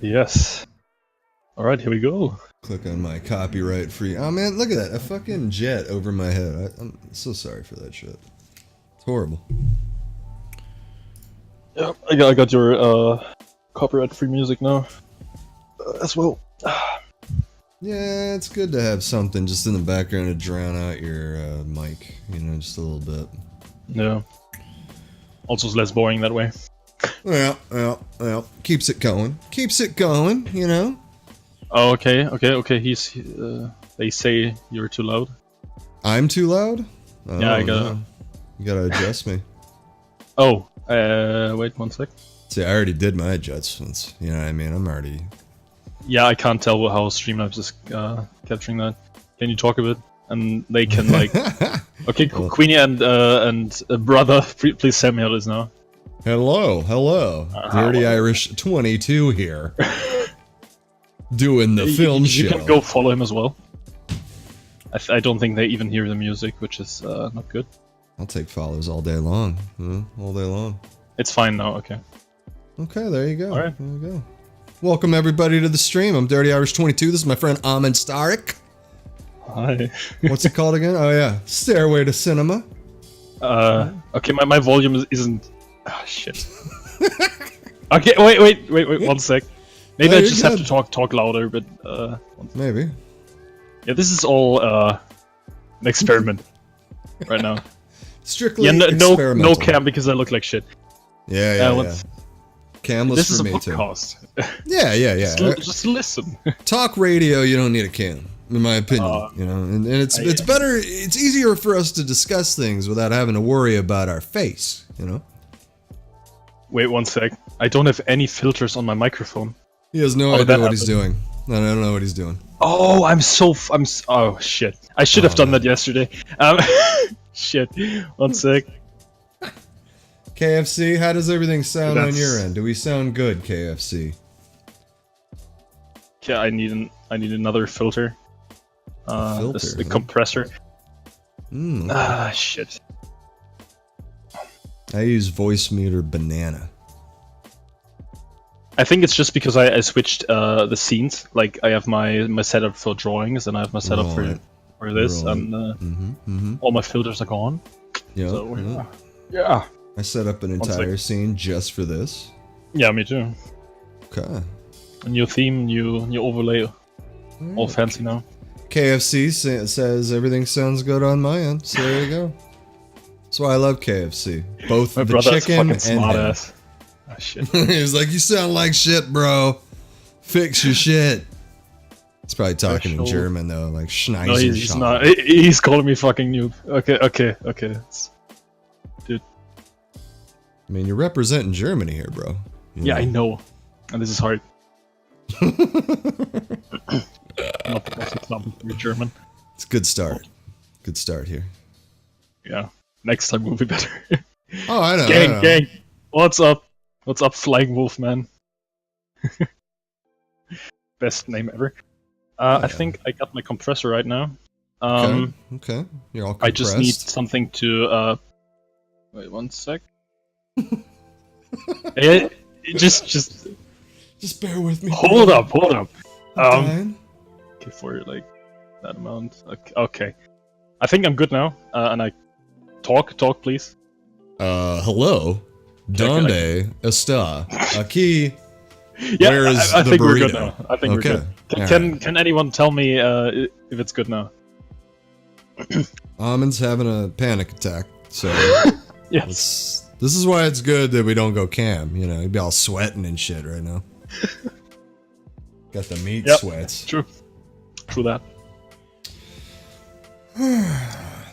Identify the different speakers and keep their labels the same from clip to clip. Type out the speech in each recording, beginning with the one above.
Speaker 1: Yes. Alright, here we go.
Speaker 2: Click on my copyright free. Oh man, look at that. A fucking jet over my head. I'm so sorry for that shit. It's horrible.
Speaker 1: Yeah, I got your copyright free music now as well.
Speaker 2: Yeah, it's good to have something just in the background to drown out your mic, you know, just a little bit.
Speaker 1: Yeah. Also, it's less boring that way.
Speaker 2: Well, keeps it going. Keeps it going, you know?
Speaker 1: Oh, okay. They say you're too loud.
Speaker 2: I'm too loud? Oh,
Speaker 1: Yeah, I gotta...
Speaker 2: no. You gotta adjust me.
Speaker 1: Oh, wait 1 sec.
Speaker 2: See, I already did my adjustments, you know what I mean? I'm already...
Speaker 1: Yeah, I can't tell how Streamlabs is capturing that. Can you talk a bit? And they can like... Okay,
Speaker 2: Well.
Speaker 1: Queenie and brother, please send me how this now.
Speaker 2: Hello. Dirty Irish 22 here. Doing the film show.
Speaker 1: You can go follow him as well. I don't think they even hear the music, which is not good.
Speaker 2: I'll take follows all day long. All day long.
Speaker 1: It's fine now, okay.
Speaker 2: Okay, there you go.
Speaker 1: All right.
Speaker 2: There you go. Welcome everybody to the stream. I'm Dirty Irish 22. This is my friend Amonstarrik.
Speaker 1: Hi.
Speaker 2: What's it called again? Oh yeah, Stairway to Cinema.
Speaker 1: Okay, my volume isn't... Ah, shit. Okay, wait 1 sec. Maybe
Speaker 2: No,
Speaker 1: I
Speaker 2: you're
Speaker 1: just have
Speaker 2: good.
Speaker 1: to talk louder, but
Speaker 2: Maybe.
Speaker 1: yeah, this is all an experiment right now.
Speaker 2: Strictly
Speaker 1: Yeah, no
Speaker 2: experimental.
Speaker 1: cam because I look like shit.
Speaker 2: Yeah.
Speaker 1: let's-
Speaker 2: Camless
Speaker 1: This is
Speaker 2: for
Speaker 1: a
Speaker 2: me too.
Speaker 1: podcast.
Speaker 2: Yeah.
Speaker 1: Just listen.
Speaker 2: Talk radio, you don't need a cam, in my opinion. You know, and it's better. It's easier for us to discuss things without having to worry about our face. You know.
Speaker 1: Wait 1 sec. I don't have any filters on my microphone.
Speaker 2: He has no
Speaker 1: How did
Speaker 2: idea
Speaker 1: that
Speaker 2: what he's
Speaker 1: happen?
Speaker 2: doing. No, I don't know what he's doing.
Speaker 1: Oh, oh shit. I should have done that yesterday. Shit. 1 sec.
Speaker 2: KFC, how does everything sound on
Speaker 1: That's-
Speaker 2: your end? Do we sound good, KFC?
Speaker 1: Okay, I need another filter.
Speaker 2: Filter,
Speaker 1: The
Speaker 2: huh?
Speaker 1: compressor.
Speaker 2: Mm.
Speaker 1: Ah, shit.
Speaker 2: I use voice meter banana.
Speaker 1: I think it's just because I switched the scenes. Like I have my setup for drawings and I have my setup
Speaker 2: Right.
Speaker 1: for this,
Speaker 2: Right.
Speaker 1: and all my filters are gone.
Speaker 2: Yeah.
Speaker 1: So,
Speaker 2: yeah.
Speaker 1: Yeah.
Speaker 2: I set up an entire scene just for this.
Speaker 1: Yeah, me too.
Speaker 2: Okay.
Speaker 1: A new theme, new overlay, all fancy now.
Speaker 2: KFC says everything sounds good on my end, so there you go. That's why I love KFC. Both
Speaker 1: My
Speaker 2: the
Speaker 1: brother is
Speaker 2: chicken
Speaker 1: fucking
Speaker 2: and
Speaker 1: smart
Speaker 2: him.
Speaker 1: ass. Oh shit.
Speaker 2: He's like, you sound like shit, bro. Fix your shit. He's probably talking in
Speaker 1: Special.
Speaker 2: German though, like Schneiser.
Speaker 1: No, he's not. He's calling me fucking noob. Okay. Dude.
Speaker 2: I mean, you're representing Germany here, bro. You
Speaker 1: Yeah,
Speaker 2: know?
Speaker 1: I know. And this is hard. Not the best example for German.
Speaker 2: It's a good start. Good start here.
Speaker 1: Yeah. Next time will be better.
Speaker 2: Oh, I know. I
Speaker 1: Gang,
Speaker 2: know.
Speaker 1: gang. What's up? What's up, Flying Wolf, man? Best name ever. I think I got my compressor right now.
Speaker 2: Okay. You're all compressed.
Speaker 1: I just need something to. Wait 1 sec. Eh, just
Speaker 2: Just bear with me.
Speaker 1: hold up.
Speaker 2: I'm dying.
Speaker 1: Okay, for like that amount. Okay. I think I'm good now. And I talk, please.
Speaker 2: Hello. Donde está aquí?
Speaker 1: Yeah,
Speaker 2: Where is
Speaker 1: I
Speaker 2: the
Speaker 1: think we're good
Speaker 2: burrito?
Speaker 1: now. I think we're
Speaker 2: Okay.
Speaker 1: good. Can anyone tell me if it's good now?
Speaker 2: Almond's having a panic attack, so
Speaker 1: Yes.
Speaker 2: this is why it's good that we don't go cam. You know, he'd be all sweating and shit right now. Got the meat
Speaker 1: Yep.
Speaker 2: sweats.
Speaker 1: True that.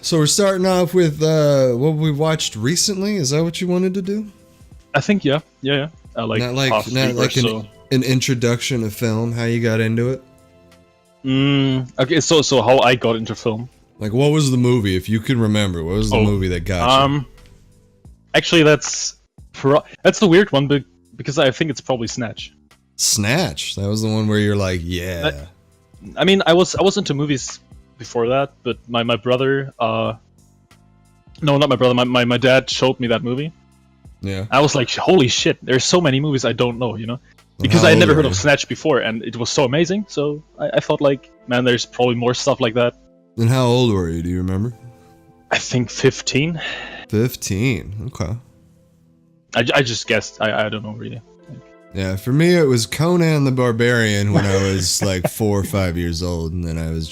Speaker 2: So we're starting off with what we watched recently. Is that what you wanted to do?
Speaker 1: I think yeah. Like
Speaker 2: not like
Speaker 1: half
Speaker 2: not
Speaker 1: three or
Speaker 2: like
Speaker 1: so.
Speaker 2: an introduction to film. How you got into it?
Speaker 1: Okay, so how I got into film?
Speaker 2: Like, what was the movie? If you can remember, what was the movie that got you?
Speaker 1: Actually, that's the weird one, because I think it's probably Snatch.
Speaker 2: Snatch. That was the one where you're like, yeah.
Speaker 1: I mean, I was into movies before that, but my brother, no, not my brother, my dad showed me that movie.
Speaker 2: Yeah.
Speaker 1: I was like, holy shit, there's so many movies I don't know, you know? Because
Speaker 2: how
Speaker 1: I had
Speaker 2: old
Speaker 1: never
Speaker 2: are
Speaker 1: heard
Speaker 2: you?
Speaker 1: of Snatch before, and it was so amazing. So I thought, like, man, there's probably more stuff like that.
Speaker 2: And how old were you? Do you remember?
Speaker 1: I think 15.
Speaker 2: 15. Okay.
Speaker 1: I just guessed. I don't know really.
Speaker 2: Yeah, for me it was Conan the Barbarian when I was like 4 or 5 years old, and then I was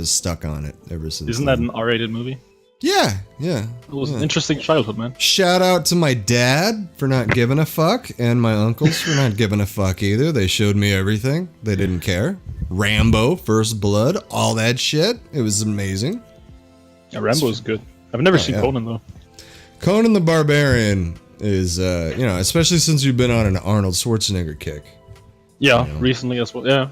Speaker 2: stuck on it ever since.
Speaker 1: Isn't that an R-rated movie?
Speaker 2: Yeah.
Speaker 1: It was an interesting childhood, man.
Speaker 2: Shout out to my dad for not giving a fuck, and my uncles for not giving a fuck either. They showed me everything. They didn't care. Rambo, First Blood, all that shit. It was amazing.
Speaker 1: Yeah, Rambo is good. I've never seen Conan though.
Speaker 2: Conan the Barbarian is, especially since you've been on an Arnold Schwarzenegger kick.
Speaker 1: Yeah, recently as well. Yeah.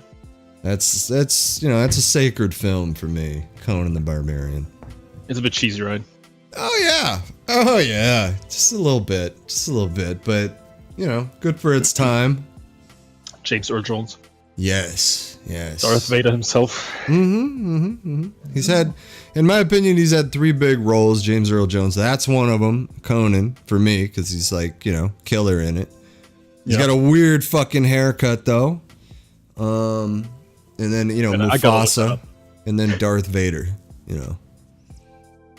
Speaker 2: That's a sacred film for me, Conan the Barbarian.
Speaker 1: It's a bit cheesy, right?
Speaker 2: Oh yeah, just a little bit, but good for its time.
Speaker 1: James Earl Jones.
Speaker 2: Yes.
Speaker 1: Darth Vader himself.
Speaker 2: He's had, in my opinion, he's had 3 big roles. James Earl Jones, that's one of them. Conan, for me, because he's like, killer in it. He's got a weird fucking haircut though. And then Mufasa, and then Darth Vader.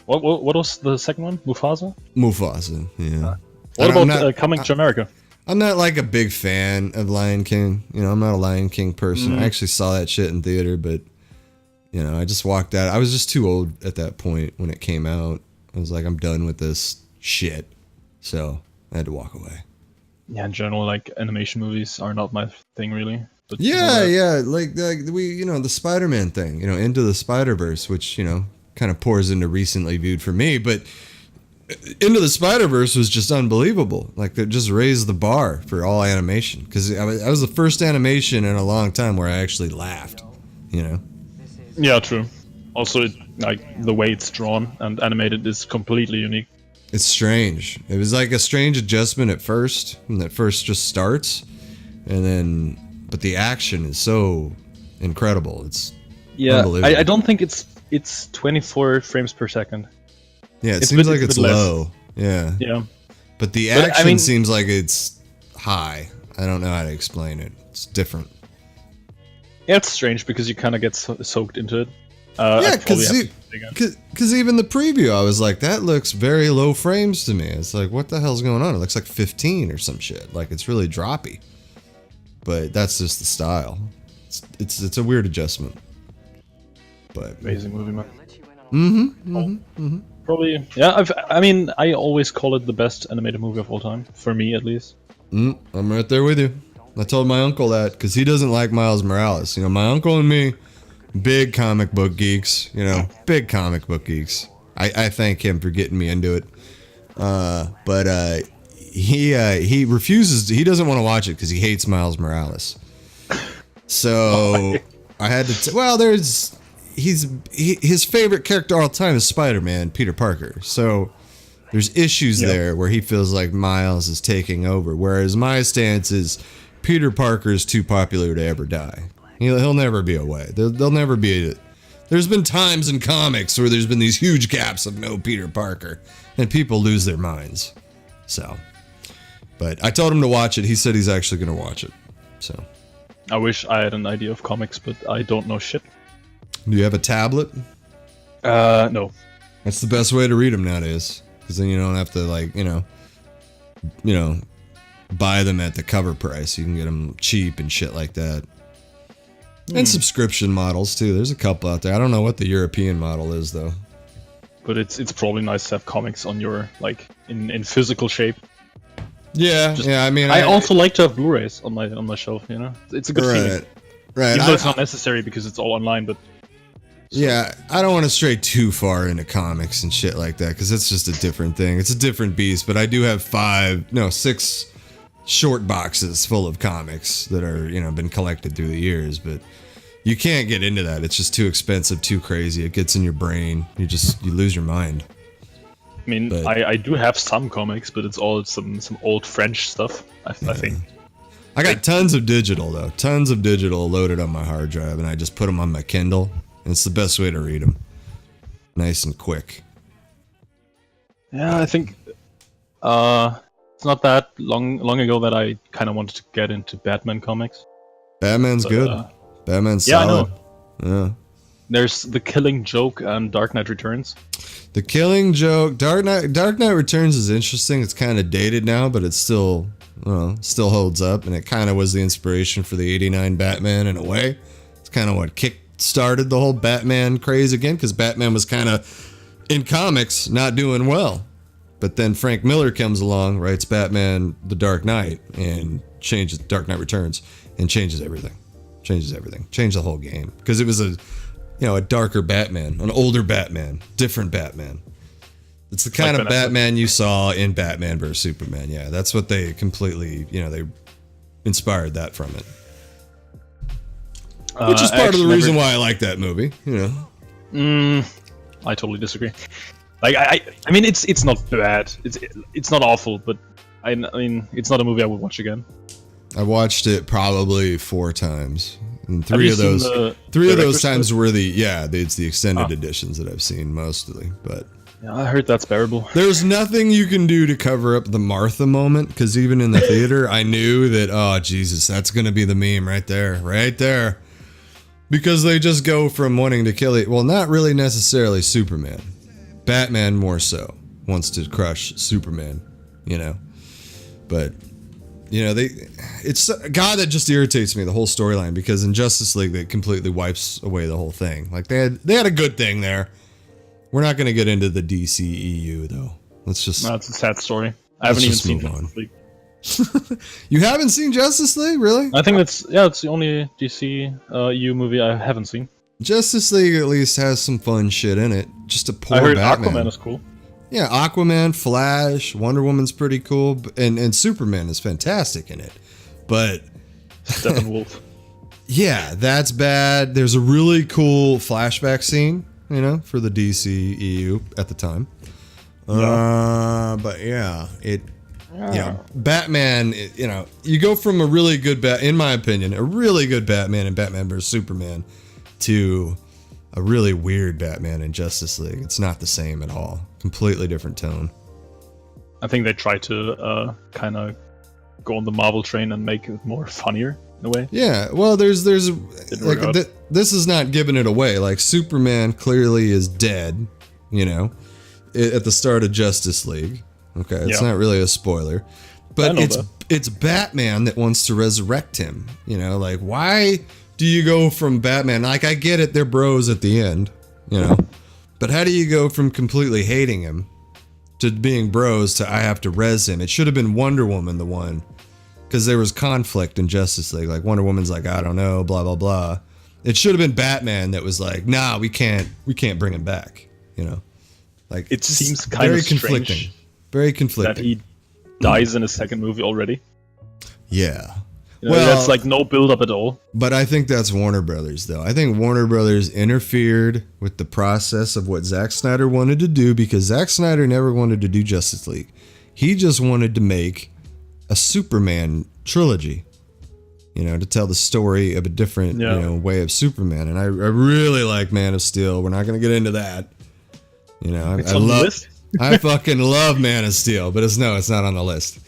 Speaker 1: What was the second one? Mufasa?
Speaker 2: Mufasa, yeah.
Speaker 1: What about coming to America?
Speaker 2: I'm not like a big fan of Lion King. I'm not a Lion King person. I actually saw that shit in theater, but I just walked out. I was just too old at that point when it came out. I was like, I'm done with this shit. So I had to walk away.
Speaker 1: Yeah, in general, like animation movies are not my thing really. But
Speaker 2: like we, the Spider-Man thing, Into the Spider-Verse, which kind of pours into recently viewed for me, but Into the Spider-Verse was just unbelievable. Like, they just raised the bar for all animation, because I was the first animation in a long time where I actually laughed.
Speaker 1: Yeah, true. Also, the way it's drawn and animated is completely unique.
Speaker 2: It's strange. It was like a strange adjustment at first, when it first just starts, but the action is so incredible. It's unbelievable.
Speaker 1: I don't think it's 24 frames per second.
Speaker 2: Yeah, it seems like it's low. Yeah. But the action seems like it's high. I don't know how to explain it. It's different.
Speaker 1: Yeah, it's strange because you kind of get soaked into it.
Speaker 2: Because even the preview, I was like, that looks very low frames to me. It's like, what the hell's going on? It looks like 15 or some shit. Like, it's really droppy. But that's just the style. It's a weird adjustment. But
Speaker 1: amazing movie, man. Probably, yeah. I always call it the best animated movie of all time, for me at least.
Speaker 2: I'm right there with you. I told my uncle that because he doesn't like Miles Morales. My uncle and me, big comic book geeks. Big comic book geeks. I thank him for getting me into it. But he refuses. He doesn't want to watch it because he hates Miles Morales. So I had to. His favorite character all the time is Spider-Man, Peter Parker. So there's issues there where he feels like Miles is taking over. Whereas my stance is Peter Parker is too popular to ever die. He'll never be away. There'll never be. There's been times in comics where there's been these huge gaps of no Peter Parker, and people lose their minds. So, but I told him to watch it. He said he's actually going to watch it. So,
Speaker 1: I wish I had an idea of comics, but I don't know shit.
Speaker 2: Do you have a tablet?
Speaker 1: No.
Speaker 2: That's the best way to read them nowadays, because then you don't have to buy them at the cover price. You can get them cheap and shit like that. And subscription models too. There's a couple out there. I don't know what the European model is though.
Speaker 1: But it's probably nice to have comics on your in physical shape.
Speaker 2: Yeah, I
Speaker 1: also like to have Blu-rays on my shelf. It's a good feeling.
Speaker 2: Right.
Speaker 1: Even though it's not necessary because it's all online, but.
Speaker 2: Yeah, I don't want to stray too far into comics and shit like that, because it's just a different thing. It's a different beast, but I do have 6 short boxes full of comics that are, been collected through the years, but you can't get into that. It's just too expensive, too crazy. It gets in your brain. You lose your mind.
Speaker 1: I do have some comics, but it's all some old French stuff, I think.
Speaker 2: I got tons of digital, though. Tons of digital loaded on my hard drive, and I just put them on my Kindle. It's the best way to read them. Nice and quick.
Speaker 1: Yeah, I think It's not that long ago that I kind of wanted to get into Batman comics.
Speaker 2: Batman's good. Batman's
Speaker 1: yeah,
Speaker 2: solid.
Speaker 1: I know.
Speaker 2: Yeah.
Speaker 1: There's The Killing Joke and Dark Knight Returns.
Speaker 2: The Killing Joke, Dark Knight Returns is interesting. It's kind of dated now, but it's still holds up, and it kind of was the inspiration for the '89 Batman in a way. It's kind of what kick-started the whole Batman craze again, because Batman was kind of in comics not doing well. But then Frank Miller comes along, writes Batman: The Dark Knight, and changes Dark Knight Returns, and changes everything. Changed the whole game, because it was a darker Batman, an older Batman, different Batman. It's the kind of Batman you saw in Batman vs Superman. Yeah, that's what they completely, they inspired that from it. Which is part of the reason why I like that movie,
Speaker 1: I totally disagree. Like I mean, it's not bad. It's not awful, but I mean, it's not a movie I would watch again.
Speaker 2: I watched it probably 4 times. And three of those times were it's the extended editions that I've seen mostly, but
Speaker 1: yeah, I heard that's bearable.
Speaker 2: There's nothing you can do to cover up the Martha moment, because even in the theater, I knew that, oh Jesus, that's gonna be the meme right there, because they just go from wanting to kill it. Well, not really necessarily Superman. Batman more so wants to crush Superman, but. It's God, that just irritates me, the whole storyline, because in Justice League it completely wipes away the whole thing. Like they had a good thing there. We're not going to get into the DCEU though. Let's just.
Speaker 1: No, it's a sad story. I haven't even seen Justice League.
Speaker 2: You haven't seen Justice League, really?
Speaker 1: I think it's the only DCEU movie I haven't seen.
Speaker 2: Justice League at least has some fun shit in it. Just a poor
Speaker 1: I heard
Speaker 2: Batman.
Speaker 1: Aquaman is cool.
Speaker 2: Yeah, Aquaman, Flash, Wonder Woman's pretty cool, and Superman is fantastic in it. But
Speaker 1: Steppenwolf.
Speaker 2: Yeah, that's bad. There's a really cool flashback scene, for the DCEU at the time. But Batman, you go from a really good in my opinion, a really good Batman in Batman vs Superman to a really weird Batman in Justice League. It's not the same at all. Completely different tone.
Speaker 1: I think they try to kind of go on the Marvel train and make it more funnier in a way.
Speaker 2: Yeah, well, there's like this is not giving it away. Like Superman clearly is dead, at the start of Justice League. Okay, it's not really a spoiler, but it's Batman that wants to resurrect him. Like why do you go from Batman? Like I get it, they're bros at the end, but how do you go from completely hating him to being bros to I have to res him? It should have been Wonder Woman the one, because there was conflict in Justice League. Like Wonder Woman's like, I don't know, blah blah blah. It should have been Batman that was like, nah, we can't bring him back. Like
Speaker 1: it seems kind of strange.
Speaker 2: Very conflicting.
Speaker 1: That he dies in a second movie already.
Speaker 2: Yeah.
Speaker 1: That's like no build up at all.
Speaker 2: But I think that's Warner Brothers, though. I think Warner Brothers interfered with the process of what Zack Snyder wanted to do, because Zack Snyder never wanted to do Justice League. He just wanted to make a Superman trilogy, to tell the story of a different, way of Superman. And I really like Man of Steel. We're not going to get into that. I fucking love Man of Steel, but it's not on the list.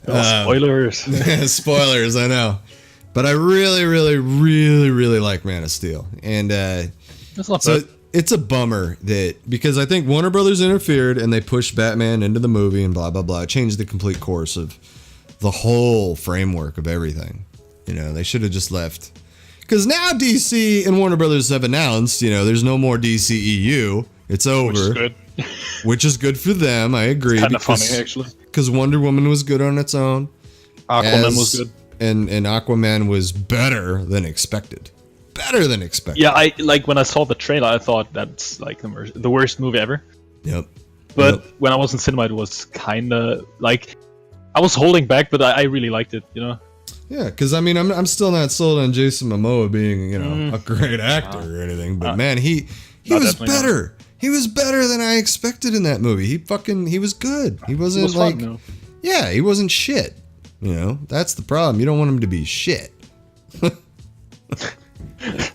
Speaker 1: Spoilers.
Speaker 2: Spoilers, I know. But I really, really, really, really like Man of Steel. And
Speaker 1: that's not bad.
Speaker 2: It's a bummer because I think Warner Brothers interfered and they pushed Batman into the movie and blah, blah, blah. It changed the complete course of the whole framework of everything. They should have just left. Because now DC and Warner Brothers have announced, there's no more DCEU. It's over. Which is good. Which is good for them, I agree.
Speaker 1: It's kind of funny, actually.
Speaker 2: Because Wonder Woman was good on its own.
Speaker 1: Aquaman was good.
Speaker 2: And Aquaman was better than expected.
Speaker 1: Yeah, when I saw the trailer, I thought that's like the worst movie ever.
Speaker 2: Yep.
Speaker 1: But when I was in cinema, it was kind of like I was holding back, but I really liked it.
Speaker 2: Yeah, because I mean, I'm still not sold on Jason Momoa being a great actor or anything. But man, he was better. Not. He was better than I expected in that movie. He was good. He wasn't he wasn't shit. That's the problem. You don't want him to be shit.
Speaker 1: I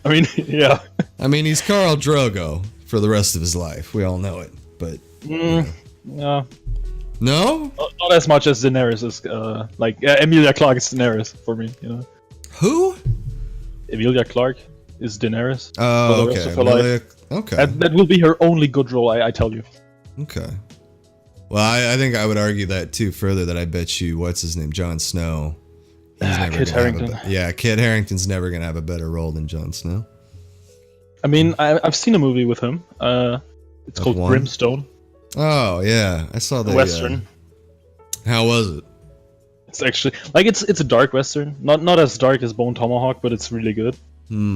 Speaker 1: mean, yeah.
Speaker 2: I mean, he's Khal Drogo for the rest of his life. We all know it. But
Speaker 1: yeah.
Speaker 2: No?
Speaker 1: Not as much as Daenerys is. Like Emilia Clarke is Daenerys for me. You know.
Speaker 2: Who?
Speaker 1: Emilia Clarke is Daenerys.
Speaker 2: Oh,
Speaker 1: for the
Speaker 2: okay.
Speaker 1: rest of her life.
Speaker 2: Okay.
Speaker 1: That will be her only good role, I tell you.
Speaker 2: Okay. Well, I think I would argue that too further. That I bet you, what's his name, Jon Snow.
Speaker 1: Kit Harington.
Speaker 2: Kit Harington's never gonna have a better role than Jon Snow.
Speaker 1: I mean, I've seen a movie with him. It's called Brimstone.
Speaker 2: Oh yeah, I saw the
Speaker 1: Western.
Speaker 2: How was it?
Speaker 1: It's actually like it's a dark Western, not as dark as Bone Tomahawk, but it's really good.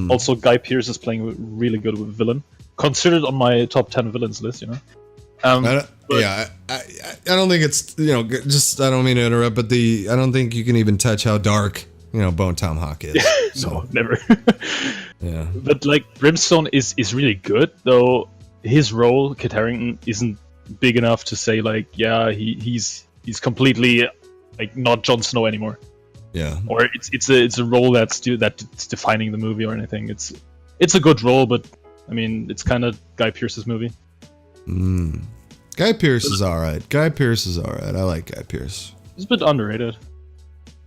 Speaker 1: Also, Guy Pearce is playing a really good villain, considered on my top 10 villains list. You know.
Speaker 2: I don't think it's, you know, just, I don't mean to interrupt, but I don't think you can even touch how dark, you know, Bone Tomahawk is. So.
Speaker 1: No, never.
Speaker 2: Yeah.
Speaker 1: But like Brimstone is really good, though his role, Kit Harington, isn't big enough to say like, yeah, he's completely like not Jon Snow anymore.
Speaker 2: Yeah.
Speaker 1: Or it's a role that's defining the movie or anything. It's a good role, but I mean, it's kind of Guy Pearce's movie.
Speaker 2: Guy Pearce is alright. Guy Pearce is alright. I like Guy Pearce.
Speaker 1: He's a bit underrated.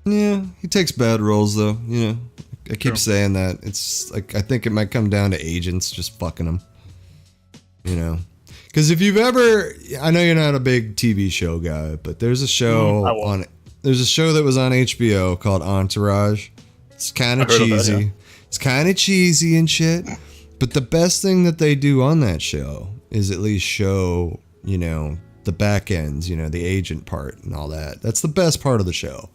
Speaker 2: Yeah, he takes bad roles though. You know, I keep saying that. It's like, I think it might come down to agents just fucking him. You know, because if you've ever, I know you're not a big TV show guy, but there's a show there's a show that was on HBO called Entourage. It's kind of cheesy.
Speaker 1: That, yeah.
Speaker 2: It's kind of cheesy and shit. But the best thing that they do on that show is at least show, you know, the back ends, you know, the agent part and all that. That's the best part of the show.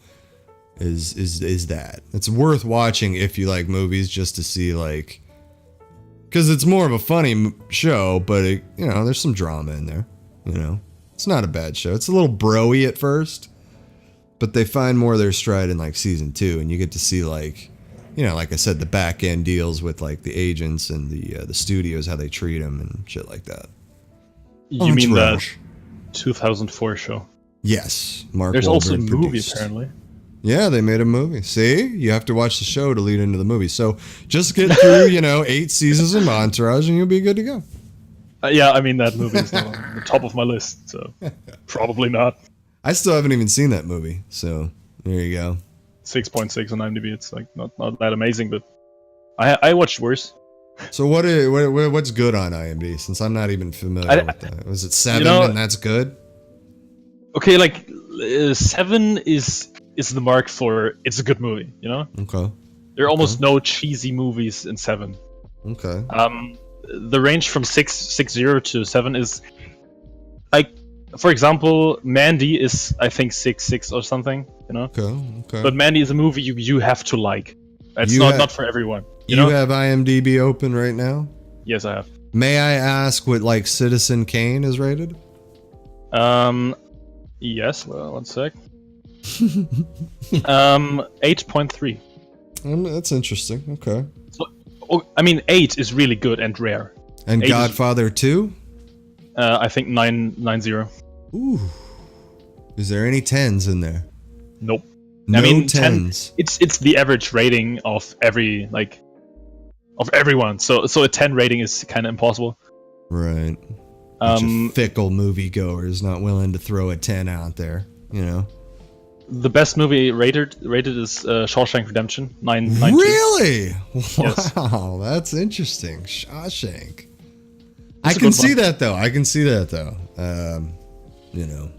Speaker 2: Is that. It's worth watching if you like movies, just to see, like, because it's more of a funny show, but it, you know, there's some drama in there. You know, it's not a bad show. It's a little bro-y at first, but they find more of their stride in like season 2, and you get to see, like, you know, like I said, the back end deals with like the agents and the studios, how they treat them and shit like that.
Speaker 1: You mean that 2004 show?
Speaker 2: Yes,
Speaker 1: There's also a movie apparently.
Speaker 2: Yeah, they made a movie. See, you have to watch the show to lead into the movie. So just get through, you know, 8 seasons of Entourage, and you'll be good to go.
Speaker 1: Yeah, I mean, that movie is not on the top of my list, so probably not.
Speaker 2: I still haven't even seen that movie, so there you go.
Speaker 1: 6.6 on IMDb. It's like not that amazing, but I watched worse.
Speaker 2: So what's good on IMDb? Since I'm not even familiar with that, was it 7 and that's good?
Speaker 1: Okay, like 7 is the mark for it's a good movie. You know.
Speaker 2: Okay.
Speaker 1: There are almost no cheesy movies in 7.
Speaker 2: Okay.
Speaker 1: The range from 6.0 to 7 is like, for example, Mandy is, I think, 6.6 or something, you know?
Speaker 2: Okay.
Speaker 1: But Mandy is a movie you have to like. It's not for everyone. You know?
Speaker 2: have IMDb open right now?
Speaker 1: Yes, I have.
Speaker 2: May I ask what, like, Citizen Kane is rated?
Speaker 1: Yes, well, one sec. 8.3.
Speaker 2: That's interesting. Okay.
Speaker 1: So, I mean, 8 is really good and rare.
Speaker 2: And Godfather 2?
Speaker 1: I think 9.0.
Speaker 2: Ooh. Is there any 10s in there?
Speaker 1: Nope.
Speaker 2: No,
Speaker 1: I mean,
Speaker 2: 10s.
Speaker 1: It's the average rating of everyone. So a 10 rating is kind of impossible.
Speaker 2: Right. Bunch of fickle moviegoers not willing to throw a 10 out there, you know.
Speaker 1: The best movie rated is Shawshank Redemption, 9.2.
Speaker 2: Really?
Speaker 1: Yes.
Speaker 2: Wow, that's interesting. Shawshank. I can see that though. You know.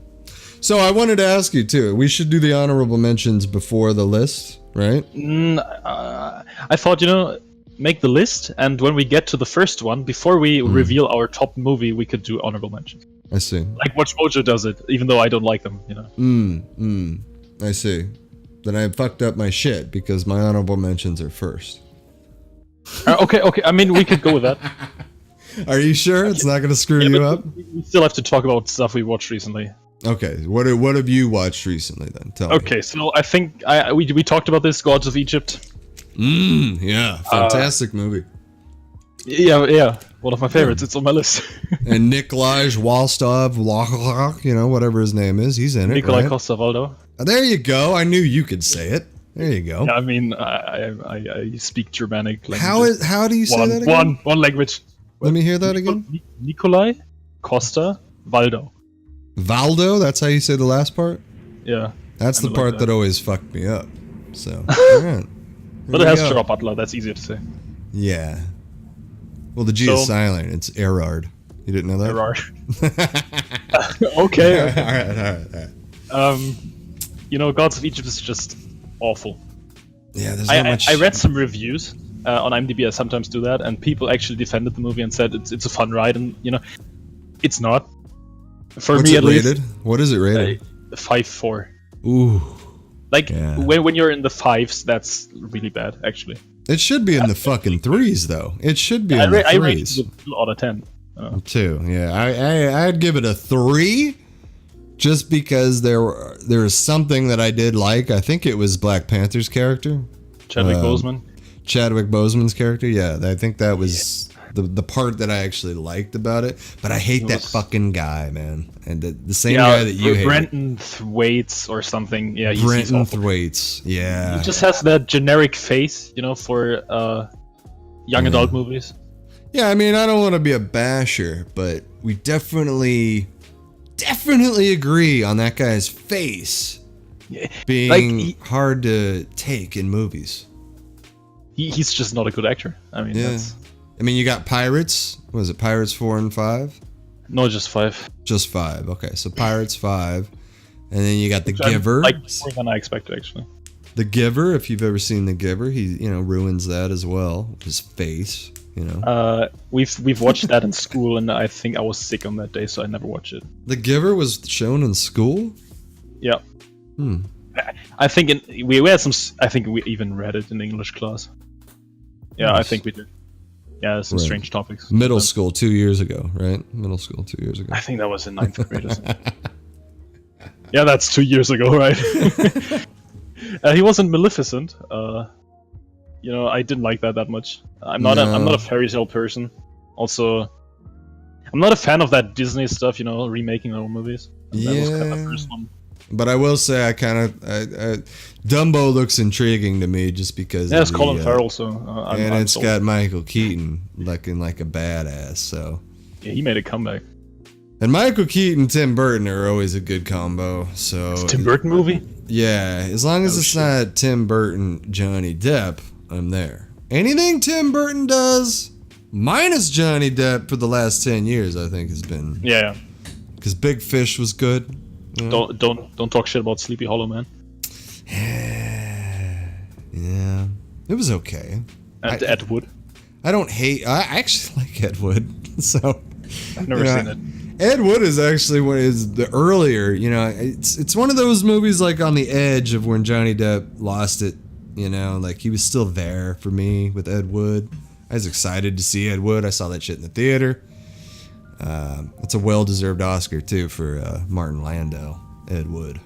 Speaker 2: So I wanted to ask you too. We should do the honorable mentions before the list, right?
Speaker 1: I thought, you know, make the list, and when we get to the first one, before we reveal our top movie, we could do honorable mentions.
Speaker 2: I see.
Speaker 1: Like Watch Mojo does it, even though I don't like them, you know.
Speaker 2: I see. Then I fucked up my shit because my honorable mentions are first.
Speaker 1: Okay. I mean, we could go with that.
Speaker 2: Are you sure it's not going to screw you up?
Speaker 1: We still have to talk about stuff we watched recently.
Speaker 2: Okay, what have you watched recently then? Tell me.
Speaker 1: Okay, so I think we talked about this, Gods of Egypt.
Speaker 2: Yeah, fantastic movie.
Speaker 1: Yeah, one of my favorites. It's on my list.
Speaker 2: And Nikolaj Wallstov, you know, whatever his name is, he's in it.
Speaker 1: Nikolaj
Speaker 2: right?
Speaker 1: Costa-Waldau.
Speaker 2: There you go. I knew you could say it. There you go.
Speaker 1: Yeah, I mean, I speak Germanic language.
Speaker 2: How do you say that again?
Speaker 1: One language.
Speaker 2: Let me hear that again.
Speaker 1: Nikolaj Costa-Waldau.
Speaker 2: Valdo, that's how you say the last part?
Speaker 1: Yeah.
Speaker 2: That's the
Speaker 1: Kinda
Speaker 2: part
Speaker 1: like
Speaker 2: that always fucked me up. So, alright.
Speaker 1: But it has Gerard Butler, that's easier to say.
Speaker 2: Yeah. Well, the G is silent. It's Erard. You didn't know that?
Speaker 1: Erard. Okay.
Speaker 2: Alright.
Speaker 1: You know, Gods of Egypt is just awful.
Speaker 2: Yeah, there's not much...
Speaker 1: I read some reviews on IMDb. I sometimes do that, and people actually defended the movie and said it's a fun ride, and you know, it's not. For
Speaker 2: What's
Speaker 1: me,
Speaker 2: it
Speaker 1: at
Speaker 2: rated?
Speaker 1: least,
Speaker 2: What is it rated?
Speaker 1: 5.4.
Speaker 2: Ooh.
Speaker 1: Like
Speaker 2: Yeah.
Speaker 1: when you're in the 5s, that's really bad, actually.
Speaker 2: It should be in the fucking 3s, though. It should be in the 3s.
Speaker 1: I rated it 2 out of 10.
Speaker 2: 2, yeah. I'd give it a 3, just because there was something that I did like. I think it was Black Panther's character.
Speaker 1: Chadwick Boseman.
Speaker 2: Chadwick Boseman's character, yeah. I think that was the part that I actually liked about it. But I hate that fucking guy, man. And the same guy that you hate.
Speaker 1: Brenton Thwaites or something. Yeah,
Speaker 2: Brenton Thwaites, yeah.
Speaker 1: He just has that generic face, you know, for young adult movies.
Speaker 2: Yeah, I mean, I don't want to be a basher, but we definitely agree on that guy's face being hard to take in movies.
Speaker 1: He's just not a good actor. I mean,
Speaker 2: I mean, you got Pirates. What was it, Pirates 4 and 5?
Speaker 1: No, just 5.
Speaker 2: Just 5. Okay, so Pirates 5, and then you got The
Speaker 1: Which
Speaker 2: Giver.
Speaker 1: Like more than I expected, actually.
Speaker 2: The Giver. If you've ever seen The Giver, he ruins that as well. His face. You know.
Speaker 1: We've watched that in school, and I think I was sick on that day, so I never watched it.
Speaker 2: The Giver was shown in school?
Speaker 1: Yeah. I think we had some. I think we even read it in English class. Yeah, nice. I think we did. Yeah, some strange topics.
Speaker 2: Middle school 2 years ago, right? Middle school 2 years ago.
Speaker 1: I think that was in 9th grade or something. Yeah, that's 2 years ago, right? He wasn't Maleficent. You know, I didn't like that much. I'm not a fairy tale person. Also, I'm not a fan of that Disney stuff. You know, remaking old movies. That was kind of the first one.
Speaker 2: But I will say, Dumbo looks intriguing to me just because.
Speaker 1: Yeah, it's Colin Farrell, so.
Speaker 2: And it's got Michael Keaton looking like a badass, so.
Speaker 1: Yeah, he made a comeback.
Speaker 2: And Michael Keaton and Tim Burton are always a good combo, so.
Speaker 1: It's a Tim Burton movie?
Speaker 2: Yeah, as long as it's not Tim Burton, Johnny Depp, I'm there. Anything Tim Burton does, minus Johnny Depp for the last 10 years, I think has been.
Speaker 1: Yeah.
Speaker 2: Because Big Fish was good.
Speaker 1: Don't talk shit about Sleepy Hollow, man.
Speaker 2: Yeah, it was okay.
Speaker 1: And Ed Wood.
Speaker 2: I actually like Ed Wood, so
Speaker 1: I've never seen it.
Speaker 2: Ed Wood is actually one is the earlier. You know, it's one of those movies like on the edge of when Johnny Depp lost it. You know, like he was still there for me with Ed Wood. I was excited to see Ed Wood. I saw that shit in the theater. It's a well-deserved Oscar too for Martin Landau, Ed Wood.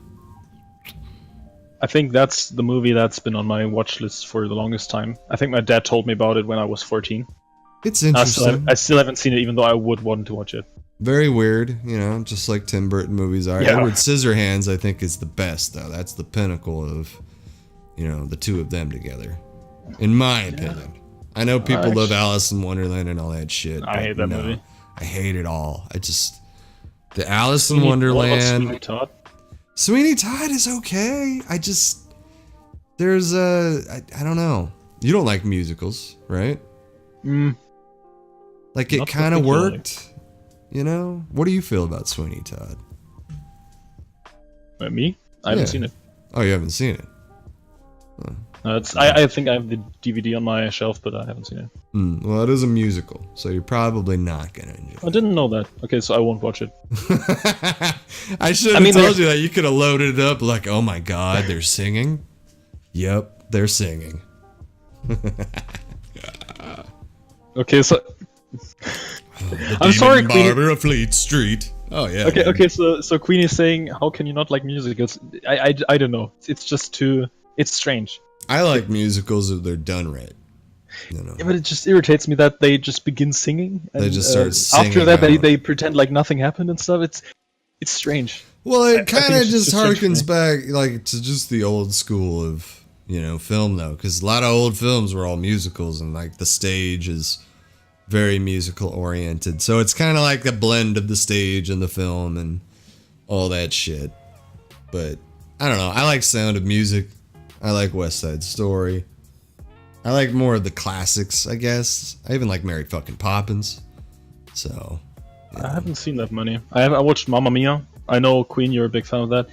Speaker 1: I think that's the movie that's been on my watch list for the longest time. I think my dad told me about it when I was 14.
Speaker 2: It's interesting.
Speaker 1: I still haven't seen it, even though I would want to watch it.
Speaker 2: Very weird, you know, just like Tim Burton movies are.
Speaker 1: Yeah.
Speaker 2: Edward Scissorhands, I think, is the best, though. That's the pinnacle of, you know, the two of them together, in my opinion. I know people love Alice in Wonderland and all that shit.
Speaker 1: I hate that movie.
Speaker 2: I hate it all. The Alice in Wonderland.
Speaker 1: Sweeney Todd?
Speaker 2: Sweeney Todd is okay. I don't know. You don't like musicals, right? Like it kind of worked, you know? What do you feel about Sweeney Todd?
Speaker 1: Me? I haven't seen it.
Speaker 2: Oh, you haven't seen it?
Speaker 1: I think I have the DVD on my shelf, but I haven't seen it.
Speaker 2: Well, it is a musical, so you're probably not gonna enjoy it.
Speaker 1: I didn't know that. Okay, so I won't watch it.
Speaker 2: I should have told you that. You could have loaded it up like, oh my god, they're singing? Yep, they're singing.
Speaker 1: Okay, so...
Speaker 2: I'm sorry, Barber of Fleet Street. Oh yeah.
Speaker 1: Okay, so Queen is saying, how can you not like musicals? I don't know. It's just too... It's strange.
Speaker 2: I like musicals if they're done right. You know.
Speaker 1: Yeah, but it just irritates me that they just begin singing. And,
Speaker 2: they just start singing.
Speaker 1: After that, they pretend like nothing happened and stuff. It's strange.
Speaker 2: Well, it kind of just harkens back like to just the old school of, you know, film though, because a lot of old films were all musicals and like the stage is very musical oriented. So it's kind of like a blend of the stage and the film, and all that shit. But I don't know. I like Sound of Music. I like West Side Story. I like more of the classics, I guess. I even like Mary fucking Poppins. So
Speaker 1: I haven't seen that many. I watched Mamma Mia. I know Queen, you're a big fan of that.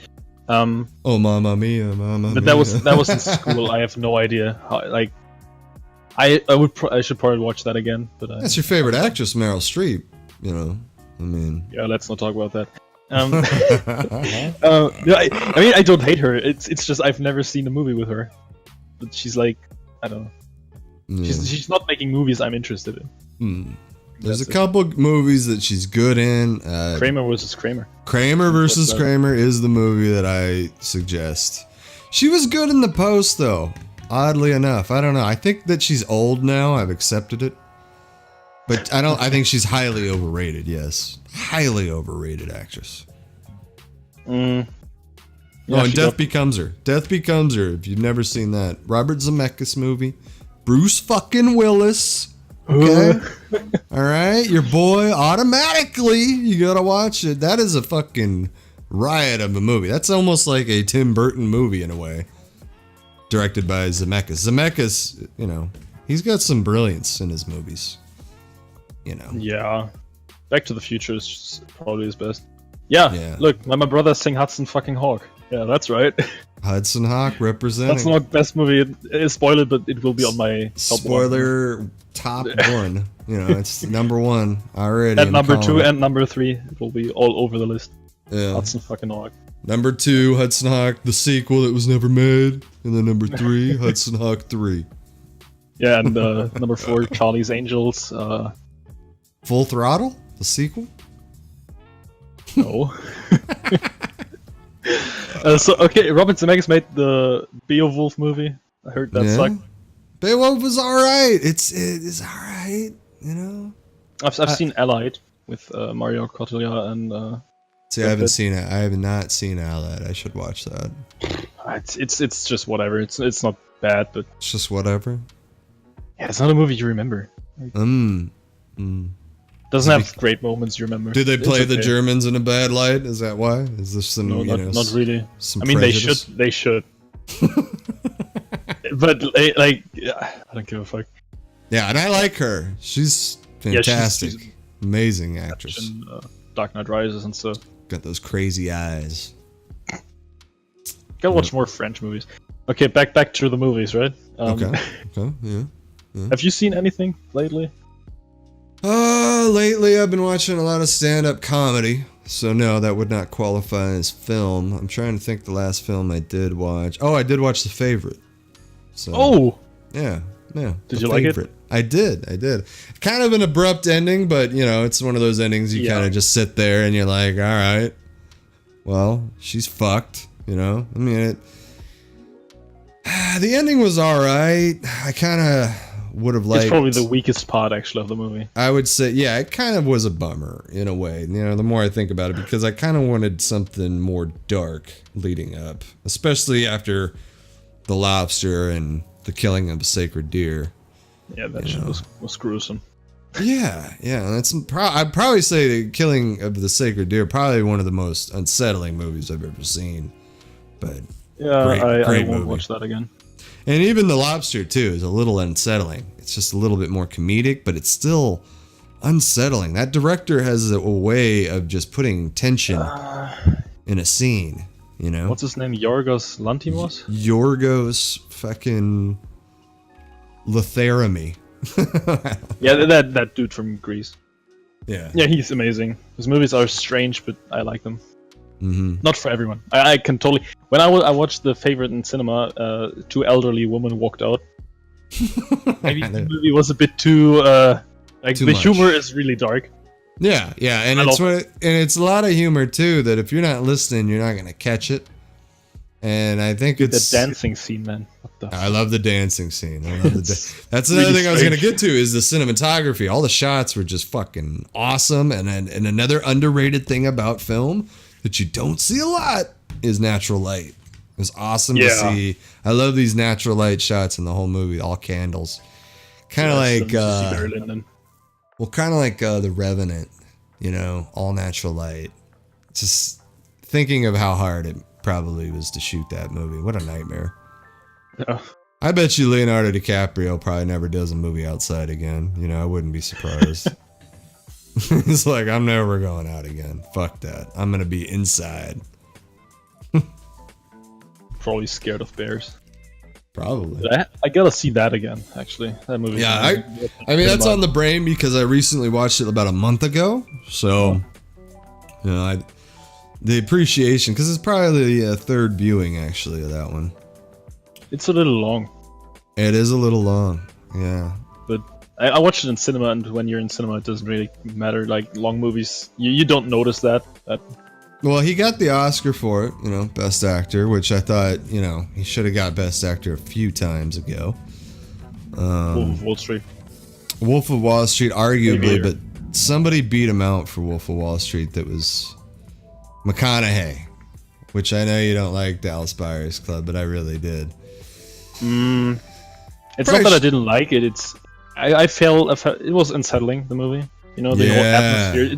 Speaker 2: Oh, Mamma Mia, Mamma Mia.
Speaker 1: But that was in school. I have no idea how. Like, I should probably watch that again. But
Speaker 2: that's your favorite actress, Meryl Streep. You know, I mean.
Speaker 1: Yeah, let's not talk about that. I mean, I don't hate her. It's just I've never seen a movie with her. But she's like, I don't know. Yeah. She's not making movies I'm interested in.
Speaker 2: There's a couple movies that she's good in.
Speaker 1: Kramer vs. Kramer.
Speaker 2: Kramer vs. Kramer is the movie that I suggest. She was good in The Post, though. Oddly enough, I don't know. I think that she's old now. I've accepted it, but I think she's highly overrated. Yes, highly overrated actress.
Speaker 1: Yeah,
Speaker 2: and Death Becomes Her. Death Becomes Her. If you've never seen that, Robert Zemeckis movie. Bruce fucking Willis. Okay. All right, your boy. Automatically, you gotta watch it. That is a fucking riot of a movie. That's almost like a Tim Burton movie in a way. Directed by Zemeckis. Zemeckis, you know, he's got some brilliance in his movies. You know.
Speaker 1: Yeah. Back to the Future is probably his best. Yeah. Look, my brother sang Hudson fucking Hawk. Yeah, that's right.
Speaker 2: Hudson Hawk representing.
Speaker 1: That's not best movie. Spoiler, but it will be on my top
Speaker 2: spoiler top one. You know, it's number one already.
Speaker 1: And number 2 and number 3, it will be all over the list.
Speaker 2: Yeah.
Speaker 1: Hudson fucking Hawk.
Speaker 2: Number 2, Hudson Hawk, the sequel that was never made, and then number 3, Hudson Hawk 3.
Speaker 1: Yeah, and number 4, Charlie's Angels.
Speaker 2: Full Throttle, the sequel.
Speaker 1: No. Okay, Robert Zemeckis made the Beowulf movie. I heard that sucked.
Speaker 2: Beowulf was alright. It's alright, you know.
Speaker 1: I've seen Allied with Mario Cotillard and.
Speaker 2: See, I haven't seen it. I have not seen Allied. I should watch that.
Speaker 1: It's just whatever. It's not bad, but
Speaker 2: it's just whatever.
Speaker 1: Yeah, it's not a movie you remember. Doesn't have great moments you remember.
Speaker 2: Do they play the Germans in a bad light? Is that why? Is there some?
Speaker 1: No, not really.
Speaker 2: Some
Speaker 1: I mean,
Speaker 2: prejudice?
Speaker 1: they should. But like, I don't give a fuck.
Speaker 2: Yeah, and I like her. She's fantastic,
Speaker 1: she's
Speaker 2: amazing actress.
Speaker 1: In, Dark Knight Rises and stuff.
Speaker 2: Got those crazy eyes.
Speaker 1: Gotta watch more French movies. Okay, back to the movies, right?
Speaker 2: Okay, yeah.
Speaker 1: Have you seen anything lately?
Speaker 2: Lately I've been watching a lot of stand-up comedy, so no, that would not qualify as film. I'm trying to think the last film I did watch. Oh, I did watch The Favorite. So, yeah.
Speaker 1: Did you like it?
Speaker 2: I did. Kind of an abrupt ending, but you know, it's one of those endings you kind of just sit there and you're like, all right, well, she's fucked, you know? I mean, the ending was all right. I kind of would have liked...
Speaker 1: It's probably the weakest part, actually, of the movie.
Speaker 2: I would say, yeah, it kind of was a bummer, in a way, you know, the more I think about it, because I kind of wanted something more dark leading up, especially after The Lobster and the killing of a sacred deer.
Speaker 1: Yeah, that shit was gruesome.
Speaker 2: Yeah, that's I'd probably say The Killing of the Sacred Deer, probably one of the most unsettling movies I've ever seen. But
Speaker 1: yeah,
Speaker 2: great
Speaker 1: I won't
Speaker 2: movie.
Speaker 1: watch that again.
Speaker 2: And even The Lobster too is a little unsettling. It's just a little bit more comedic, but it's still unsettling. That director has a way of just putting tension in a scene. You know,
Speaker 1: what's his name? Yorgos Lanthimos.
Speaker 2: Yorgos fucking Lanthimos.
Speaker 1: Yeah, that dude from Greece.
Speaker 2: Yeah,
Speaker 1: he's amazing. His movies are strange, but I like them.
Speaker 2: Mm-hmm.
Speaker 1: Not for everyone. I can totally. When I watched The Favorite in cinema, 2 elderly women walked out. Maybe the movie was a bit too
Speaker 2: Too
Speaker 1: the
Speaker 2: much.
Speaker 1: humor is really dark.
Speaker 2: Yeah, and it's a lot of humor too. That if you're not listening, you're not gonna catch it. And I think it's
Speaker 1: the dancing scene, man. What the
Speaker 2: I love the dancing scene. That's another thing I was gonna get to is the cinematography. All the shots were just fucking awesome. And another underrated thing about film that you don't see a lot is natural light. It was awesome to see. I love these natural light shots in the whole movie. All candles, kind of like The Revenant. You know, all natural light. Just thinking of how hard it probably was to shoot that movie. What a nightmare.
Speaker 1: Yeah.
Speaker 2: I bet you Leonardo DiCaprio probably never does a movie outside again. You know, I wouldn't be surprised. It's like, I'm never going out again. Fuck that. I'm going to be inside.
Speaker 1: Probably scared of bears.
Speaker 2: Probably.
Speaker 1: I gotta see that again, actually. That movie.
Speaker 2: Yeah, I mean, that's on the brain because I recently watched it about a month ago. So, you know, the appreciation, because it's probably the third viewing, actually, of that one.
Speaker 1: It's a little long.
Speaker 2: It is a little long, yeah.
Speaker 1: But I watched it in cinema, and when you're in cinema, it doesn't really matter. Like, long movies, you don't notice that.
Speaker 2: Well, he got the Oscar for it, you know, Best Actor, which I thought, you know, he should have got Best Actor a few times ago.
Speaker 1: Wolf of Wall Street.
Speaker 2: Wolf of Wall Street, arguably, but somebody beat him out for Wolf of Wall Street that was McConaughey, which I know you don't like Dallas Buyers Club, but I really did.
Speaker 1: It's not that I didn't like it. I felt it was unsettling, the movie. You know, the whole atmosphere.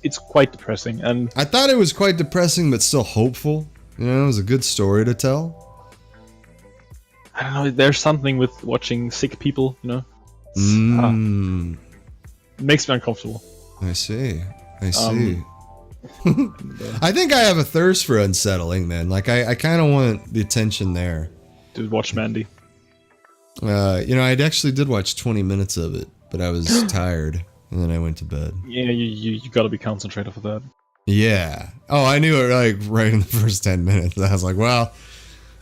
Speaker 1: It's quite depressing, and
Speaker 2: I thought it was quite depressing, but still hopeful. You know, it was a good story to tell.
Speaker 1: I don't know. There's something with watching sick people. You know, it makes me uncomfortable.
Speaker 2: I see. I think I have a thirst for unsettling, man. Like I kind of want the attention there.
Speaker 1: Dude, watch Mandy.
Speaker 2: You know, I actually did watch 20 minutes of it, but I was tired, and then I went to bed.
Speaker 1: Yeah, you gotta be concentrated for that.
Speaker 2: Yeah. Oh, I knew it like right in the first 10 minutes. I was like, well,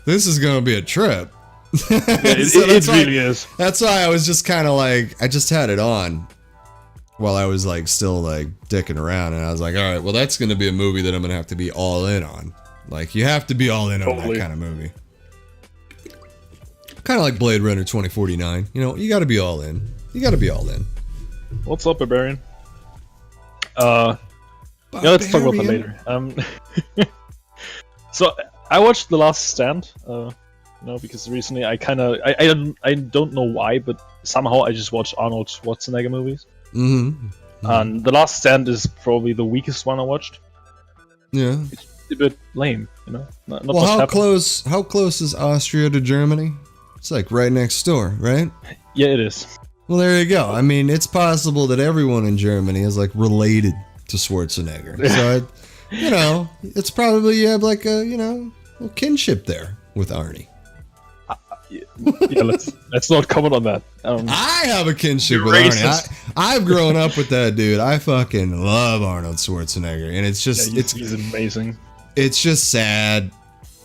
Speaker 2: this is gonna be a trip.
Speaker 1: Yeah, it really is.
Speaker 2: That's why I was just kind of like, I just had it on while I was like still like dicking around, and I was like, all right, well, that's gonna be a movie that I'm gonna have to be all in on. Like, you have to be all in on that kind of movie. Kind of like Blade Runner 2049. You know, you got to be all in. You got to be all in.
Speaker 1: What's up, Barbarian? Yeah, let's talk about that later. So I watched The Last Stand. You know, because recently I don't know why, but somehow I just watched Arnold Schwarzenegger movies. And The Last Stand is probably the weakest one I watched.
Speaker 2: Yeah,
Speaker 1: it's a bit lame, you know. Not
Speaker 2: well, how close is Austria to Germany? It's like right next door, right?
Speaker 1: Yeah, it is.
Speaker 2: Well, there you go. I mean, it's possible that everyone in Germany is like related to Schwarzenegger. So, you know, it's probably you have like a, you know, a kinship there with Arnie.
Speaker 1: Yeah, let's not comment on that.
Speaker 2: I have a kinship with Arnie. I've grown up with that dude. I fucking love Arnold Schwarzenegger, and it's just
Speaker 1: he's amazing.
Speaker 2: It's just sad.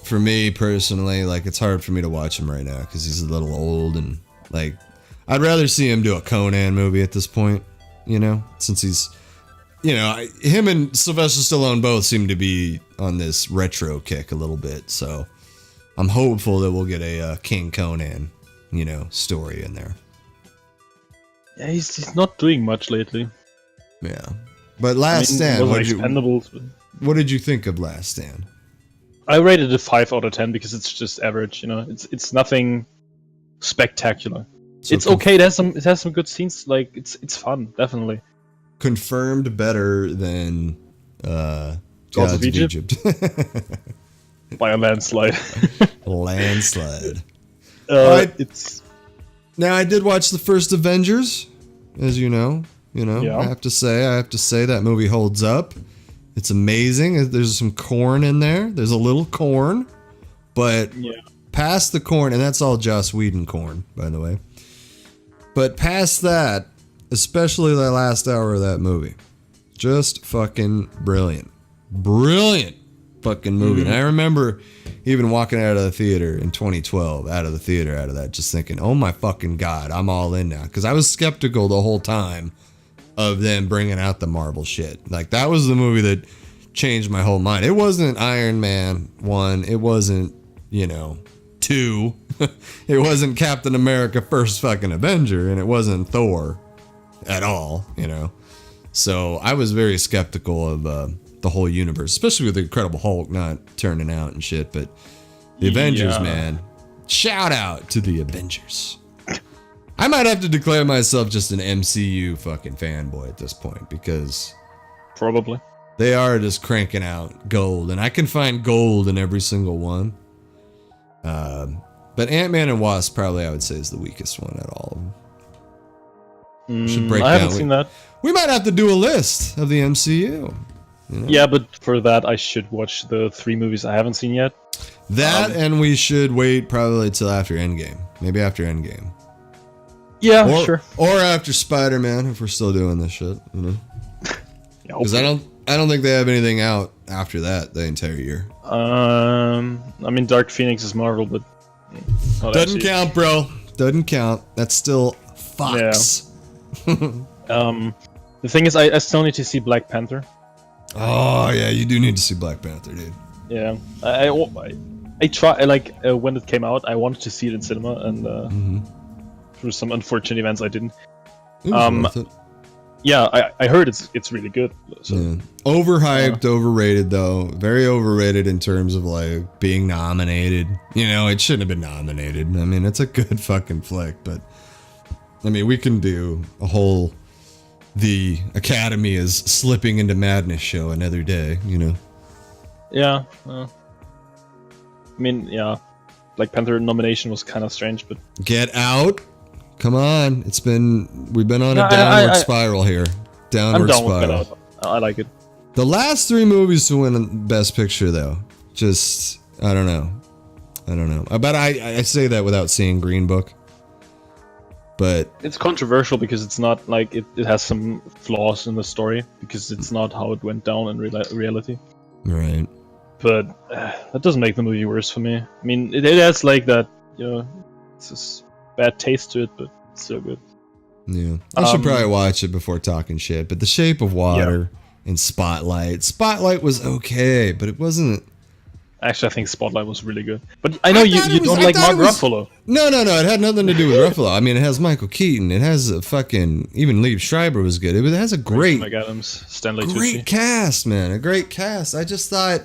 Speaker 2: For me personally, like, it's hard for me to watch him right now because he's a little old, and like I'd rather see him do a Conan movie at this point, you know, since he's, you know, him and Sylvester Stallone both seem to be on this retro kick a little bit, so I'm hopeful that we'll get a King Conan, you know, story in there.
Speaker 1: Yeah, he's not doing much lately.
Speaker 2: Yeah, but Last Stand, what did you think of Last Stand?
Speaker 1: I rated it 5 out of 10 because it's just average, you know. It's nothing spectacular. So it's okay. It has some good scenes. Like it's fun, definitely.
Speaker 2: Confirmed better than
Speaker 1: Gods of Egypt. By a landslide.
Speaker 2: Landslide.
Speaker 1: It's
Speaker 2: now I did watch the first Avengers, as you know.
Speaker 1: Yeah.
Speaker 2: I have to say that movie holds up. It's amazing. There's some corn in there. There's a little corn, but past the corn, and that's all Joss Whedon corn, by the way. But past that, especially the last hour of that movie, just fucking brilliant. Brilliant fucking movie. And I remember even walking out of the theater in 2012, out of that, just thinking, oh my fucking God, I'm all in now. Because I was skeptical the whole time of them bringing out the Marvel shit. Like, that was the movie that changed my whole mind. It wasn't Iron Man 1. It wasn't, 2. It wasn't Captain America First fucking Avenger. And it wasn't Thor at all, So I was very skeptical of the whole universe, especially with the Incredible Hulk not turning out and shit. But the Avengers, man. Shout out to the Avengers. I might have to declare myself just an MCU fucking fanboy at this point because...
Speaker 1: Probably.
Speaker 2: They are just cranking out gold, and I can find gold in every single one. But Ant-Man and Wasp probably I would say is the weakest one out of all of them. Should break
Speaker 1: I
Speaker 2: down.
Speaker 1: haven't seen that.
Speaker 2: We might have to do a list of the MCU. You know?
Speaker 1: Yeah, but for that I should watch the 3 movies I haven't seen yet.
Speaker 2: That and we should wait probably till after Endgame. Maybe after Endgame.
Speaker 1: Yeah, sure.
Speaker 2: Or after Spider-Man if we're still doing this shit, you know. Because I don't think they have anything out after that the entire year.
Speaker 1: I mean Dark Phoenix is Marvel, but
Speaker 2: doesn't count, bro. Doesn't count. That's still Fox.
Speaker 1: Yeah. The thing is, I still need to see Black Panther.
Speaker 2: Oh yeah, you do need to see Black Panther, dude.
Speaker 1: Yeah, I try when it came out, I wanted to see it in cinema, and through some unfortunate events, I didn't.
Speaker 2: It was worth it.
Speaker 1: Yeah, I heard it's really good. So.
Speaker 2: Yeah. Overhyped, overrated though. Very overrated in terms of like being nominated. You know, it shouldn't have been nominated. I mean, it's a good fucking flick, but I mean, we can do a whole the Academy is slipping into madness show another day, you know.
Speaker 1: Yeah. I mean, yeah. Black Panther nomination was kind of strange, but
Speaker 2: Get Out. Come on, we've been on a downward spiral here. Downward spiral.
Speaker 1: With I like it.
Speaker 2: The last 3 movies to win Best Picture, though, just I don't know. But I say that without seeing Green Book. But
Speaker 1: it's controversial because it's not like it has some flaws in the story because it's not how it went down in reality.
Speaker 2: Right.
Speaker 1: But that doesn't make the movie worse for me. I mean, it has like that, you know, it's just bad taste to it, but it's so good.
Speaker 2: Yeah, I should probably watch it before talking shit. But The Shape of Water and Spotlight. Spotlight was okay, but it wasn't.
Speaker 1: Actually, I think Spotlight was really good. But I know you don't like Mark Ruffalo.
Speaker 2: No. It had nothing to do with Ruffalo. I mean, it has Michael Keaton. It has a fucking even Liev Schreiber was good. It has a great
Speaker 1: McAdams, Stanley
Speaker 2: great
Speaker 1: Tucci.
Speaker 2: Cast, man. A great cast. I just thought,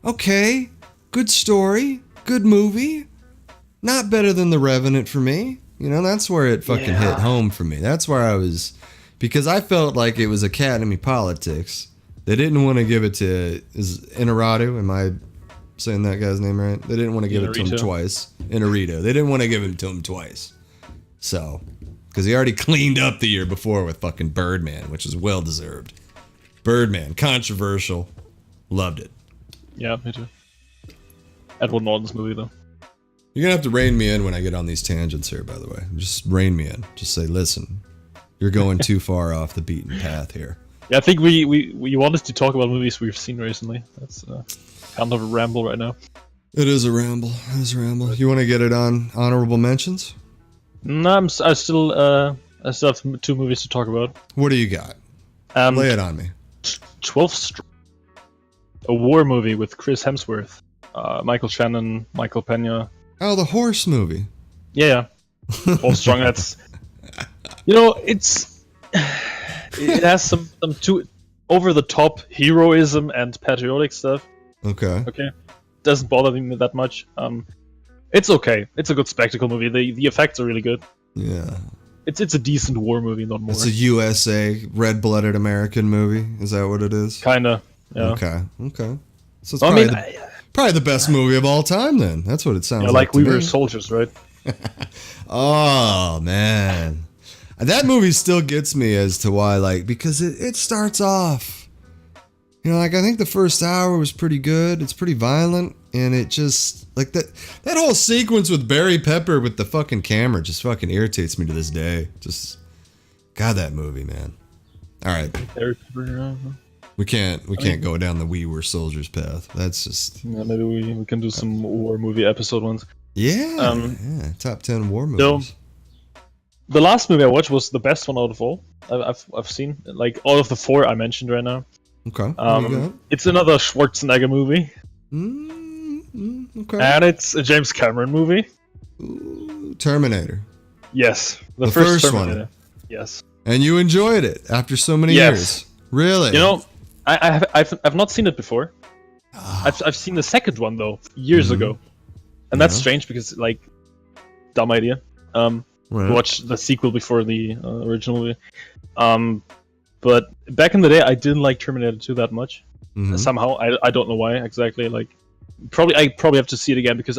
Speaker 2: okay, good story, good movie. Not better than The Revenant for me. You know, that's where it fucking hit home for me. That's where I was, because I felt like it was Academy politics. They didn't want to give it to, is Inarritu, am I saying that guy's name right? They didn't want to give it to him twice. Inarritu. They didn't want to give it to him twice. So, because he already cleaned up the year before with fucking Birdman, which is well deserved. Birdman, controversial. Loved it.
Speaker 1: Yeah, me too. Edward Norton's movie, though.
Speaker 2: You're going to have to rein me in when I get on these tangents here, by the way. Just rein me in. Just say, listen, you're going too far off the beaten path here.
Speaker 1: Yeah, I think we wanted to talk about movies we've seen recently. That's kind of a ramble right now.
Speaker 2: It is a ramble. You want to get it on honorable mentions?
Speaker 1: No, I still have 2 movies to talk about.
Speaker 2: What do you got? Lay it on me.
Speaker 1: 12th Street. A war movie with Chris Hemsworth, Michael Shannon, Michael Pena.
Speaker 2: Oh, the horse movie.
Speaker 1: Yeah. All strong. That's, you know, it has some too over the top heroism and patriotic stuff.
Speaker 2: Okay.
Speaker 1: Doesn't bother me that much. It's okay. It's a good spectacle movie. The effects are really good.
Speaker 2: Yeah.
Speaker 1: It's a decent war movie, not more.
Speaker 2: It's a USA red-blooded American movie. Is that what it is?
Speaker 1: Kinda. Yeah.
Speaker 2: Okay. So it's probably the best movie of all time. Then that's what it sounds like.
Speaker 1: We were soldiers, right?
Speaker 2: Oh man, that movie still gets me as to why, like, because it starts off, you know, like I think the first hour was pretty good. It's pretty violent, and it just like that whole sequence with Barry Pepper with the fucking camera just fucking irritates me to this day. Just God, that movie, man. All right,
Speaker 1: Barry Pepper.
Speaker 2: we can't go down the We Were Soldiers path. That's just
Speaker 1: maybe we can do some war movie episode ones.
Speaker 2: Yeah, top 10 war movies.
Speaker 1: So, the last movie I watched was the best one out of all I've seen. Like all of the 4 I mentioned right now.
Speaker 2: Okay.
Speaker 1: It's another Schwarzenegger movie.
Speaker 2: Okay.
Speaker 1: And it's a James Cameron movie.
Speaker 2: Ooh, Terminator.
Speaker 1: Yes, the
Speaker 2: first
Speaker 1: Terminator.
Speaker 2: one.
Speaker 1: Yes.
Speaker 2: And you enjoyed it after so many years. Really?
Speaker 1: You know, I've not seen it before. I've seen the second one though years ago, and that's strange because like, dumb idea.
Speaker 2: Right.
Speaker 1: Watch the sequel before the original movie. But back in the day, I didn't like Terminator 2 that much.
Speaker 2: Mhm.
Speaker 1: Somehow, I don't know why exactly. Like, I probably have to see it again because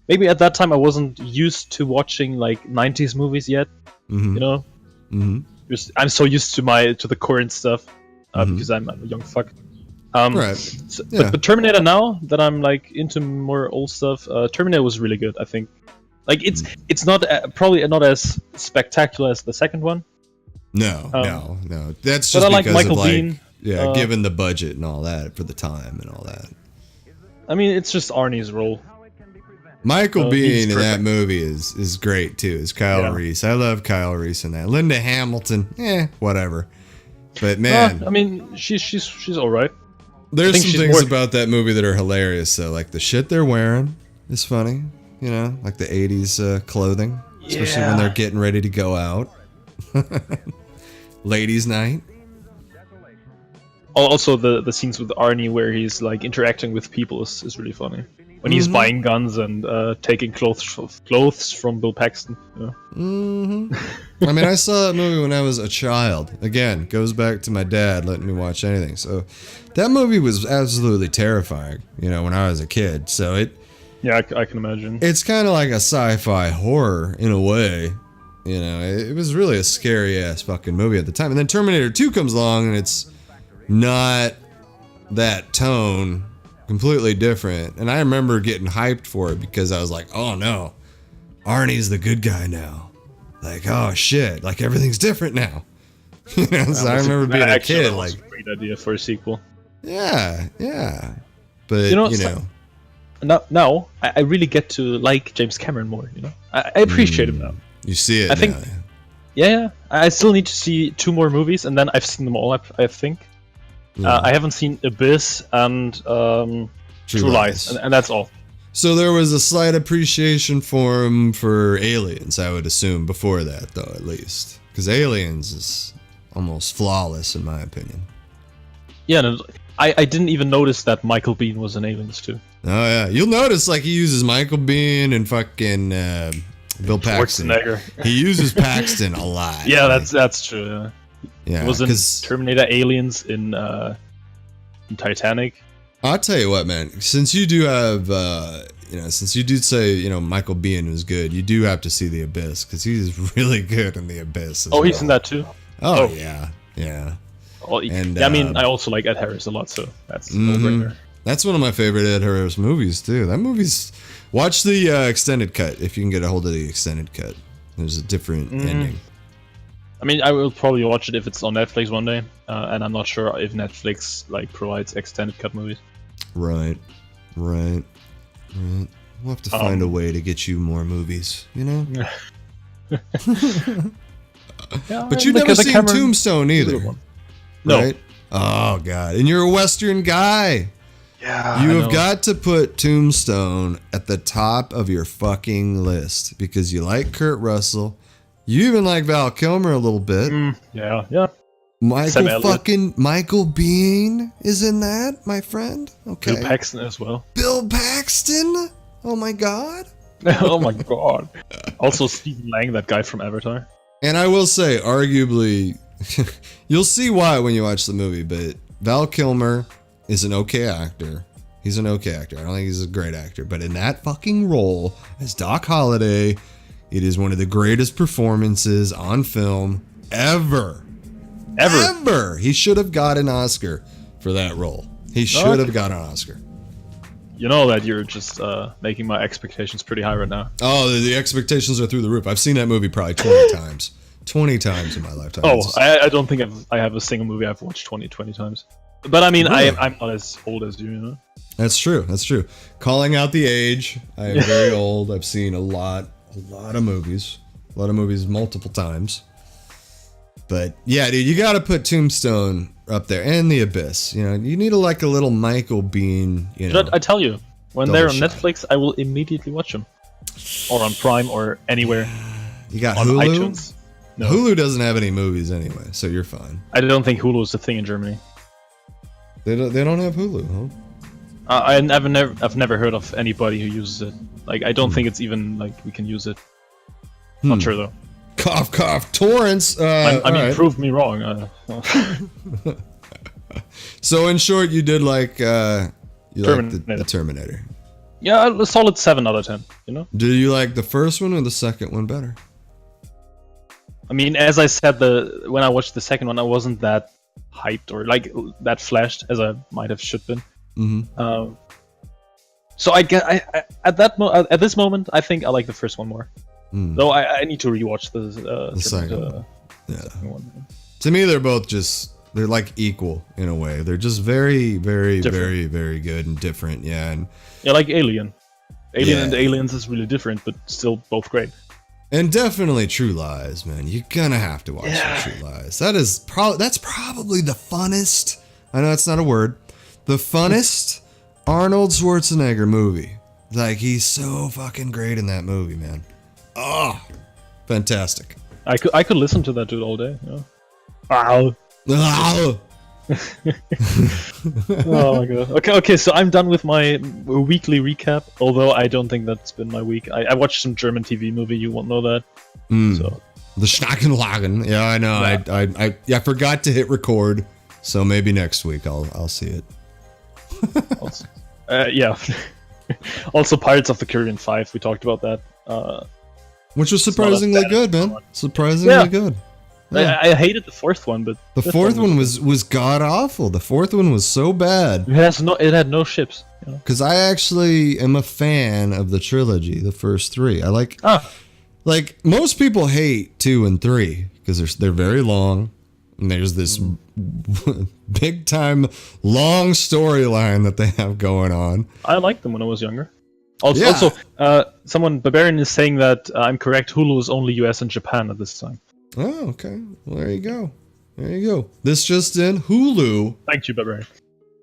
Speaker 1: maybe at that time I wasn't used to watching like 90s movies yet.
Speaker 2: Mhm.
Speaker 1: You know,
Speaker 2: Mhm.
Speaker 1: I'm so used to the current stuff because I'm a young fuck.
Speaker 2: Right. Yeah.
Speaker 1: But Terminator now that I'm like into more old stuff, Terminator was really good. I think, like it's not probably not as spectacular as the second one.
Speaker 2: No. That's
Speaker 1: But
Speaker 2: just
Speaker 1: I like
Speaker 2: because
Speaker 1: Michael
Speaker 2: of like,
Speaker 1: Biehn.
Speaker 2: given the budget and all that for the time and all that.
Speaker 1: I mean, it's just Arnie's role.
Speaker 2: Michael
Speaker 1: he's
Speaker 2: Biehn in that
Speaker 1: perfect.
Speaker 2: movie is great too. Is Kyle Reese. I love Kyle Reese in that. Linda Hamilton, whatever. But man,
Speaker 1: I mean, she's all right.
Speaker 2: there's
Speaker 1: think
Speaker 2: some
Speaker 1: she's
Speaker 2: things
Speaker 1: more-
Speaker 2: about that movie that are hilarious. So like the shit they're wearing is funny. You know, like the 80s clothing, especially when they're getting ready to go out. Ladies' night.
Speaker 1: Also, the scenes with Arnie where he's like interacting with people is really funny. When he's buying guns and taking clothes from Bill Paxton. You know?
Speaker 2: I mean, I saw that movie when I was a child. Again, goes back to my dad letting me watch anything. So that movie was absolutely terrifying, you know, when I was a kid. So
Speaker 1: Yeah, I can imagine.
Speaker 2: it's kind of like a sci-fi horror in a way. You know, it was really a scary ass fucking movie at the time. And then Terminator 2 comes along and it's not that tone, completely different. And I remember getting hyped for it because I was like, oh no, Arnie's the good guy now. Like, oh shit, like everything's different now. You know, so I remember being a kid,
Speaker 1: that was
Speaker 2: like,
Speaker 1: a great idea for a sequel.
Speaker 2: yeah. But,
Speaker 1: You know,
Speaker 2: you know.
Speaker 1: Now I really get to like James Cameron more. You know, I appreciate him now.
Speaker 2: You see it
Speaker 1: I think-
Speaker 2: now.
Speaker 1: Yeah, I still need to see 2 more movies, and then I've seen them all. I think
Speaker 2: Yeah.
Speaker 1: I haven't seen Abyss and True Lies, and that's all.
Speaker 2: So there was a slight appreciation for him for Aliens, I would assume, before that, though, at least. Because Aliens is almost flawless, in my opinion.
Speaker 1: Yeah, no, I didn't even notice that Michael Biehn was in Aliens too.
Speaker 2: Oh, yeah. You'll notice, like, he uses Michael Biehn and fucking Bill Paxton.
Speaker 1: Schwarzenegger.
Speaker 2: He uses Paxton a lot.
Speaker 1: Yeah,
Speaker 2: Like,
Speaker 1: that's true. Yeah.
Speaker 2: yeah,
Speaker 1: He was in
Speaker 2: 'cause
Speaker 1: Terminator, Aliens, in Titanic.
Speaker 2: I'll tell you what, man. Since you do have, since you did say, Michael Biehn was good, you do have to see The Abyss, because he's really good in The Abyss.
Speaker 1: Oh, he's in that too.
Speaker 2: Oh, yeah. Yeah.
Speaker 1: Well,
Speaker 2: And,
Speaker 1: I mean, I also like Ed Harris a lot, so that's
Speaker 2: Mm-hmm.
Speaker 1: no brainer.
Speaker 2: That's one of my favorite Ed Harris movies, too. That movie's... Watch the extended cut, if you can get a hold of the extended cut. There's a different ending.
Speaker 1: I mean, I will probably watch it if it's on Netflix one day, and I'm not sure if Netflix like provides extended cut movies.
Speaker 2: Right. We'll have to find a way to get you more movies, you know?
Speaker 1: Yeah,
Speaker 2: But you've never
Speaker 1: because the
Speaker 2: seen
Speaker 1: Cameron-
Speaker 2: Tombstone either,
Speaker 1: one. No.
Speaker 2: right? Oh, God. And you're a Western guy.
Speaker 1: Yeah,
Speaker 2: You
Speaker 1: I
Speaker 2: have
Speaker 1: know.
Speaker 2: got to put Tombstone at the top of your fucking list because you like Kurt Russell. You even like Val Kilmer a little bit.
Speaker 1: Yeah. Sam
Speaker 2: Michael
Speaker 1: Elliott.
Speaker 2: Michael Biehn is in that, my friend. Okay.
Speaker 1: Bill Paxton as well.
Speaker 2: Bill Paxton? Oh my God.
Speaker 1: Oh my god. Also, Stephen Lang, that guy from Avatar.
Speaker 2: And I will say, arguably, you'll see why when you watch the movie, but Val Kilmer is an okay actor. He's an okay actor. I don't think he's a great actor, but in that fucking role as Doc Holliday, it is one of the greatest performances on film ever. Ever. He should have got an Oscar for that role. He should have got an Oscar.
Speaker 1: You know that you're just making my expectations pretty high right now.
Speaker 2: Oh, the expectations are through the roof. I've seen that movie probably 20 times. 20 times in my lifetime.
Speaker 1: Oh,
Speaker 2: It's-
Speaker 1: I don't think I have a single movie I've watched 20 times. But I mean,
Speaker 2: Really?
Speaker 1: I'm not as old as you, you know?
Speaker 2: That's true. Calling out the age. I am very old. I've seen a lot of movies. A lot of movies multiple times. But yeah, dude, you got to put Tombstone up there and The Abyss. You know, you need a little Michael Biehn, you know.
Speaker 1: But I tell you, when
Speaker 2: Double
Speaker 1: they're on
Speaker 2: shot.
Speaker 1: Netflix, I will immediately watch them. Or on Prime or anywhere.
Speaker 2: You got
Speaker 1: On
Speaker 2: Hulu?
Speaker 1: iTunes. No,
Speaker 2: Hulu doesn't have any movies anyway, so you're fine.
Speaker 1: I don't think Hulu is a thing in Germany.
Speaker 2: They don't have Hulu, huh?
Speaker 1: I've never heard of anybody who uses it. Like, I don't think it's even like we can use it. Not sure though.
Speaker 2: Cough, cough. Torrance.
Speaker 1: I mean,
Speaker 2: right.
Speaker 1: prove me wrong.
Speaker 2: So in short, you did like you like the Terminator.
Speaker 1: Yeah, a solid 7 out of 10. You know.
Speaker 2: Do you like the first one or the second one better?
Speaker 1: I mean, as I said, when I watched the second one, I wasn't that hyped or like that flashed as I might have should been.
Speaker 2: Mm-hmm.
Speaker 1: So I get at this moment, I think I like the first one more. Though I need to rewatch the
Speaker 2: second
Speaker 1: one.
Speaker 2: To me, they're like equal in a way. They're just very, very,
Speaker 1: different.
Speaker 2: very, very good and different. Yeah, and
Speaker 1: like Alien. And Aliens is really different, but still both great.
Speaker 2: And definitely True Lies, man. You're gonna have to watch True Lies. That's probably the funnest. I know that's not a word. The funnest Arnold Schwarzenegger movie. Like, he's so fucking great in that movie, man. Oh, fantastic.
Speaker 1: I could listen to that dude all day. You know? Wow.
Speaker 2: Oh.
Speaker 1: Oh my god. Okay, so I'm done with my weekly recap, although I don't think that's been my week. I watched some German TV movie, you won't know that. So.
Speaker 2: The Schnackenlagen. Yeah, I know. Yeah. I forgot to hit record, so maybe next week I'll see it.
Speaker 1: Also, yeah. Also Pirates of the Caribbean 5, we talked about that.
Speaker 2: Which was surprisingly good, man. Surprisingly good. Yeah.
Speaker 1: I hated the fourth one, but
Speaker 2: the fourth one was god awful. The fourth one was so bad.
Speaker 1: It had no ships.
Speaker 2: Because I actually am a fan of the trilogy, the first 3. I like. Like most people hate 2 and 3 because they're very long, and there's this big time long storyline that they have going on.
Speaker 1: I liked them when I was younger. Also, Barbarian is saying that I'm correct. Hulu is only US and Japan at this time.
Speaker 2: Oh, okay. Well, there you go. There you go. This just in: Hulu.
Speaker 1: Thank you, Barbarian.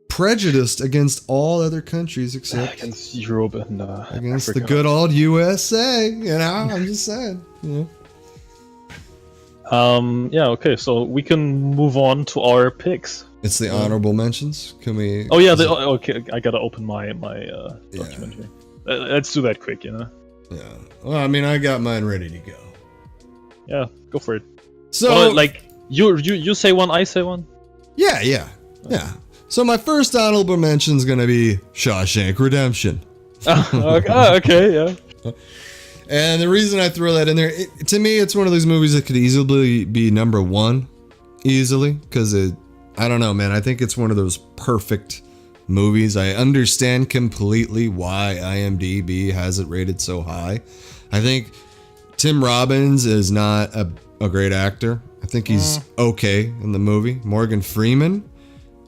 Speaker 2: Prejudiced against all other countries except
Speaker 1: against Europe and
Speaker 2: against
Speaker 1: Africa.
Speaker 2: The good old USA. You know, I'm just saying.
Speaker 1: Yeah. Okay. So we can move on to our picks.
Speaker 2: It's the honorable mentions. Can we?
Speaker 1: Oh yeah. Okay. I gotta open my document here. Let's do that quick. You know.
Speaker 2: Yeah. Well, I mean, I got mine ready to go.
Speaker 1: Yeah. Go for it.
Speaker 2: So,
Speaker 1: like, you say one, I say one.
Speaker 2: Yeah. So my first honorable mention is gonna be Shawshank Redemption.
Speaker 1: Okay, yeah.
Speaker 2: And the reason I throw that in there, to me, it's one of those movies that could easily be number 1, easily, because I don't know, man. I think it's one of those perfect movies. I understand completely why IMDb has it rated so high. I think Tim Robbins is not a great actor. I think he's okay in the movie. Morgan Freeman,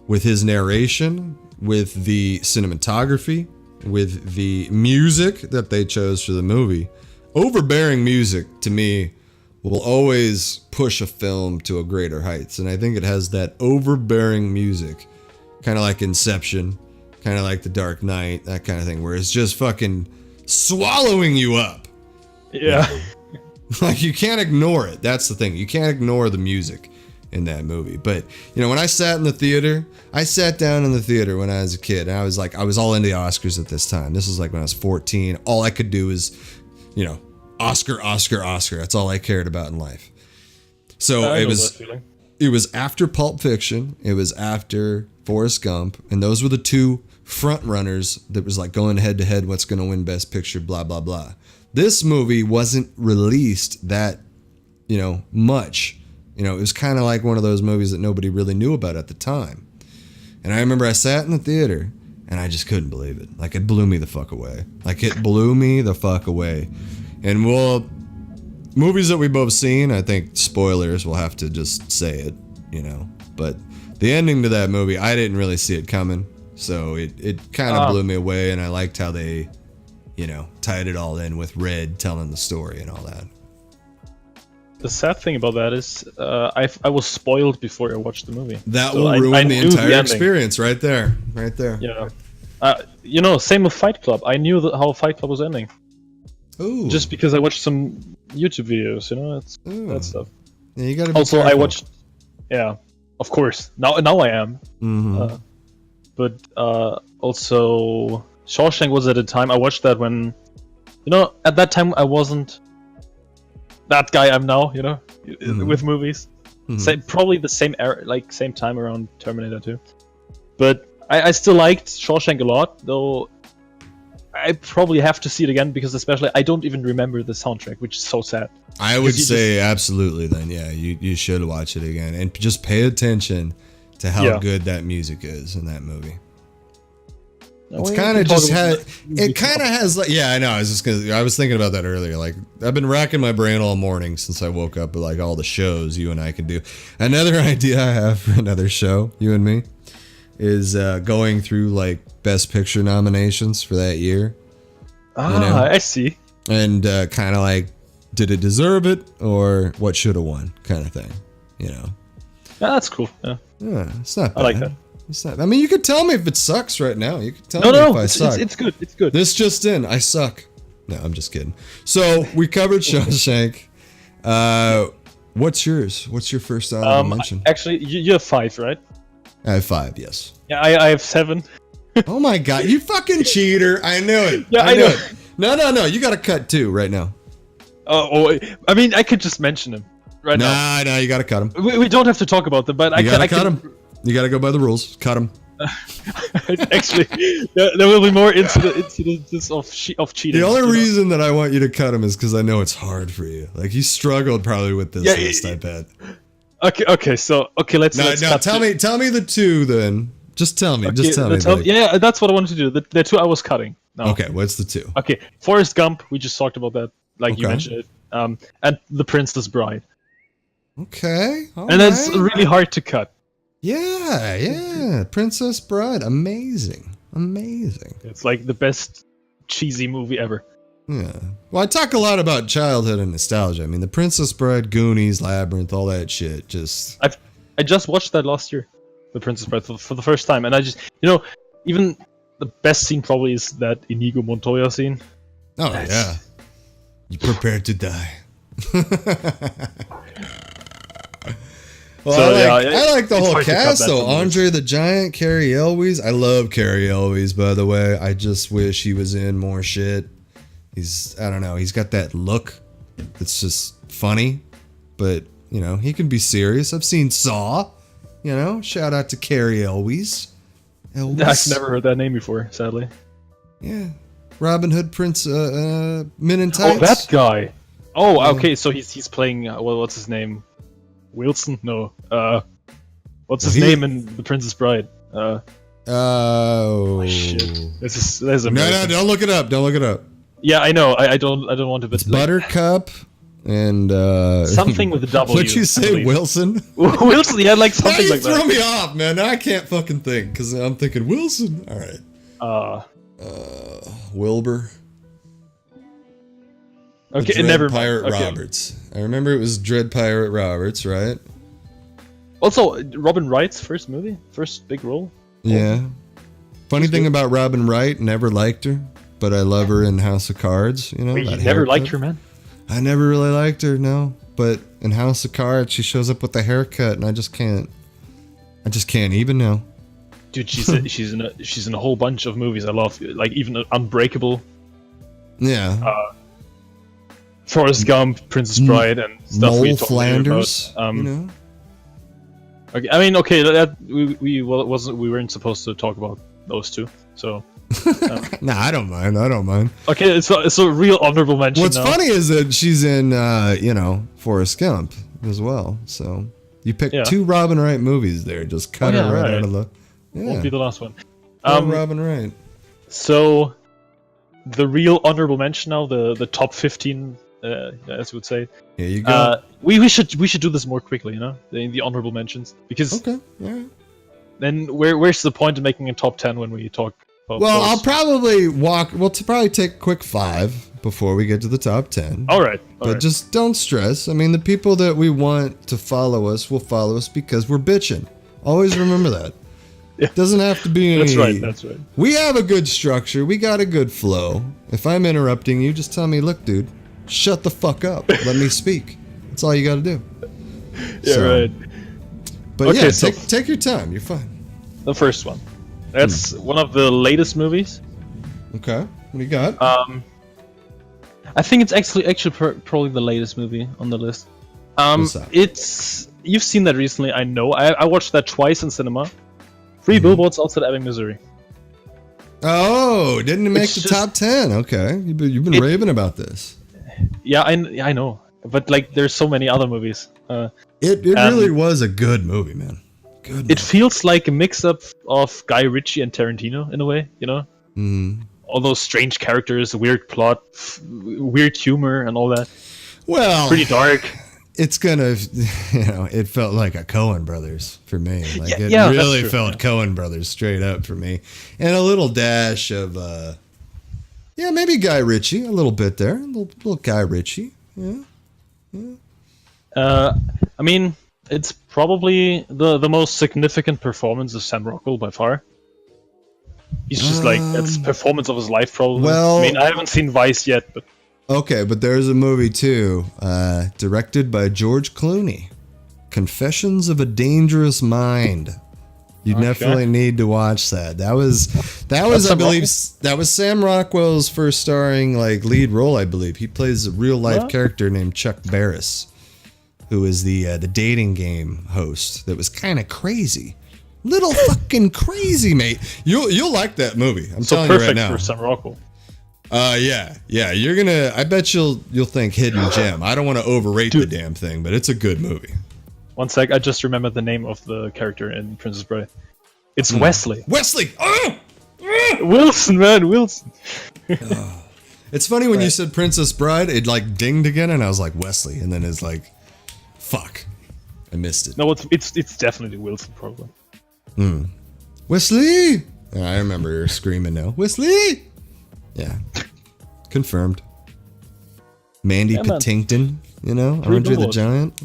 Speaker 2: with his narration, with the cinematography, with the music that they chose for the movie. Overbearing music, to me, will always push a film to a greater heights. And I think it has that overbearing music, kind of like Inception, kind of like The Dark Knight, that kind of thing, where it's just fucking swallowing you up.
Speaker 1: Yeah.
Speaker 2: Like, you can't ignore it. That's the thing. You can't ignore the music in that movie. But, when I sat in the theater, I sat down in the theater when I was a kid, and I was all into the Oscars at this time. This was like when I was 14. All I could do is, Oscar. That's all I cared about in life. So it was after Pulp Fiction. It was after Forrest Gump. And those were the 2 front runners that was like going head to head. What's going to win Best Picture, blah, blah, blah. This movie wasn't released that, much. It was kind of like one of those movies that nobody really knew about at the time. And I remember I sat in the theater and I just couldn't believe it. Like, it blew me the fuck away. And movies that we both seen, I think spoilers, we'll have to just say it, But the ending to that movie, I didn't really see it coming. So it kind of blew me away, and I liked how they, tied it all in with Red telling the story and all that.
Speaker 1: The sad thing about that is I was spoiled before I watched the movie.
Speaker 2: That will ruin the entire experience right there.
Speaker 1: Yeah. Same with Fight Club. I knew how Fight Club was ending.
Speaker 2: Ooh.
Speaker 1: Just because I watched some YouTube videos, that stuff.
Speaker 2: Yeah, you gotta be
Speaker 1: also,
Speaker 2: careful.
Speaker 1: I watched... Yeah, of course. Now I am.
Speaker 2: Mm-hmm.
Speaker 1: But also... Shawshank was at a time... I watched that when... at that time I wasn't... that guy I'm now, you know,
Speaker 2: Mhm.
Speaker 1: with movies. Probably the same era, like same time around Terminator 2. But I still liked Shawshank a lot, though. I probably have to see it again because, especially, I don't even remember the soundtrack, which is so sad.
Speaker 2: I would say absolutely. Then, yeah, you should watch it again and just pay attention to how good that music is in that movie. It's kind of just it kind of has like, yeah, I know. I was thinking about that earlier. Like, I've been racking my brain all morning since I woke up with like all the shows you and I can do. Another idea I have for another show, you and me, is going through like Best Picture nominations for that year.
Speaker 1: I see.
Speaker 2: And kind of like, did it deserve it or what should have won, kind of thing. You know.
Speaker 1: Yeah, that's cool. Yeah,
Speaker 2: it's not bad.
Speaker 1: I like that.
Speaker 2: It's not. I mean, you could tell me if it sucks right now. You could tell me if I suck.
Speaker 1: It's good. It's good.
Speaker 2: This just in, I suck. No, I'm just kidding. So we covered Shawshank. What's yours? What's your first honorable mention?
Speaker 1: Actually, you have 5, right?
Speaker 2: I have 5. Yes.
Speaker 1: Yeah, I have 7.
Speaker 2: Oh my god, you fucking cheater! I knew it.
Speaker 1: Yeah, I
Speaker 2: knew
Speaker 1: know.
Speaker 2: it. No. You got to cut 2 right now.
Speaker 1: I mean, I could just mention him right now.
Speaker 2: No, you got to cut him.
Speaker 1: We don't have to talk about them, but I
Speaker 2: got to
Speaker 1: can
Speaker 2: cut him. You got to go by the rules. Cut him.
Speaker 1: Actually, there will be more incidents of cheating.
Speaker 2: The only reason that I want you to cut him is because I know it's hard for you. Like, you struggled probably with this list, I bet.
Speaker 1: Okay, let's cut
Speaker 2: tell me the 2 then. Just tell me.
Speaker 1: Yeah, that's what I wanted to do. The 2 I was cutting. No.
Speaker 2: Okay, what's the 2?
Speaker 1: Okay, Forrest Gump. We just talked about that, like you mentioned it. And The Princess Bride.
Speaker 2: Okay.
Speaker 1: And that's really hard to cut.
Speaker 2: Yeah. Princess Bride, amazing.
Speaker 1: It's like the best cheesy movie ever.
Speaker 2: Yeah. Well, I talk a lot about childhood and nostalgia. I mean, The Princess Bride, Goonies, Labyrinth, all that shit.
Speaker 1: I just watched that last year, The Princess Bride, for the first time, and I just, even the best scene probably is that Inigo Montoya scene.
Speaker 2: Oh yeah. You prepared to die. Well,
Speaker 1: So,
Speaker 2: I like the whole
Speaker 1: hard to cut
Speaker 2: cast
Speaker 1: that
Speaker 2: though.
Speaker 1: from this.
Speaker 2: Andre the Giant, Carrie Elwes. I love Carrie Elwes, by the way. I just wish he was in more shit. I don't know, he's got that look that's just funny, but he can be serious. I've seen Saw. Shout out to Carrie Elwes.
Speaker 1: I've never heard that name before, sadly.
Speaker 2: Yeah, Robin Hood, Prince, Men in Tights.
Speaker 1: Oh, that guy. Oh, okay. So he's playing. What's his name? Wilson? No. What's his name in The Princess Bride?
Speaker 2: Oh
Speaker 1: shit! This is
Speaker 2: no! Don't look it up.
Speaker 1: Yeah, I know. I don't want to.
Speaker 2: It's Buttercup and
Speaker 1: something with a W.
Speaker 2: What'd you say, Wilson?
Speaker 1: Wilson, yeah, like something like that.
Speaker 2: You throw me off, man. Now I can't fucking think because I'm thinking Wilson. All right. Wilbur.
Speaker 1: Okay, never mind.
Speaker 2: Pirate Roberts. I remember it was Dread Pirate Roberts, right?
Speaker 1: Also, Robin Wright's first big role.
Speaker 2: Yeah. Funny thing about Robin Wright, never liked her, but I love her in House of Cards.
Speaker 1: Wait, you never liked her, man?
Speaker 2: I never really liked her, no. But in House of Cards, she shows up with the haircut, and I just can't even now.
Speaker 1: Dude, she's in a whole bunch of movies I love, like even Unbreakable.
Speaker 2: Yeah.
Speaker 1: Forrest Gump, Princess Bride, and stuff.
Speaker 2: Noel Flanders. About.
Speaker 1: Okay, I mean, okay, that we weren't supposed to talk about those 2, so.
Speaker 2: Nah, I don't mind.
Speaker 1: Okay, it's a real honorable mention.
Speaker 2: What's funny is that she's in, Forrest Gump as well. So you picked 2 Robin Wright movies there. Just cut her right out of the. Yeah.
Speaker 1: Won't be the last one.
Speaker 2: Robin Wright.
Speaker 1: So, the real honorable mention now, the top 15, as you would say.
Speaker 2: Here you go.
Speaker 1: We should do this more quickly, the honorable mentions, because then where's the point of making a top 10 when we talk? Well,
Speaker 2: I'll probably We'll probably take a quick 5 before we get to the top 10.
Speaker 1: All right.
Speaker 2: But just don't stress. I mean, the people that we want to follow us will follow us because we're bitching. Always remember that.
Speaker 1: Yeah.
Speaker 2: Doesn't have to be any...
Speaker 1: That's right.
Speaker 2: We have a good structure. We got a good flow. If I'm interrupting you, just tell me, look, dude, shut the fuck up. Let me speak. That's all you got to do.
Speaker 1: Yeah, right.
Speaker 2: But okay, take your time. You're fine.
Speaker 1: The first one. That's one of the latest movies.
Speaker 2: Okay. What do you got?
Speaker 1: I think it's actually probably the latest movie on the list.
Speaker 2: What's that?
Speaker 1: It's you've seen that recently. I know. I watched that twice in cinema. Three Billboards Outside Ebbing, Missouri.
Speaker 2: Oh, didn't it make the top 10? Okay, you've been raving about this.
Speaker 1: Yeah, I know. But like, there's so many other movies.
Speaker 2: It really was a good movie, man. Good.
Speaker 1: It feels like a mix-up of Guy Ritchie and Tarantino in a way, you know. All those strange characters, weird plot, weird humor, and all that.
Speaker 2: Well,
Speaker 1: pretty dark.
Speaker 2: It's gonna, it felt like a Coen Brothers for me. Like it
Speaker 1: yeah,
Speaker 2: really felt Coen Brothers straight up for me, and a little dash of, maybe Guy Ritchie, a little bit there, a little Guy Ritchie. Yeah.
Speaker 1: I mean, it's probably the most significant performance of Sam Rockwell by far. He's just like, it's performance of his life, probably.
Speaker 2: Well,
Speaker 1: I mean, I haven't seen Vice yet, but...
Speaker 2: Okay, but there's a movie, too, directed by George Clooney. Confessions of a Dangerous Mind. You definitely need to watch that. That was I believe, that was Sam Rockwell's first starring, lead role, I believe. He plays a real-life character named Chuck Barris, who is the dating game host that was kind of crazy. Little fucking crazy, mate. You'll like that movie. I'm telling you right now.
Speaker 1: Perfect for Sam Rockwell.
Speaker 2: Yeah. You're gonna. I bet you'll think Hidden Gem. I don't want to overrate the damn thing, but it's a good movie.
Speaker 1: One sec. I just remembered the name of the character in Princess Bride. It's Wesley.
Speaker 2: Wesley. Oh!
Speaker 1: Wilson, man, Wilson.
Speaker 2: It's funny when you said Princess Bride, it dinged again, and I was like Wesley, and then it's like, fuck, I missed it.
Speaker 1: No, it's definitely Wilson, probably.
Speaker 2: Wesley! I remember her screaming now. Wesley! Yeah. Confirmed. Mandy Patinkin, Andre the Giant.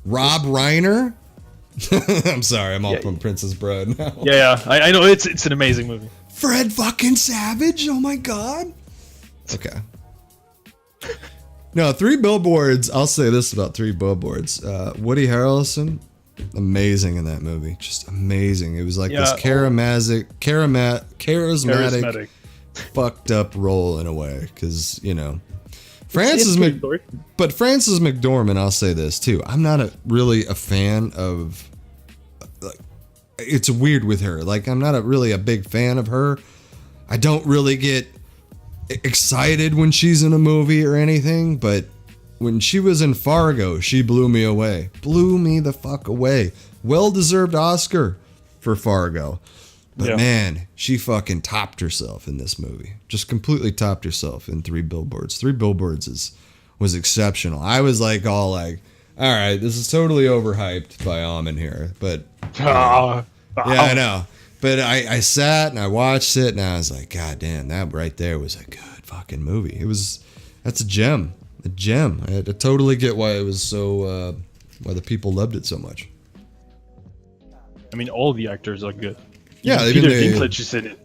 Speaker 2: Rob Reiner. I'm sorry, I'm off on Princess Bride now.
Speaker 1: Yeah, I know, it's an amazing movie.
Speaker 2: Fred fucking Savage, oh my god. Okay. No, Three Billboards, I'll say this about Three Billboards. Woody Harrelson, amazing in that movie. Just amazing. It was like this charismatic, fucked up role in a way. Because, Frances McDormand, I'll say this too. I'm not really a fan of... it's weird with her. I'm not really a big fan of her. I don't really get excited when she's in a movie or anything, but when she was in Fargo, she blew me away. Blew me the fuck away. Well-deserved Oscar for Fargo. But man, she fucking topped herself in this movie. Just completely topped herself in Three Billboards. Three Billboards was exceptional. I was all right, this is totally overhyped by Amon here, but yeah, I know. But I sat and I watched it and I was like, God damn, that right there was a good fucking movie. That's a gem. A gem. I totally get why it was so, why the people loved it so much.
Speaker 1: I mean, all the actors are good.
Speaker 2: Yeah,
Speaker 1: Peter Dinklage is in it.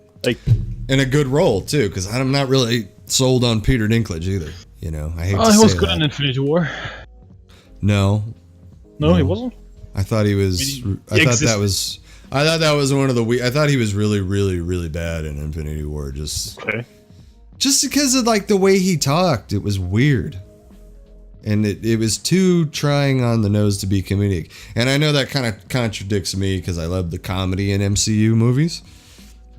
Speaker 2: In a good role, too, because I'm not really sold on Peter Dinklage either. I hate to say
Speaker 1: he was good
Speaker 2: that.
Speaker 1: in Infinity War.
Speaker 2: No,
Speaker 1: he wasn't.
Speaker 2: I thought he was. I thought that was one of the. I thought he was really, really, really bad in Infinity War. Just because of the way he talked, it was weird, and it was too trying on the nose to be comedic. And I know that kind of contradicts me because I love the comedy in MCU movies,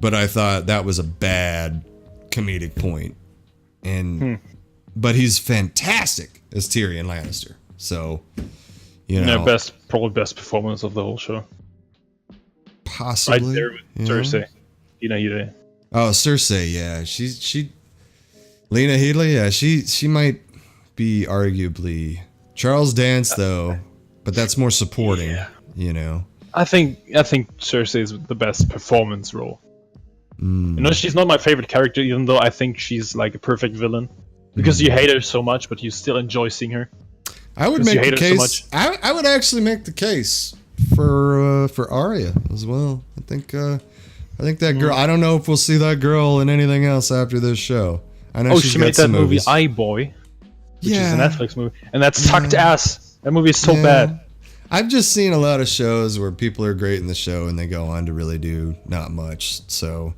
Speaker 2: but I thought that was a bad comedic point. And but he's fantastic as Tyrion Lannister. So,
Speaker 1: probably best performance of the whole show.
Speaker 2: Possibly.
Speaker 1: Right there with Cersei. Lena Headey.
Speaker 2: Oh, Cersei, yeah. She Lena Headey, yeah, she might be arguably Charles Dance though, but that's more supporting, I think Cersei is the best performance role. She's not my favorite character, even though I think she's a perfect villain. Because you hate her so much, but you still enjoy seeing her. I would make the case. So I would actually make the case for Arya as well. I think that girl. I don't know if we'll see that girl in anything else after this show. I know
Speaker 1: she made that movie I Boy, which is a Netflix movie, and that sucked ass. That movie is so bad.
Speaker 2: I've just seen a lot of shows where people are great in the show and they go on to really do not much. So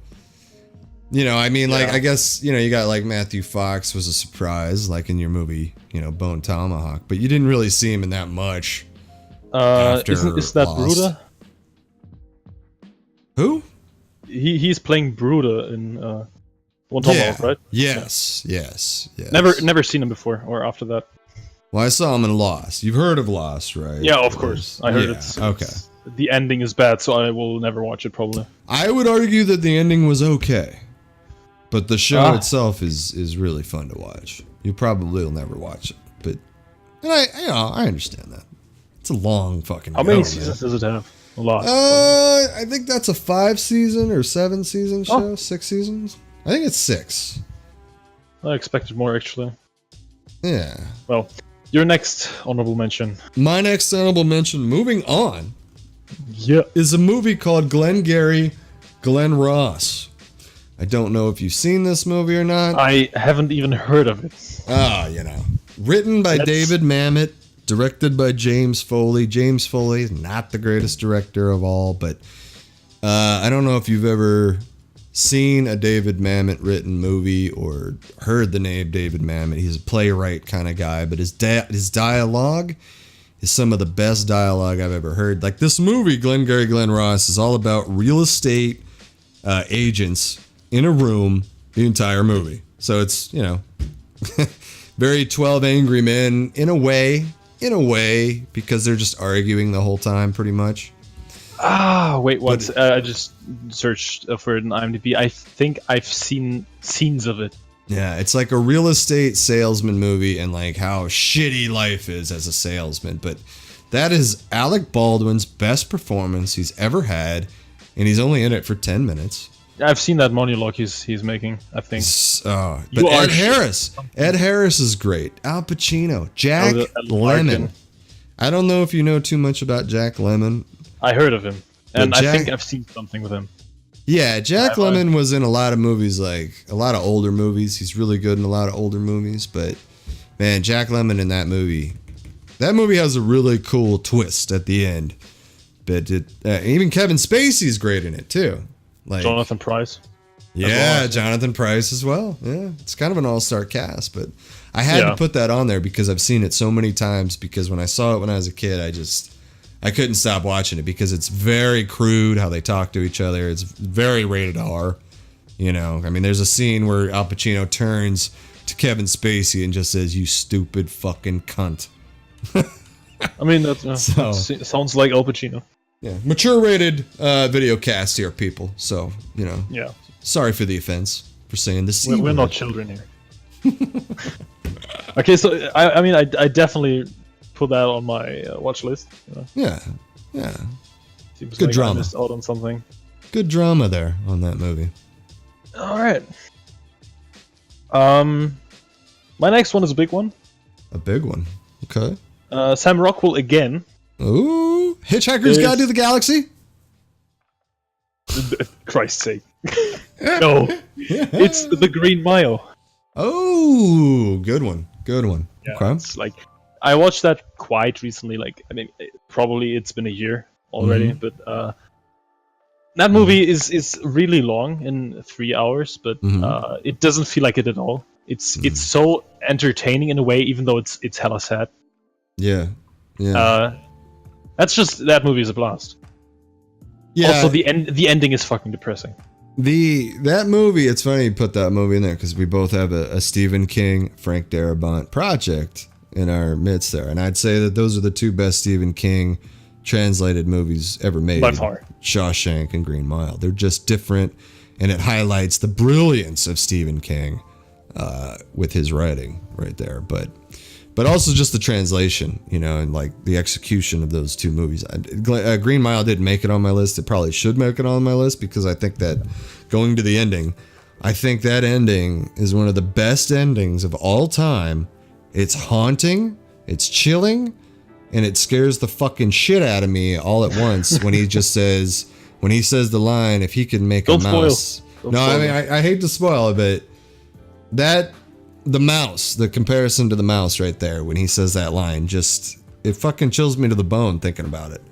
Speaker 2: You know, I mean, like,
Speaker 1: Yeah.
Speaker 2: I guess, you know, you got like Matthew Fox was a surprise, like in your movie, you know, Bone Tomahawk, but you didn't really see him in that much. After
Speaker 1: Is that
Speaker 2: Lost.
Speaker 1: Bruder?
Speaker 2: Who?
Speaker 1: He's playing Bruder in One Tomahawk, right?
Speaker 2: Yes.
Speaker 1: Never seen him before or after that.
Speaker 2: Well, I saw him in Lost. You've heard of Lost, right?
Speaker 1: Yeah, of course. I heard
Speaker 2: Yeah,
Speaker 1: it's
Speaker 2: okay.
Speaker 1: The ending is bad, so I will never watch it probably.
Speaker 2: I would argue that the ending was okay, but the show
Speaker 1: Ah.
Speaker 2: itself is really fun to watch. You probably will never watch it, but and I understand that. It's a long fucking.
Speaker 1: How many
Speaker 2: man.
Speaker 1: seasons does it have? A lot.
Speaker 2: I think that's a 5-season or 7-season show.
Speaker 1: Oh.
Speaker 2: 6 seasons. I think it's 6.
Speaker 1: I expected more actually.
Speaker 2: Yeah.
Speaker 1: Well, your next honorable mention.
Speaker 2: My next honorable mention, moving on,
Speaker 1: Yeah.
Speaker 2: is a movie called Glengarry Glen Ross. I don't know if you've seen this movie or not.
Speaker 1: I haven't even heard of it.
Speaker 2: You know. Written by David Mamet, directed by James Foley. James Foley is not the greatest director of all, but I don't know if you've ever seen a David Mamet written movie or heard the name David Mamet. He's a playwright kind of guy, but his dialogue is some of the best dialogue I've ever heard. Like this movie, Glengarry Glen Ross, is all about real estate agents in a room the entire movie. So it's, you know, very 12 Angry Men in a way, because they're just arguing the whole time pretty much.
Speaker 1: Wait, what? I just searched for it on IMDb. I think I've seen scenes of it.
Speaker 2: Yeah, it's like a real estate salesman movie and like how shitty life is as a salesman. But that is Alec Baldwin's best performance he's ever had, and he's only in it for 10 minutes.
Speaker 1: I've seen that monologue he's making, I think.
Speaker 2: But Ed Harris is great. Al Pacino, Jack Lemmon. I don't know if you know too much about Jack Lemmon.
Speaker 1: I heard of him, and
Speaker 2: But
Speaker 1: I think I've seen something with him.
Speaker 2: Yeah, Jack Lemmon was in a lot of movies, like a lot of older movies. He's really good in a lot of older movies, but man, Jack Lemmon in that movie has a really cool twist at the end. But even Kevin Spacey's great in it too. Like
Speaker 1: Jonathan Pryce.
Speaker 2: Yeah, Jonathan Pryce as well. Yeah, it's kind of an all-star cast, but I had to put that on there because I've seen it so many times. Because when I saw it when I was a kid, I couldn't stop watching it because it's very crude how they talk to each other. It's very rated R. You know, I mean, there's a scene where Al Pacino turns to Kevin Spacey and just says, "You stupid fucking cunt."
Speaker 1: I mean, that sounds like Al Pacino.
Speaker 2: Yeah, mature rated video cast here, people. So, you know,
Speaker 1: Yeah.
Speaker 2: sorry for the offense for saying this.
Speaker 1: We're not children here. Okay, so I definitely put that on my watch list. You know?
Speaker 2: Yeah.
Speaker 1: Seems
Speaker 2: Good
Speaker 1: like
Speaker 2: drama.
Speaker 1: I missed out on something.
Speaker 2: Good drama there on that movie.
Speaker 1: All right. My next one is a big one.
Speaker 2: A big one. Okay.
Speaker 1: Sam Rockwell again.
Speaker 2: Ooh, Hitchhiker's Guide to the Galaxy.
Speaker 1: Christ's sake. No. It's The Green Mile.
Speaker 2: Oh, good one. Good one.
Speaker 1: Yeah,
Speaker 2: Okay.
Speaker 1: it's like I watched that quite recently. Like, I mean, probably it's been a year already, but that movie is really long, in 3 hours, but it doesn't feel like it at all. It's so entertaining in a way, even though it's hella sad.
Speaker 2: Yeah.
Speaker 1: That movie is a blast.
Speaker 2: Yeah.
Speaker 1: Also, the ending is fucking depressing.
Speaker 2: That movie, it's funny you put that movie in there because we both have a Stephen King, Frank Darabont project in our midst there. And I'd say that those are the two best Stephen King translated movies ever made.
Speaker 1: By far.
Speaker 2: Shawshank and Green Mile. They're just different, and it highlights the brilliance of Stephen King with his writing right there. But also just the translation, you know, and like the execution of those two movies. Green Mile didn't make it on my list. It probably should make it on my list because I think that going to the ending, I think that ending is one of the best endings of all time. It's haunting, it's chilling, and it scares the fucking shit out of me all at once when he says the line, if he can make a mouse. I hate to spoil it, but the comparison to the mouse right there when he says that line, it fucking chills me to the bone thinking about it,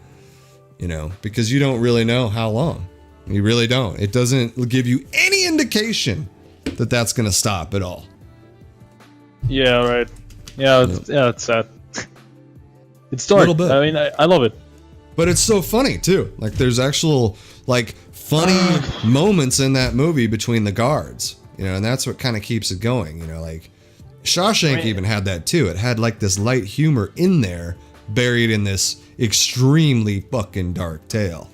Speaker 2: you know, because you don't really know how long, You really don't. It doesn't give you any indication that that's going to stop at all.
Speaker 1: Yeah, right. Yeah, it's sad. It's dark.
Speaker 2: Little bit.
Speaker 1: I mean, I love it.
Speaker 2: But it's so funny too. Like there's actual like funny moments in that movie between the guards, you know, and that's what kind of keeps it going. You know, like Shawshank even had that too. It had like this light humor in there, buried in this extremely fucking dark tale.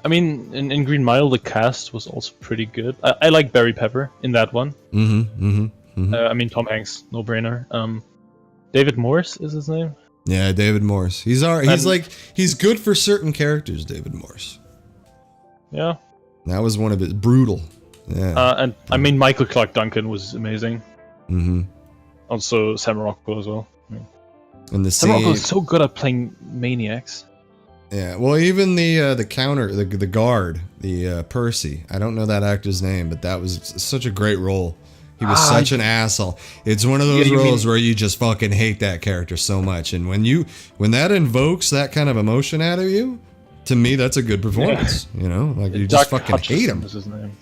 Speaker 1: I mean, in Green Mile, the cast was also pretty good. I like Barry Pepper in that one. I mean, Tom Hanks, no brainer. David Morse is his name.
Speaker 2: Yeah, David Morse. He's good for certain characters. David Morse.
Speaker 1: Yeah.
Speaker 2: That was one of his brutal. Yeah.
Speaker 1: And I mean, Michael Clark Duncan was amazing. Also, Sam Rockwell as well.
Speaker 2: And the
Speaker 1: Sam Rockwell is so good at playing maniacs.
Speaker 2: Yeah, well, even the guard, Percy. I don't know that actor's name, but that was such a great role. He was such an asshole. It's one of those roles where you just fucking hate that character so much, and when that invokes that kind of emotion out of you, to me, that's a good performance. You know, like you just fucking
Speaker 1: Hutchison
Speaker 2: hate him.
Speaker 1: is his name.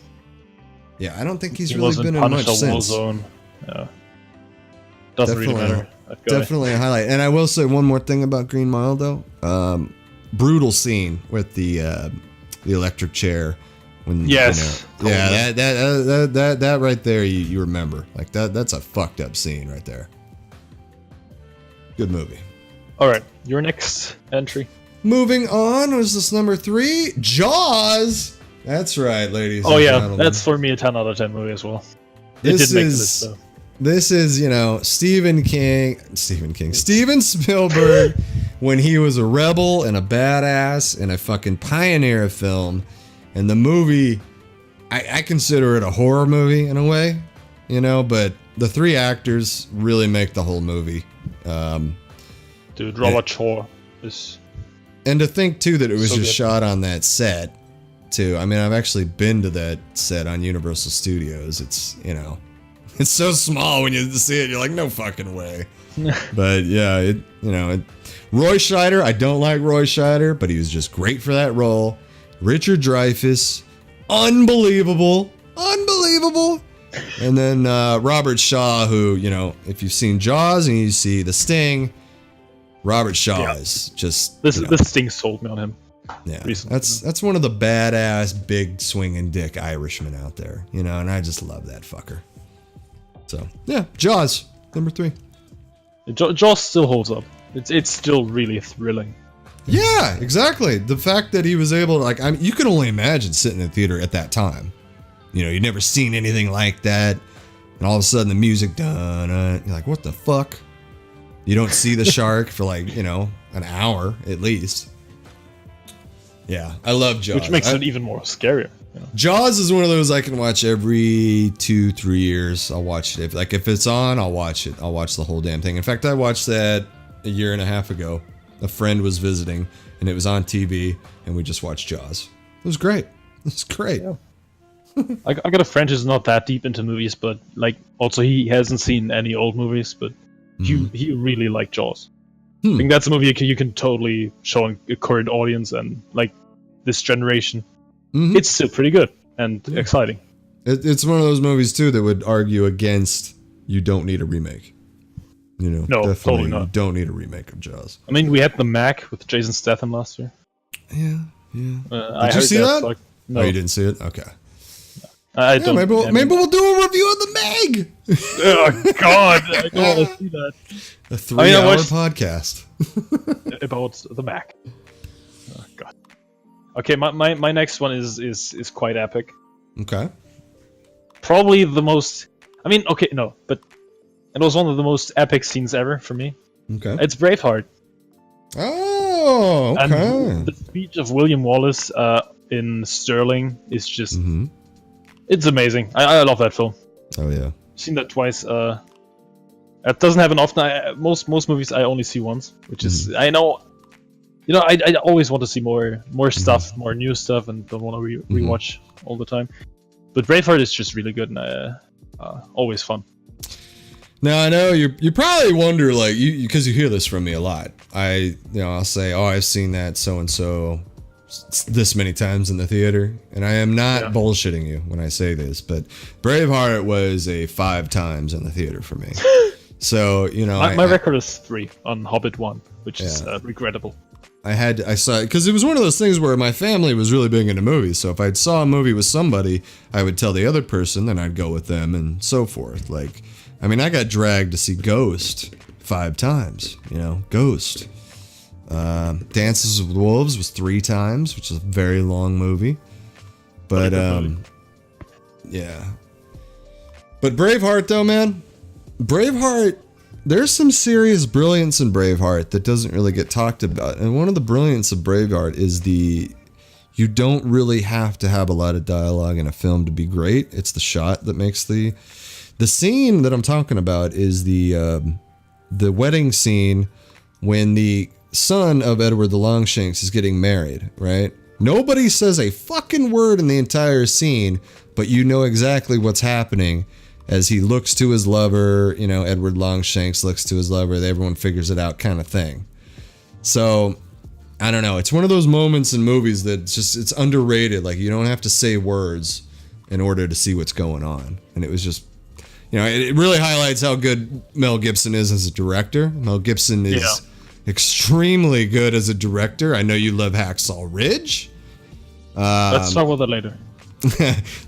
Speaker 2: Yeah, I don't think he's
Speaker 1: He
Speaker 2: really been in much since.
Speaker 1: Warzone. Yeah. Doesn't really matter.
Speaker 2: Definitely a highlight. And I will say one more thing about Green Mile, though. Brutal scene with the electric chair. When,
Speaker 1: yes.
Speaker 2: You know, yeah, that right there, you remember. Like that's a fucked up scene right there. Good movie.
Speaker 1: All right, your next entry.
Speaker 2: Moving on, was this number 3? Jaws. That's right, ladies.
Speaker 1: Oh
Speaker 2: and
Speaker 1: yeah,
Speaker 2: gentlemen.
Speaker 1: that's for me a 10 out of 10 movie as well.
Speaker 2: This
Speaker 1: did make the list, though.
Speaker 2: This is, you know, Steven Spielberg, when he was a rebel and a badass and a fucking pioneer of film. And the movie, I consider it a horror movie in a way, you know, but the 3 actors really make the whole movie.
Speaker 1: Dude, Robert Shaw is...
Speaker 2: And to think, too, that it was
Speaker 1: so
Speaker 2: just
Speaker 1: good.
Speaker 2: shot on that set, too. I mean, I've actually been to that set on Universal Studios. It's, you know... It's so small when you see it, you're like, no fucking way. But yeah, Roy Scheider, I don't like Roy Scheider, but he was just great for that role. Richard Dreyfuss, unbelievable. And then Robert Shaw, who, you know, if you've seen Jaws and you see The Sting, Robert Shaw is just...
Speaker 1: This Sting sold me on him.
Speaker 2: Yeah,
Speaker 1: recently.
Speaker 2: that's one of the badass, big swinging dick Irishmen out there, you know, and I just love that fucker. So, yeah, Jaws, number 3.
Speaker 1: Jaws still holds up. It's still really thrilling.
Speaker 2: Yeah, exactly. The fact that he was able to, like, I mean, you can only imagine sitting in the theater at that time. You know, you'd never seen anything like that. And all of a sudden the music, dun, you're like, what the fuck? You don't see the shark for like, you know, an hour at least. Yeah, I love Jaws.
Speaker 1: Which makes it even more scarier. You know?
Speaker 2: Jaws is one of those I can watch every 2-3 years. I'll watch it. If it's on, I'll watch it. I'll watch the whole damn thing. In fact, I watched that a year and a half ago. A friend was visiting, and it was on TV, and we just watched Jaws. It was great. It was great.
Speaker 1: Yeah. I got a friend who's not that deep into movies, but like also he hasn't seen any old movies, but he really liked Jaws. I think that's a movie you can totally show a current audience and like this generation. It's still pretty good and exciting.
Speaker 2: It's one of those movies too that would argue against you don't need a remake. You know,
Speaker 1: no,
Speaker 2: definitely
Speaker 1: totally not.
Speaker 2: You don't need a remake of Jaws.
Speaker 1: I mean, we had The Mac with Jason Statham last year.
Speaker 2: Yeah.
Speaker 1: Did
Speaker 2: you see that?
Speaker 1: No.
Speaker 2: Oh, you didn't see it? Okay.
Speaker 1: I don't.
Speaker 2: Maybe we'll do a review of The Meg.
Speaker 1: Oh God, I don't want to see that.
Speaker 2: A 3-hour podcast
Speaker 1: about The Mac. Oh God. Okay, my next one is quite epic.
Speaker 2: Okay.
Speaker 1: Probably the most. I mean, okay, no, but it was one of the most epic scenes ever for me.
Speaker 2: Okay.
Speaker 1: It's Braveheart.
Speaker 2: Oh, okay.
Speaker 1: And the speech of William Wallace in Sterling is just. It's amazing. I love that film.
Speaker 2: Oh yeah.
Speaker 1: I've seen that twice. It doesn't happen often. Most movies I only see once, which is I know. You know, I always want to see more stuff, more new stuff, and don't want to rewatch all the time. But Braveheart is just really good and always fun.
Speaker 2: Now I know you probably wonder, like, because you hear this from me a lot. I'll say, oh, I've seen that so and so this many times in the theater, and I am not bullshitting you when I say this, but Braveheart was a 5 times in the theater for me. So, you know,
Speaker 1: my record is 3 on Hobbit 1, which is regrettable.
Speaker 2: I saw it because it was one of those things where my family was really big into movies. So if I saw a movie with somebody, I would tell the other person, then I'd go with them and so forth. Like, I mean, I got dragged to see Ghost 5 times, you know, Ghost. Dances with Wolves was 3 times, which is a very long movie. But, yeah. But Braveheart, though, man, Braveheart, there's some serious brilliance in Braveheart that doesn't really get talked about. And one of the brilliance of Braveheart is you don't really have to have a lot of dialogue in a film to be great. It's the shot that makes the scene that I'm talking about is the wedding scene when the son of Edward the Longshanks is getting married, right? Nobody says a fucking word in the entire scene, but you know exactly what's happening as he looks to his lover, you know, Edward Longshanks looks to his lover, everyone figures it out kind of thing. So, I don't know, it's one of those moments in movies that it's underrated, like you don't have to say words in order to see what's going on. And it was just, you know, it really highlights how good Mel Gibson is as a director. Mel Gibson is extremely good as a director. I know you love Hacksaw Ridge.
Speaker 1: Let's talk about that later.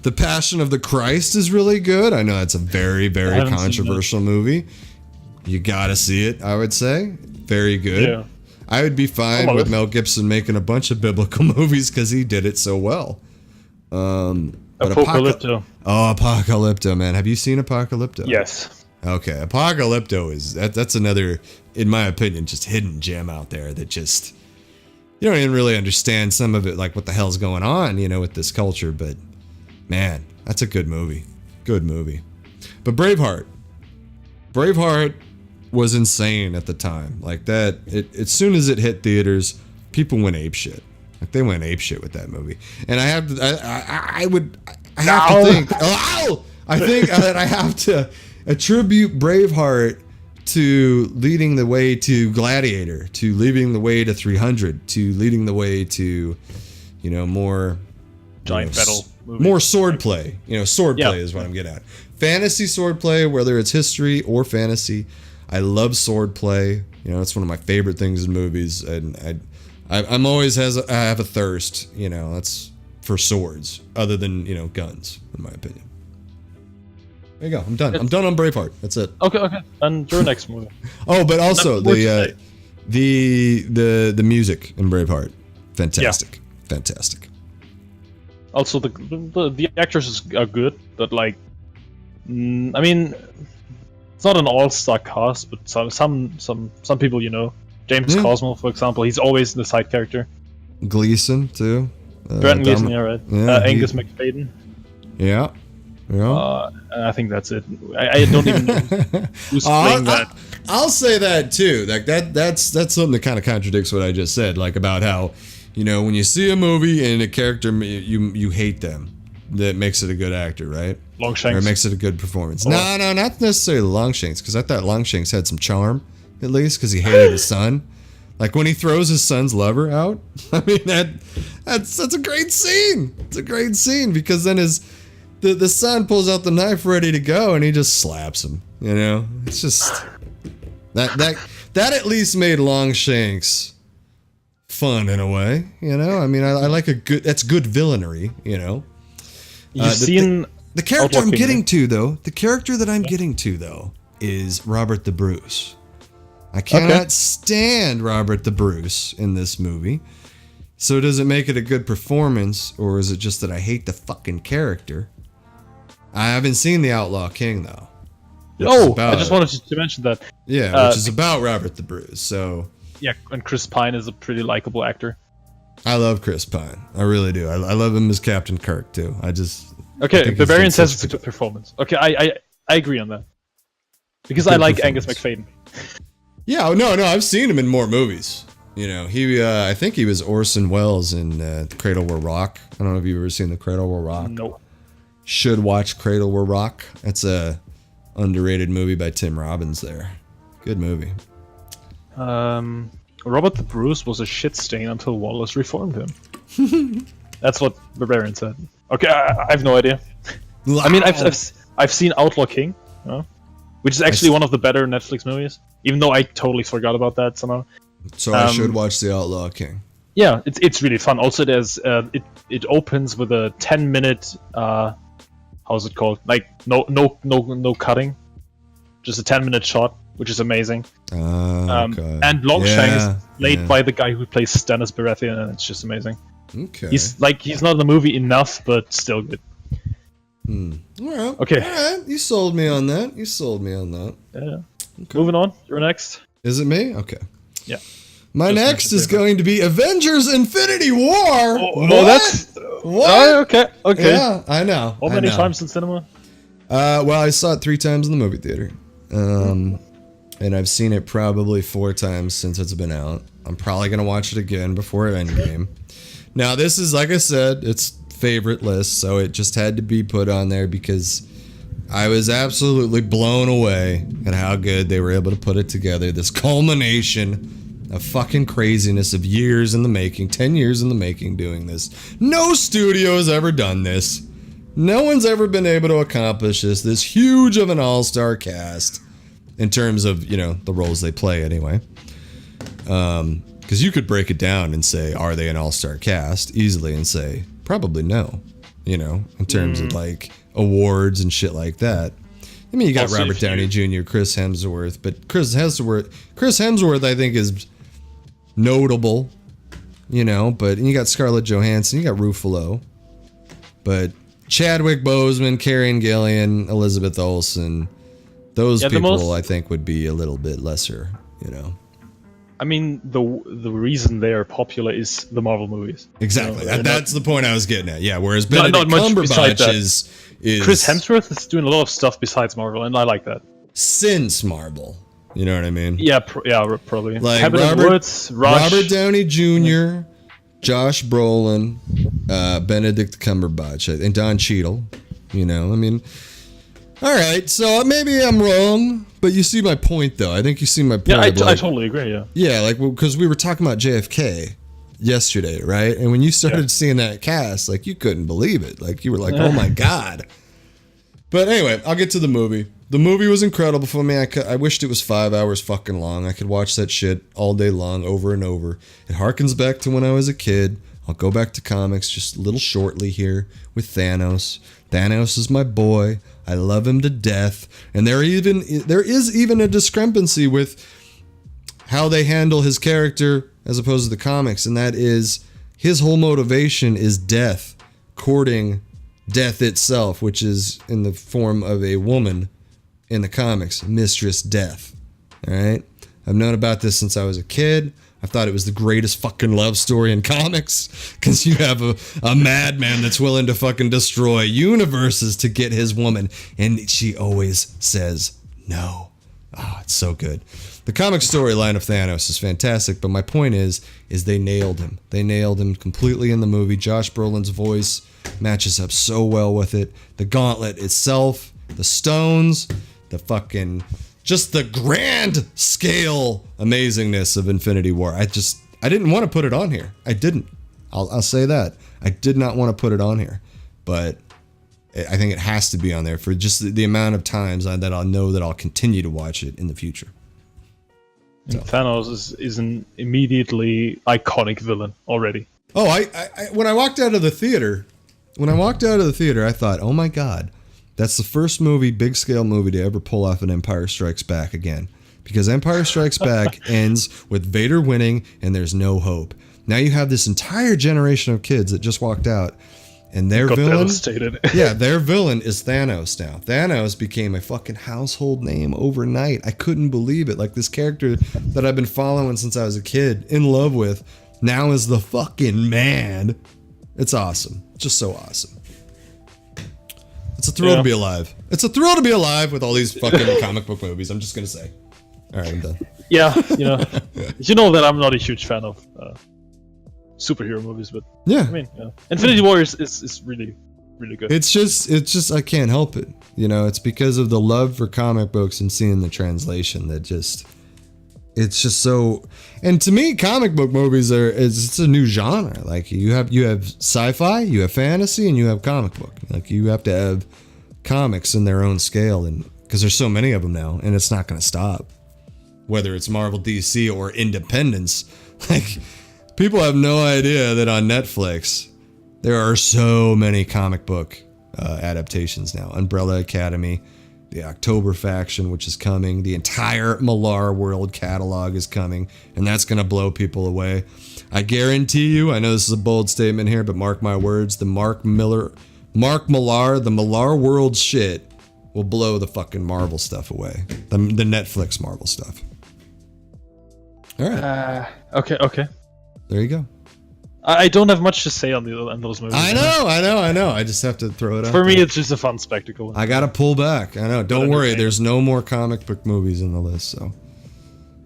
Speaker 2: The Passion of the Christ is really good. I know that's a very, very controversial movie. You gotta see it, I would say. Very good. Yeah. I would be fine with Mel Gibson making a bunch of biblical movies because he did it so well.
Speaker 1: Apocalypto.
Speaker 2: Apocalypto, man. Have you seen Apocalypto?
Speaker 1: Yes.
Speaker 2: Okay, Apocalypto is that's another, in my opinion, just hidden gem out there that just you don't even really understand some of it, like what the hell's going on, you know, with this culture. But man, that's a good movie. Good movie. But Braveheart was insane at the time. Like that, as soon as it hit theaters, people went apeshit. Like they went apeshit with that movie. And I have to attribute Braveheart to leading the way to Gladiator, to leading the way to 300, to leading the way to, you know, more
Speaker 1: giant battle movies.
Speaker 2: More swordplay. You know, swordplay is what I'm getting at. Fantasy swordplay, whether it's history or fantasy. I love swordplay. You know, it's one of my favorite things in movies, and I'm always I have a thirst. You know, that's for swords, other than, you know, guns, in my opinion. There you go. I'm done. I'm done on Braveheart. That's it.
Speaker 1: Okay. And your next movie.
Speaker 2: Oh, but also the music in Braveheart, fantastic, fantastic.
Speaker 1: Also, the actors are good, but like, I mean, it's not an all-star cast, but some people, you know, James Cosmo, for example, he's always the side character.
Speaker 2: Gleason too.
Speaker 1: Brendan Gleeson, yeah, right. Angus McFadden.
Speaker 2: Yeah. Yeah.
Speaker 1: And I think that's it. I don't even know who's playing that.
Speaker 2: I'll say that too. Like that's something that kind of contradicts what I just said. Like about how, you know, when you see a movie and a character you hate them, that makes it a good actor, right?
Speaker 1: Longshanks.
Speaker 2: Or it makes it a good performance. No, not necessarily Longshanks, because I thought Longshanks had some charm, at least, because he hated his son. Like when he throws his son's lover out. I mean that's a great scene. It's a great scene because then the son pulls out the knife ready to go and he just slaps him. You know, it's just that at least made Longshanks fun in a way. You know, I mean, I like that's good villainy. You know,
Speaker 1: you've seen
Speaker 2: the character I'm getting to though. The character that I'm getting to though is Robert the Bruce. I cannot stand Robert the Bruce in this movie. So does it make it a good performance, or is it just that I hate the fucking character? I haven't seen The Outlaw King though.
Speaker 1: I just wanted to mention that.
Speaker 2: Yeah, which is about Robert the Bruce. So
Speaker 1: yeah, and Chris Pine is a pretty likable actor.
Speaker 2: I love Chris Pine. I really do. I love him as Captain Kirk too.
Speaker 1: Barbarian says it's a good performance. Okay, I agree on that because I like Angus McFadden.
Speaker 2: Yeah, no, I've seen him in more movies. You know, I think he was Orson Welles in The Cradle Will Rock. I don't know if you've ever seen The Cradle Will Rock.
Speaker 1: Nope.
Speaker 2: Should watch Cradle Will Rock. That's a underrated movie by Tim Robbins there. Good movie.
Speaker 1: Robert the Bruce was a shit stain until Wallace reformed him. That's what Barbarian said. Okay, I have no idea. I mean, I've seen Outlaw King, you know, which is actually one of the better Netflix movies. Even though I totally forgot about that somehow.
Speaker 2: So I should watch The Outlaw King.
Speaker 1: Yeah, it's really fun. Also, there's it opens with a 10-minute how's it called? Like no cutting, just a 10-minute shot, which is amazing.
Speaker 2: Okay.
Speaker 1: And Longshank is played by the guy who plays Stannis Baratheon, and it's just amazing.
Speaker 2: Okay.
Speaker 1: He's not in the movie enough, but still good.
Speaker 2: All right.
Speaker 1: Okay.
Speaker 2: All right. You sold me on that.
Speaker 1: Yeah. Okay. Moving on. You're next.
Speaker 2: Is it me? Okay.
Speaker 1: Yeah.
Speaker 2: My next is going to be Avengers Infinity War.
Speaker 1: Oh, that's...
Speaker 2: What?
Speaker 1: Oh, okay.
Speaker 2: Yeah, I know.
Speaker 1: How many times in cinema?
Speaker 2: Well, I saw it 3 times in the movie theater. And I've seen it probably 4 times since it's been out. I'm probably going to watch it again before Endgame. Now, this is, like I said, it's favorite list, so it just had to be put on there because I was absolutely blown away at how good they were able to put it together. This culmination of fucking craziness of years in the making, 10 years in the making doing this. No studio has ever done this. No one's ever been able to accomplish this huge of an all-star cast in terms of, you know, the roles they play anyway. Because you could break it down and say, are they an all-star cast? Easily and say, probably no. You know, in terms of like awards and shit like that. I mean, you got
Speaker 1: Also,
Speaker 2: Robert Downey Jr., Chris Hemsworth, but Chris Hemsworth I think is notable, you know, but you got Scarlett Johansson, you got Ruffalo, but Chadwick Boseman, Karen Gillan, Elizabeth Olsen, those people I think would be a little bit lesser, you know.
Speaker 1: I mean, the reason they are popular is the Marvel movies.
Speaker 2: Exactly.
Speaker 1: You know,
Speaker 2: that's the point I was getting at. Yeah, whereas Benedict Cumberbatch is
Speaker 1: Chris Hemsworth is doing a lot of stuff besides Marvel, and I like that.
Speaker 2: Since Marvel. You know what I mean?
Speaker 1: Yeah, probably.
Speaker 2: Like
Speaker 1: Robert
Speaker 2: Downey Jr., Josh Brolin, Benedict Cumberbatch, and Don Cheadle. You know, I mean... Alright, so maybe I'm wrong, but you see my point, though. I think you see my point.
Speaker 1: Yeah, I totally agree, yeah.
Speaker 2: Yeah, like, because we were talking about JFK yesterday, right? And when you started seeing that cast, like, you couldn't believe it. Like, you were like, oh my god. But anyway, I'll get to the movie. The movie was incredible for me. I wished it was 5 hours fucking long. I could watch that shit all day long, over and over. It harkens back to when I was a kid. I'll go back to comics just a little shortly here with Thanos. Thanos is my boy. I love him to death. And there is even a discrepancy with how they handle his character as opposed to the comics, and that is his whole motivation is death, courting death itself, which is in the form of a woman in the comics, Mistress Death. All right? I've known about this since I was a kid. I thought it was the greatest fucking love story in comics because you have a madman that's willing to fucking destroy universes to get his woman, and she always says no. Oh, it's so good. The comic storyline of Thanos is fantastic, but my point is they nailed him. They nailed him completely in the movie. Josh Brolin's voice matches up so well with it. The gauntlet itself, the stones, the fucking... just the grand scale amazingness of Infinity War. I didn't want to put it on here. I didn't. I'll say that. I did not want to put it on here. But I think it has to be on there for just the amount of times that I'll know that I'll continue to watch it in the future. So.
Speaker 1: Thanos is an immediately iconic villain already.
Speaker 2: Oh, I when I walked out of the theater, I thought, oh my god. That's the first big scale movie to ever pull off an Empire Strikes Back again. Because Empire Strikes Back ends with Vader winning and there's no hope. Now you have this entire generation of kids that just walked out and their villain... yeah, their villain is Thanos now. Thanos became a fucking household name overnight. I couldn't believe it. Like this character that I've been following since I was a kid, in love with, now is the fucking man. It's awesome. Just so awesome. It's a thrill to be alive. It's a thrill to be alive with all these fucking comic book movies. I'm just gonna say. All right, I'm done.
Speaker 1: Yeah, you know that I'm not a huge fan of superhero movies, but
Speaker 2: yeah,
Speaker 1: I mean, Infinity War is really, really good.
Speaker 2: It's just I can't help it. You know, it's because of the love for comic books and seeing the translation that just it's just so. And to me, comic book movies it's a new genre. Like you have sci-fi, you have fantasy, and you have comic book. Like you have to have comics in their own scale, and because there's so many of them now, and it's not going to stop. Whether it's Marvel, DC, or independents, like people have no idea that on Netflix there are so many comic book adaptations now. Umbrella Academy, the October Faction, which is coming, the entire Millar World catalog is coming, and that's going to blow people away. I guarantee you, I know this is a bold statement here, but mark my words, the Mark Millar, the Millar World shit will blow the fucking Marvel stuff away. The Netflix Marvel stuff. All right.
Speaker 1: Okay.
Speaker 2: There you go.
Speaker 1: I don't have much to say on those movies.
Speaker 2: I know. I just have to throw it out.
Speaker 1: For me,
Speaker 2: there.
Speaker 1: it's just a fun spectacle.
Speaker 2: I gotta pull back. I know. Don't worry. There's no more comic book movies in the list. So.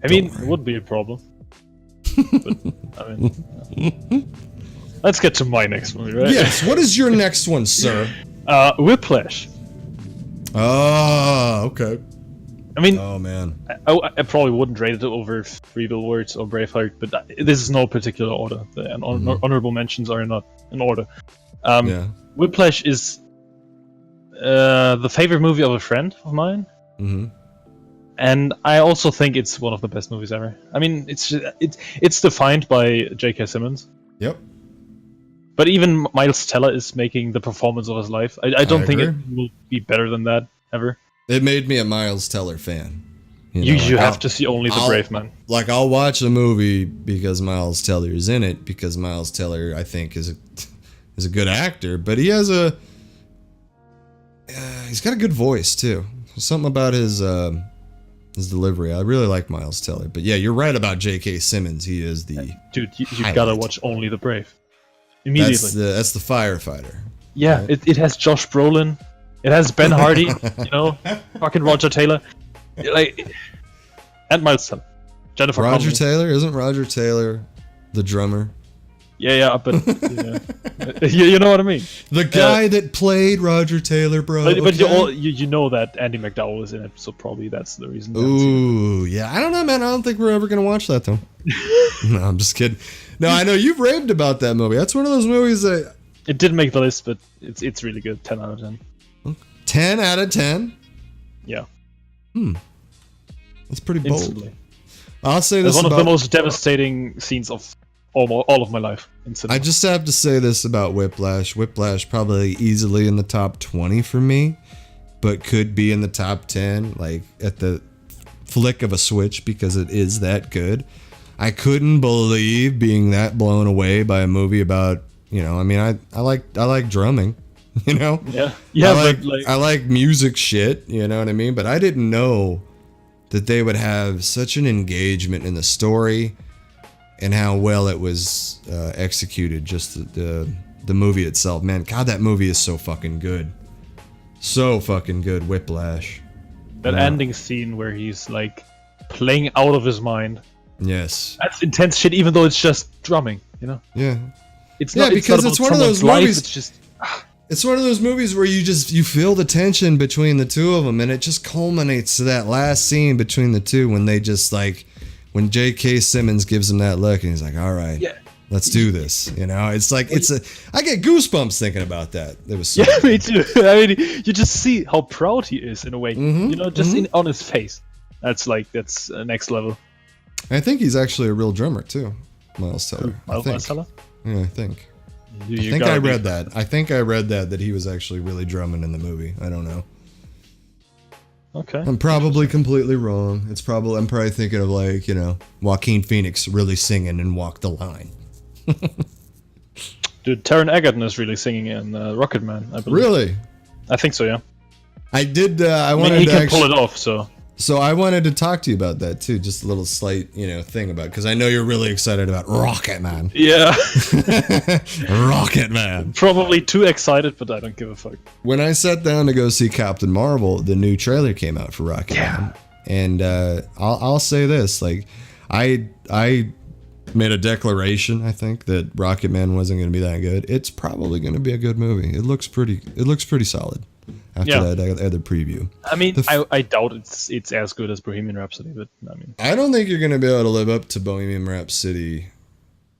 Speaker 1: I mean, it would be a problem. But, I mean, let's get to my next movie, right?
Speaker 2: Yes. What is your next one, sir?
Speaker 1: Whiplash.
Speaker 2: Oh, okay.
Speaker 1: I mean,
Speaker 2: oh man,
Speaker 1: I probably wouldn't rate it over Three Billboards or Braveheart, but this is no particular order. The honorable mentions are not in order. Whiplash is the favorite movie of a friend of mine, and I also think it's one of the best movies ever. I mean, it's defined by J.K. Simmons.
Speaker 2: Yep.
Speaker 1: But even Miles Teller is making the performance of his life. I don't think it will be better than that ever.
Speaker 2: It made me a Miles Teller fan.
Speaker 1: You have to see Only the Brave Man.
Speaker 2: Like, I'll watch a movie because Miles Teller is in it, because Miles Teller, I think, is a good actor, but he has he's got a good voice too. Something about his delivery. I really like Miles Teller. But yeah, you're right about J.K. Simmons. He is the
Speaker 1: dude. You gotta watch Only the Brave immediately.
Speaker 2: That's the firefighter.
Speaker 1: Yeah, right? It has Josh Brolin. It has Ben Hardy, fucking Roger Taylor, and Miles Teller. Jennifer
Speaker 2: Roger
Speaker 1: Connelly.
Speaker 2: Taylor? Isn't Roger Taylor the drummer?
Speaker 1: Yeah, but you know what I mean.
Speaker 2: The guy that played Roger Taylor, bro.
Speaker 1: But you know that Andy McDowell is in it, so probably that's the reason.
Speaker 2: Ooh, yeah. I don't know, man. I don't think we're ever gonna watch that though. No, I'm just kidding. No, I know you've raved about that movie. That's one of those movies that
Speaker 1: it didn't make the list, but it's really good. 10 out of 10.
Speaker 2: 10 out of 10?
Speaker 1: Yeah.
Speaker 2: That's pretty bold.
Speaker 1: Instantly.
Speaker 2: I'll say this
Speaker 1: it's one of the most devastating scenes of all of my life in cinema.
Speaker 2: I just have to say this about Whiplash. Whiplash probably easily in the top 20 for me, but could be in the top 10, like at the flick of a switch, because it is that good. I couldn't believe being that blown away by a movie about, I mean, I like drumming.
Speaker 1: Yeah.
Speaker 2: I like music shit, you know what I mean? But I didn't know that they would have such an engagement in the story and how well it was executed. Just the movie itself, man. God, that movie is so fucking good. So fucking good. Whiplash.
Speaker 1: That ending scene where he's like playing out of his mind.
Speaker 2: Yes.
Speaker 1: That's intense shit, even though it's just drumming.
Speaker 2: Yeah.
Speaker 1: It's not
Speaker 2: because it's one of those movies.
Speaker 1: It's just.
Speaker 2: It's one of those movies where you feel the tension between the two of them, and it just culminates to that last scene between the two when they just when J.K. Simmons gives him that look, and he's like, "All right, let's do this." It's like I get goosebumps thinking about that. It was so
Speaker 1: me too. I mean, you just see how proud he is in a way. On his face. That's next level.
Speaker 2: I think he's actually a real drummer too, Miles Teller.
Speaker 1: Miles Teller?
Speaker 2: Yeah, I think. I read that he was actually really drumming in the movie. I don't know.
Speaker 1: Okay.
Speaker 2: I'm probably completely wrong. I'm probably thinking of Joaquin Phoenix really singing in Walk the Line.
Speaker 1: Dude, Taron Egerton is really singing in Rocket Man, I believe.
Speaker 2: Really?
Speaker 1: I think so, yeah.
Speaker 2: I did.
Speaker 1: He can pull it off, so.
Speaker 2: So I wanted to talk to you about that too, just a little slight, thing about, because I know you're really excited about Rocket Man.
Speaker 1: Yeah.
Speaker 2: Rocket Man.
Speaker 1: Probably too excited, but I don't give a fuck.
Speaker 2: When I sat down to go see Captain Marvel, the new trailer came out for Rocket Man, and I'll say this: I made a declaration, I think, that Rocket Man wasn't going to be that good. It's probably going to be a good movie. It looks pretty solid. after that other preview.
Speaker 1: I mean, I doubt it's as good as Bohemian Rhapsody, but I mean,
Speaker 2: I don't think you're gonna be able to live up to Bohemian Rhapsody.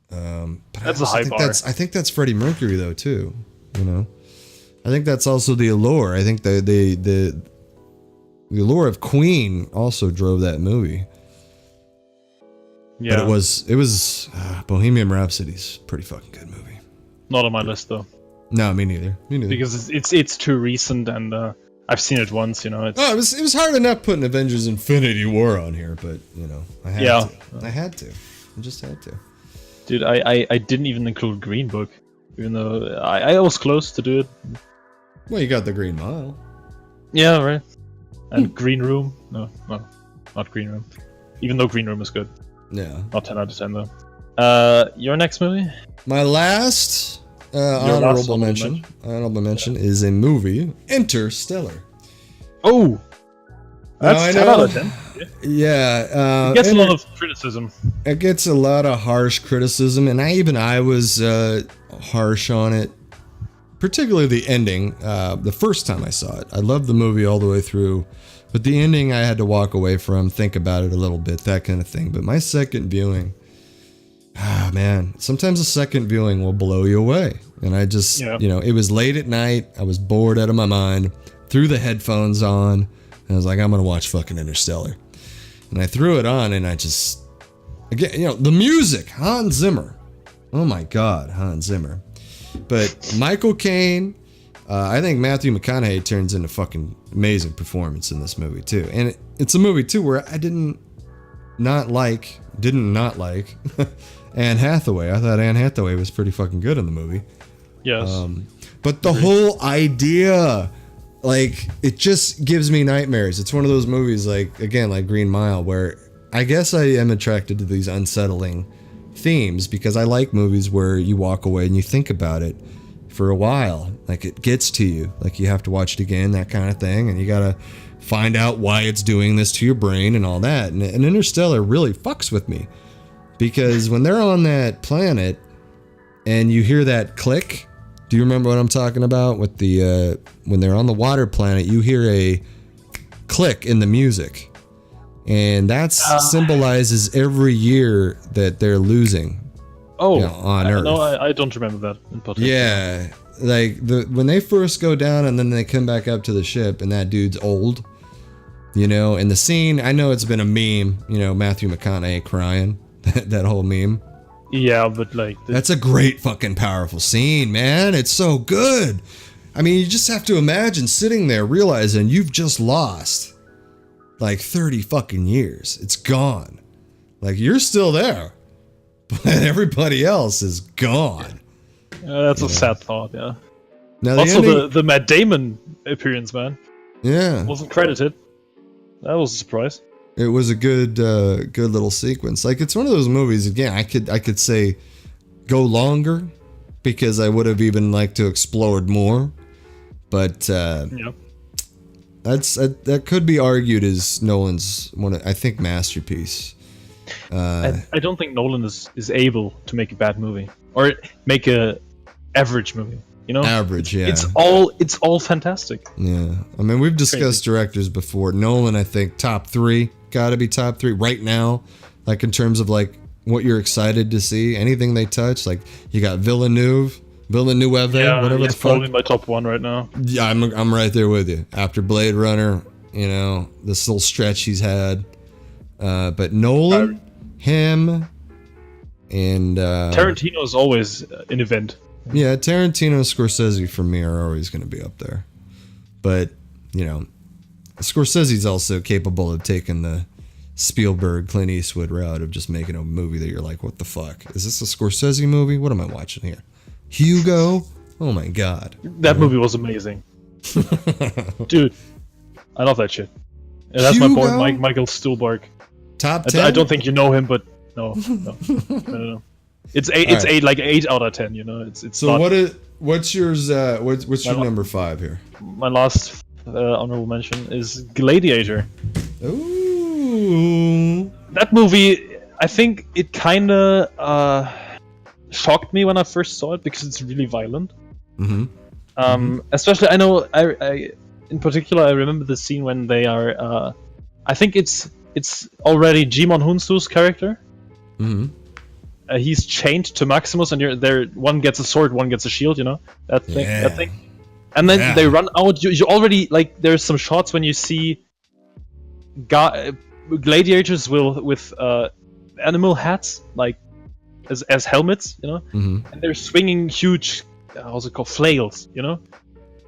Speaker 2: But
Speaker 1: that's a high bar.
Speaker 2: I think that's Freddie Mercury though too. You know, I think that's also the allure. I think the allure of Queen also drove that movie.
Speaker 1: Yeah,
Speaker 2: but it was Bohemian Rhapsody's pretty fucking good movie.
Speaker 1: Not on my list though.
Speaker 2: No, me neither.
Speaker 1: Because it's too recent, and I've seen it once. You know,
Speaker 2: it was hard enough putting Avengers: Infinity War on here, but you know, I had to. I just had to.
Speaker 1: Dude, I didn't even include Green Book, even though I was close to do it.
Speaker 2: Well, you got the Green Mile.
Speaker 1: Yeah, right. And Green Room. No, not Green Room. Even though Green Room is good.
Speaker 2: Yeah.
Speaker 1: Not 10 out of 10 though. Your next movie?
Speaker 2: My last honorable mention is a movie, Interstellar.
Speaker 1: Oh! That's 10 out of 10.
Speaker 2: Yeah.
Speaker 1: It gets a lot of criticism.
Speaker 2: It gets a lot of harsh criticism, and I was harsh on it. Particularly the ending. The first time I saw it, I loved the movie all the way through, but the ending I had to walk away from, think about it a little bit, that kind of thing. But my second viewing, man, sometimes a second viewing will blow you away. And I just, it was late at night. I was bored out of my mind. Threw the headphones on, and I was like, I'm gonna watch fucking Interstellar. And I threw it on, and I just, again, the music, Hans Zimmer. Oh my God, Hans Zimmer. But Michael Caine, I think Matthew McConaughey turns in a fucking amazing performance in this movie too. And it's a movie too where I did not like Anne Hathaway. I thought Anne Hathaway was pretty fucking good in the movie.
Speaker 1: Yes.
Speaker 2: But the whole idea, like, it just gives me nightmares. It's one of those movies, like Green Mile, where I guess I am attracted to these unsettling themes because I like movies where you walk away and you think about it for a while. Like, it gets to you. Like, you have to watch it again, that kind of thing. And you gotta find out why it's doing this to your brain and all that. And Interstellar really fucks with me. Because when they're on that planet and you hear that click, do you remember what I'm talking about? With the when they're on the water planet, you hear a click in the music. And that symbolizes every year that they're losing. On Earth.
Speaker 1: No, I don't remember that in particular.
Speaker 2: Yeah, like when they first go down and then they come back up to the ship and that dude's old, and the scene, I know it's been a meme, Matthew McConaughey crying, that whole meme.
Speaker 1: Yeah, but
Speaker 2: that's a great fucking powerful scene, man. It's so good. I mean, you just have to imagine sitting there realizing you've just lost 30 fucking years. It's gone. You're still there, but everybody else is gone.
Speaker 1: That's a sad thought, yeah.
Speaker 2: Now,
Speaker 1: also, the Matt Damon appearance, man.
Speaker 2: Yeah.
Speaker 1: Wasn't credited. That was a surprise.
Speaker 2: It was a good little sequence. It's one of those movies, again, I could say go longer because I would have even liked to explored more. But that could be argued as Nolan's masterpiece.
Speaker 1: I don't think Nolan is able to make a bad movie or make a average movie.
Speaker 2: Average, yeah.
Speaker 1: It's all fantastic.
Speaker 2: Yeah, I mean, we've discussed directors before. Nolan, I think top 3, gotta be top 3 right now. In terms of what you're excited to see, anything they touch. You got Villeneuve, whatever the fuck.
Speaker 1: Probably my top 1 right now.
Speaker 2: Yeah, I'm right there with you. After Blade Runner, this little stretch he's had. But Nolan, him, and
Speaker 1: Tarantino is always an event.
Speaker 2: Yeah, Tarantino and Scorsese for me are always going to be up there. But, Scorsese's also capable of taking the Spielberg, Clint Eastwood route of just making a movie that you're like, what the fuck? Is this a Scorsese movie? What am I watching here? Hugo? Oh my God.
Speaker 1: That movie was amazing. Dude, I love that shit. And that's
Speaker 2: Hugo?
Speaker 1: my boy, Michael Stuhlbarg.
Speaker 2: Top 10?
Speaker 1: I don't think you know him, but no. No. It's 8 out of 10, It's
Speaker 2: so
Speaker 1: not,
Speaker 2: what's yours? What's your number 5 here?
Speaker 1: My last honorable mention is Gladiator.
Speaker 2: Ooh.
Speaker 1: That movie, I think it kind of shocked me when I first saw it because it's really violent.
Speaker 2: Mm-hmm.
Speaker 1: Especially, I know in particular, I remember the scene when they are. I think it's already Jimon Hunsu's character.
Speaker 2: Mm-hmm.
Speaker 1: He's chained to Maximus, and there one gets a sword, one gets a shield. You know that thing.
Speaker 2: Yeah.
Speaker 1: That thing. And then they run out. You already like. There's some shots when you see gladiators with animal hats, like as helmets. You know,
Speaker 2: Mm-hmm.
Speaker 1: and they're swinging huge. How's it called? Flails. You know,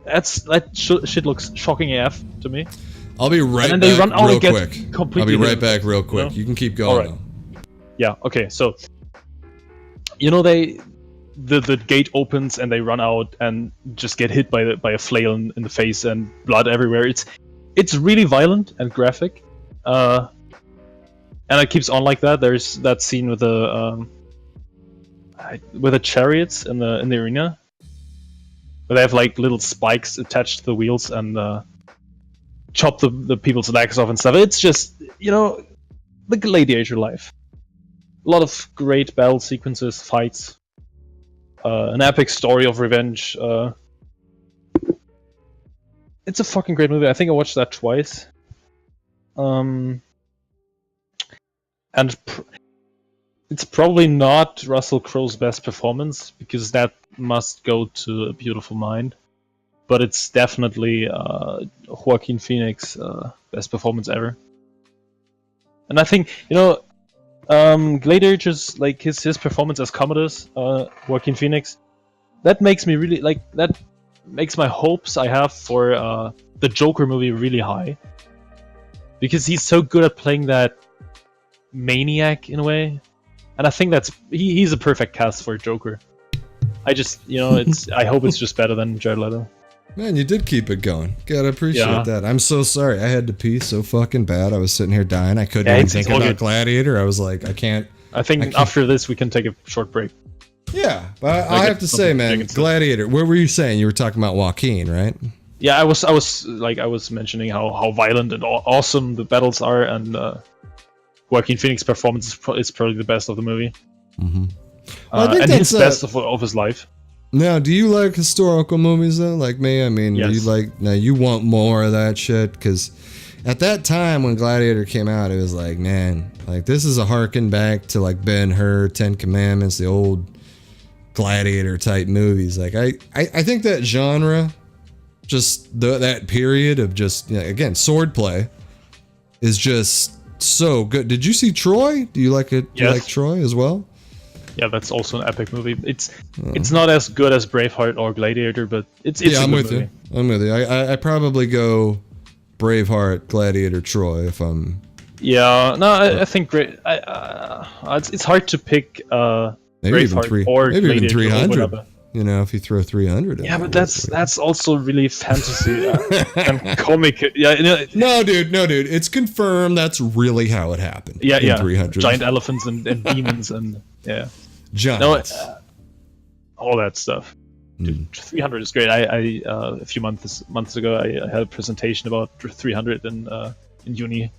Speaker 1: that shit looks shocking AF to me.
Speaker 2: I'll be right
Speaker 1: And then
Speaker 2: back
Speaker 1: they run out
Speaker 2: real
Speaker 1: and get
Speaker 2: quick.
Speaker 1: completely
Speaker 2: I'll be right
Speaker 1: hit.
Speaker 2: back real quick.
Speaker 1: You know?
Speaker 2: You can keep going.
Speaker 1: All right.
Speaker 2: Though.
Speaker 1: Yeah. Okay. So, the gate opens and they run out and just get hit by a flail in the face and blood everywhere. It's really violent and graphic, and it keeps on like that. There's that scene with the chariots in the arena, where they have like little spikes attached to the wheels and chop the people's legs off and stuff. It's just the gladiator life. A lot of great battle sequences, fights, an epic story of revenge. It's a fucking great movie. I think I watched that twice. It's probably not Russell Crowe's best performance, because that must go to A Beautiful Mind. But it's definitely Joaquin Phoenix best performance ever. And I think Gladiators, like his performance as Commodus, Joaquin Phoenix, that makes me really that makes my hopes I have for the Joker movie really high, because he's so good at playing that maniac in a way, and I think he's a perfect cast for Joker. I just I hope it's just better than Jared Leto.
Speaker 2: Man, you did keep it going. Gotta appreciate that. I'm so sorry. I had to pee so fucking bad. I was sitting here dying. I couldn't even think about Gladiator. I was like, I can't.
Speaker 1: I think after this we can take a short break.
Speaker 2: Yeah, but I have to say, man, Gladiator. What were you saying? You were talking about Joaquin, right?
Speaker 1: Yeah, I was mentioning how violent and awesome the battles are, and Joaquin Phoenix's performance is probably the best of the movie.
Speaker 2: Mm-hmm. Well, I think
Speaker 1: and
Speaker 2: that's
Speaker 1: his best of his life.
Speaker 2: Now, do you like historical movies though, like me? I mean,
Speaker 1: yes.
Speaker 2: You want more of that shit? Because at that time when Gladiator came out, it was like, man, like this is a harken back to like Ben-Hur, Ten Commandments, the old Gladiator type movies. Like I think that genre, just that period of just again swordplay, is just so good. Did you see Troy? Do you like it? Do you like Troy as well?
Speaker 1: Yeah, that's also an epic movie. It's not as good as Braveheart or Gladiator, but it's a good movie.
Speaker 2: I'm with you. I probably go Braveheart, Gladiator, Troy if I'm.
Speaker 1: Yeah, no, I think it's hard to pick
Speaker 2: maybe
Speaker 1: Braveheart or
Speaker 2: maybe
Speaker 1: Gladiator
Speaker 2: even 300.
Speaker 1: or whatever.
Speaker 2: If you throw 300 in.
Speaker 1: Yeah, but that's also really fantasy and comic. Yeah,
Speaker 2: no, dude. It's confirmed that's really how it happened.
Speaker 1: Yeah.
Speaker 2: 300.
Speaker 1: Giant elephants and demons and
Speaker 2: giants.
Speaker 1: No, all that stuff. Dude, 300 is great. I a few months ago I had a presentation about 300 in uni.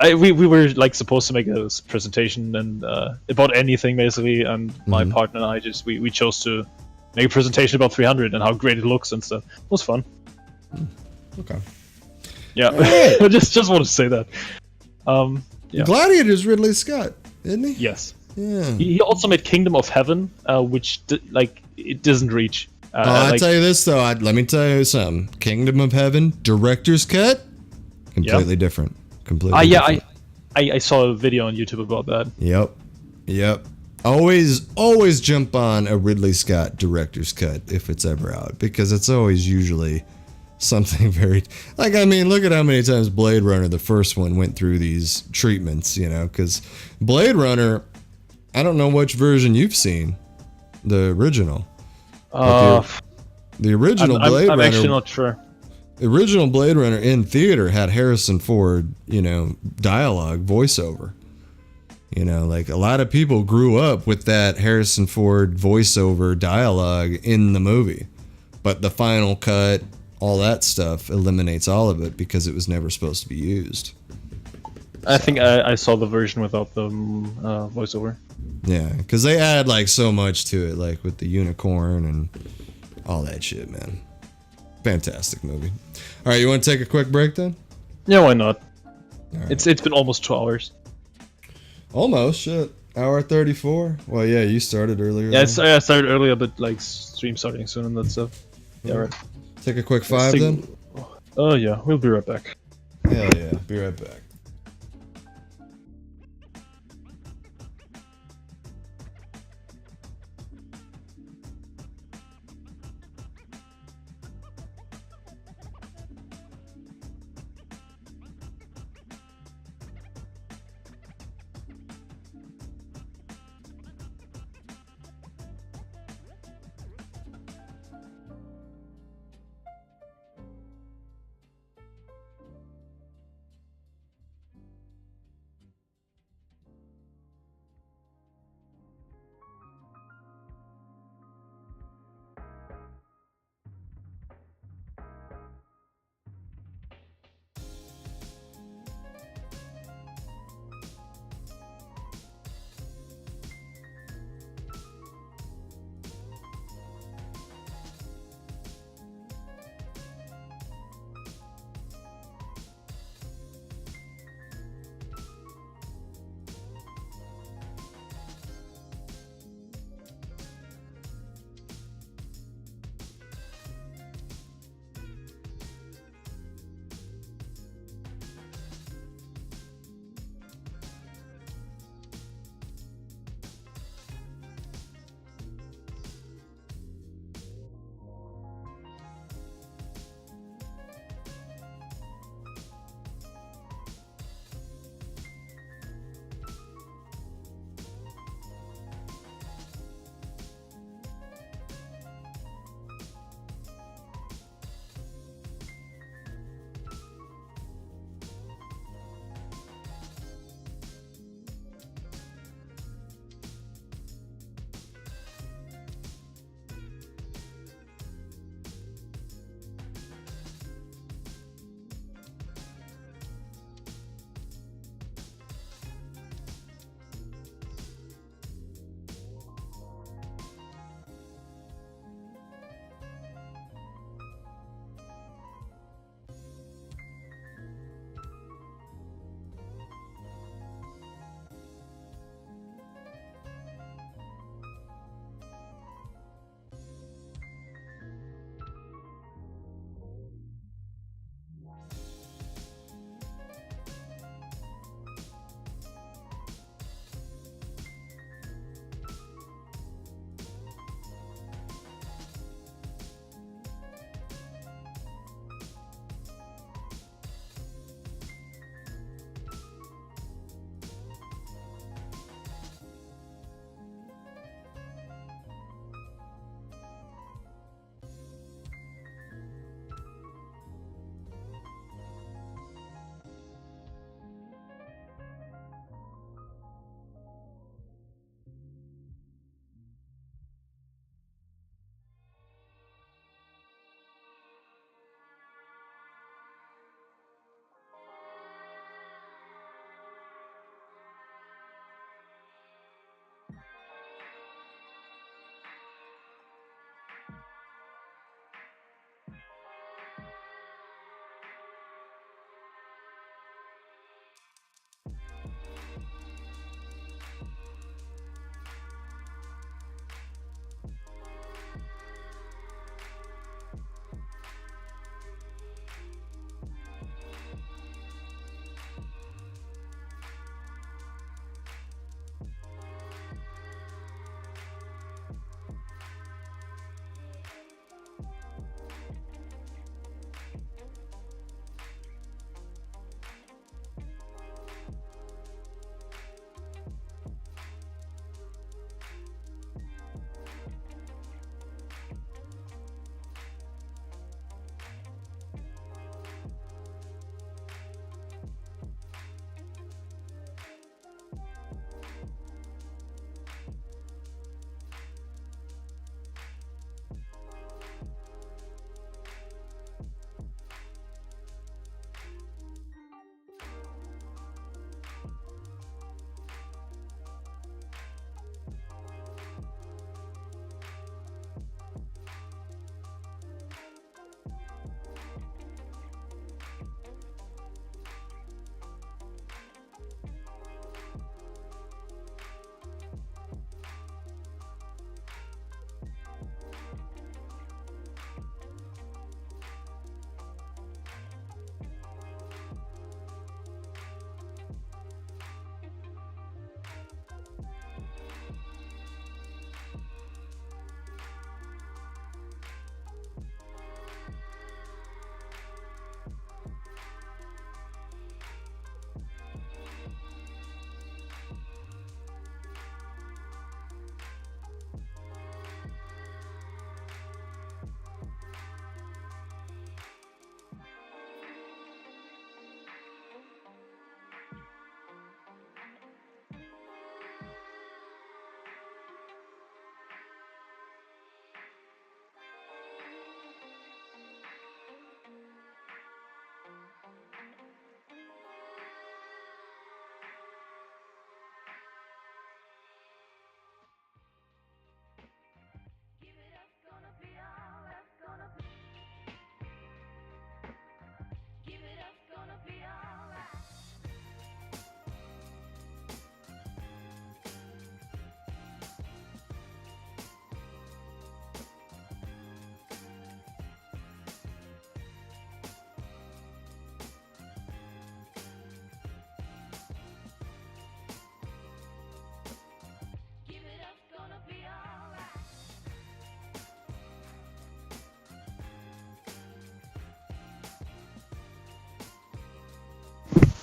Speaker 1: We were like supposed to make a presentation and about anything basically, and my partner and I we chose to make a presentation about 300 and how great it looks and stuff. It was fun.
Speaker 2: Okay.
Speaker 1: Yeah, I just want to say that. Yeah.
Speaker 2: Gladiator's Ridley Scott, isn't he?
Speaker 1: Yes.
Speaker 2: Yeah.
Speaker 1: He also made Kingdom of Heaven, which it doesn't reach.
Speaker 2: I'll tell you this though. Let me tell you something. Kingdom of Heaven director's cut, completely different. Completely.
Speaker 1: Yeah. I saw a video on YouTube about that.
Speaker 2: Yep. Always jump on a Ridley Scott director's cut if it's ever out, because it's always usually something very look at how many times Blade Runner, the first one, went through these treatments, because Blade Runner, I don't know which version you've seen, the original. The original Blade Runner. I'm
Speaker 1: actually not sure.
Speaker 2: The original Blade Runner in theater had Harrison Ford, dialogue, voiceover. A lot of people grew up with that Harrison Ford voiceover dialogue in the movie. But the final cut, all that stuff, eliminates all of it because it was never supposed to be used.
Speaker 1: I think I saw the version without the voiceover.
Speaker 2: Yeah, because they add so much to it, with the unicorn and all that shit, man. Fantastic movie. All right, you want to take a quick break then?
Speaker 1: Yeah, why not?
Speaker 2: All right.
Speaker 1: It's been almost 2 hours.
Speaker 2: Almost, shit. Hour 34? Well, yeah, you started earlier.
Speaker 1: Yeah, I started earlier, but like stream starting soon and that stuff. Yeah, right.
Speaker 2: Take a quick 5 then?
Speaker 1: Oh yeah, we'll be right back.
Speaker 2: Hell yeah, be right back.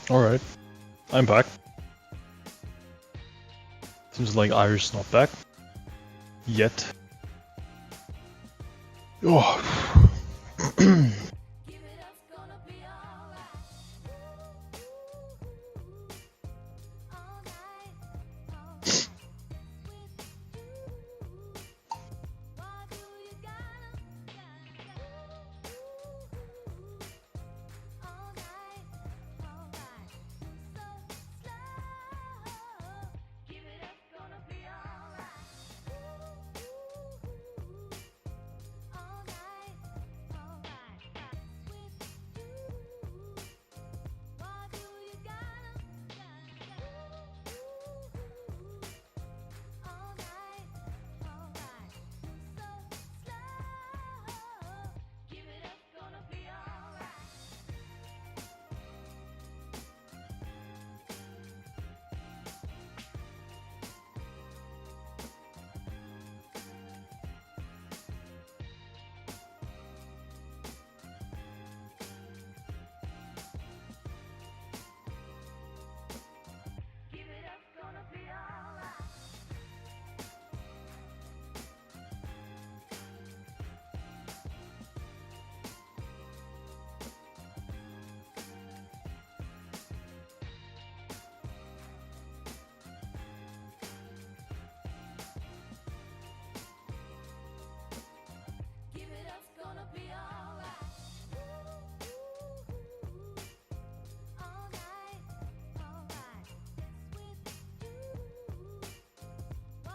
Speaker 1: Alright. I'm back. Seems like Irish not back. Yet. Oh.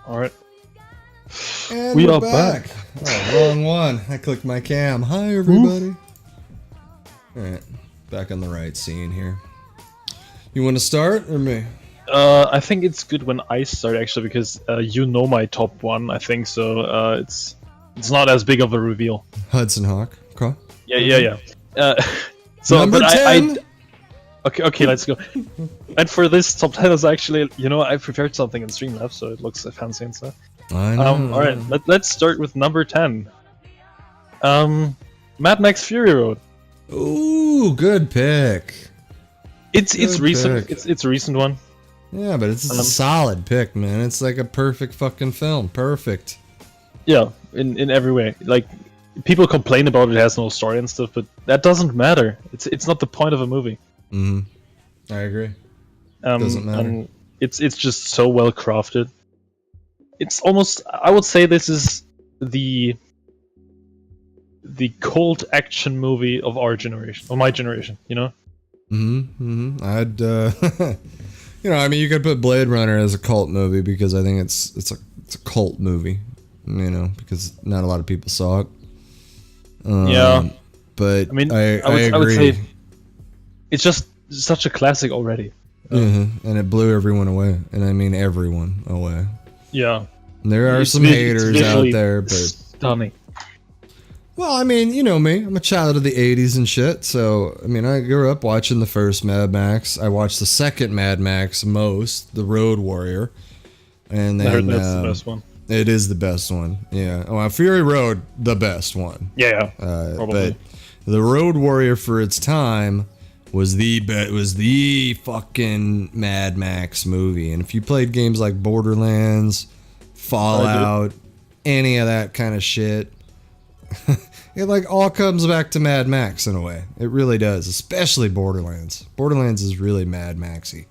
Speaker 1: Alright.
Speaker 2: And
Speaker 1: We
Speaker 2: we're
Speaker 1: are back.
Speaker 2: Oh, wrong one. I clicked my cam. Hi, everybody. Alright. Back on the right scene here. You want to start or me?
Speaker 1: I think it's good when I start actually because you know my top one, I think, so it's not as big of a reveal.
Speaker 2: Hudson Hawk. Okay.
Speaker 1: Yeah. So
Speaker 2: Number
Speaker 1: but
Speaker 2: 10.
Speaker 1: Okay, let's go. And for this top 10 is actually, you know, I prepared something in Streamlabs, so it looks fancy and stuff.
Speaker 2: I know.
Speaker 1: Alright, let's start with number 10. Mad Max Fury Road.
Speaker 2: Ooh, good pick.
Speaker 1: It's
Speaker 2: Good
Speaker 1: recent.
Speaker 2: pick.
Speaker 1: It's a recent one.
Speaker 2: Yeah, but it's a solid pick, man. It's like a perfect fucking film. Perfect.
Speaker 1: Yeah, in every way. Like, people complain about it has no story and stuff, but that doesn't matter. It's not the point of a movie.
Speaker 2: Mm-hmm. I agree. Doesn't matter.
Speaker 1: And it's just so well crafted. It's almost, I would say this is the cold action movie of our generation, of my generation, you know?
Speaker 2: I'd, you know, I mean, you could put Blade Runner as a cult movie because I think it's a cult movie, you know, because not a lot of people saw it.
Speaker 1: Yeah.
Speaker 2: But
Speaker 1: I mean,
Speaker 2: I agree.
Speaker 1: I would say it's just such a classic already.
Speaker 2: And it blew everyone away, and I mean everyone away.
Speaker 1: Yeah.
Speaker 2: And there are
Speaker 1: It's
Speaker 2: some haters out there, but
Speaker 1: stunning.
Speaker 2: well, I mean, you know me. I'm a child of the 80s and shit. So, I mean, I grew up watching the first Mad Max. I watched the second Mad Max most, The Road Warrior. And then
Speaker 1: I heard that's the best one.
Speaker 2: It is the best one. Yeah. Oh, Fury Road, the best one.
Speaker 1: Yeah. Probably.
Speaker 2: But The Road Warrior for its time was the fucking Mad Max movie. And if you played games like Borderlands, Fallout, any of that kind of shit, it like all comes back to Mad Max in a way. It really does, especially Borderlands. Borderlands is really Mad Maxy.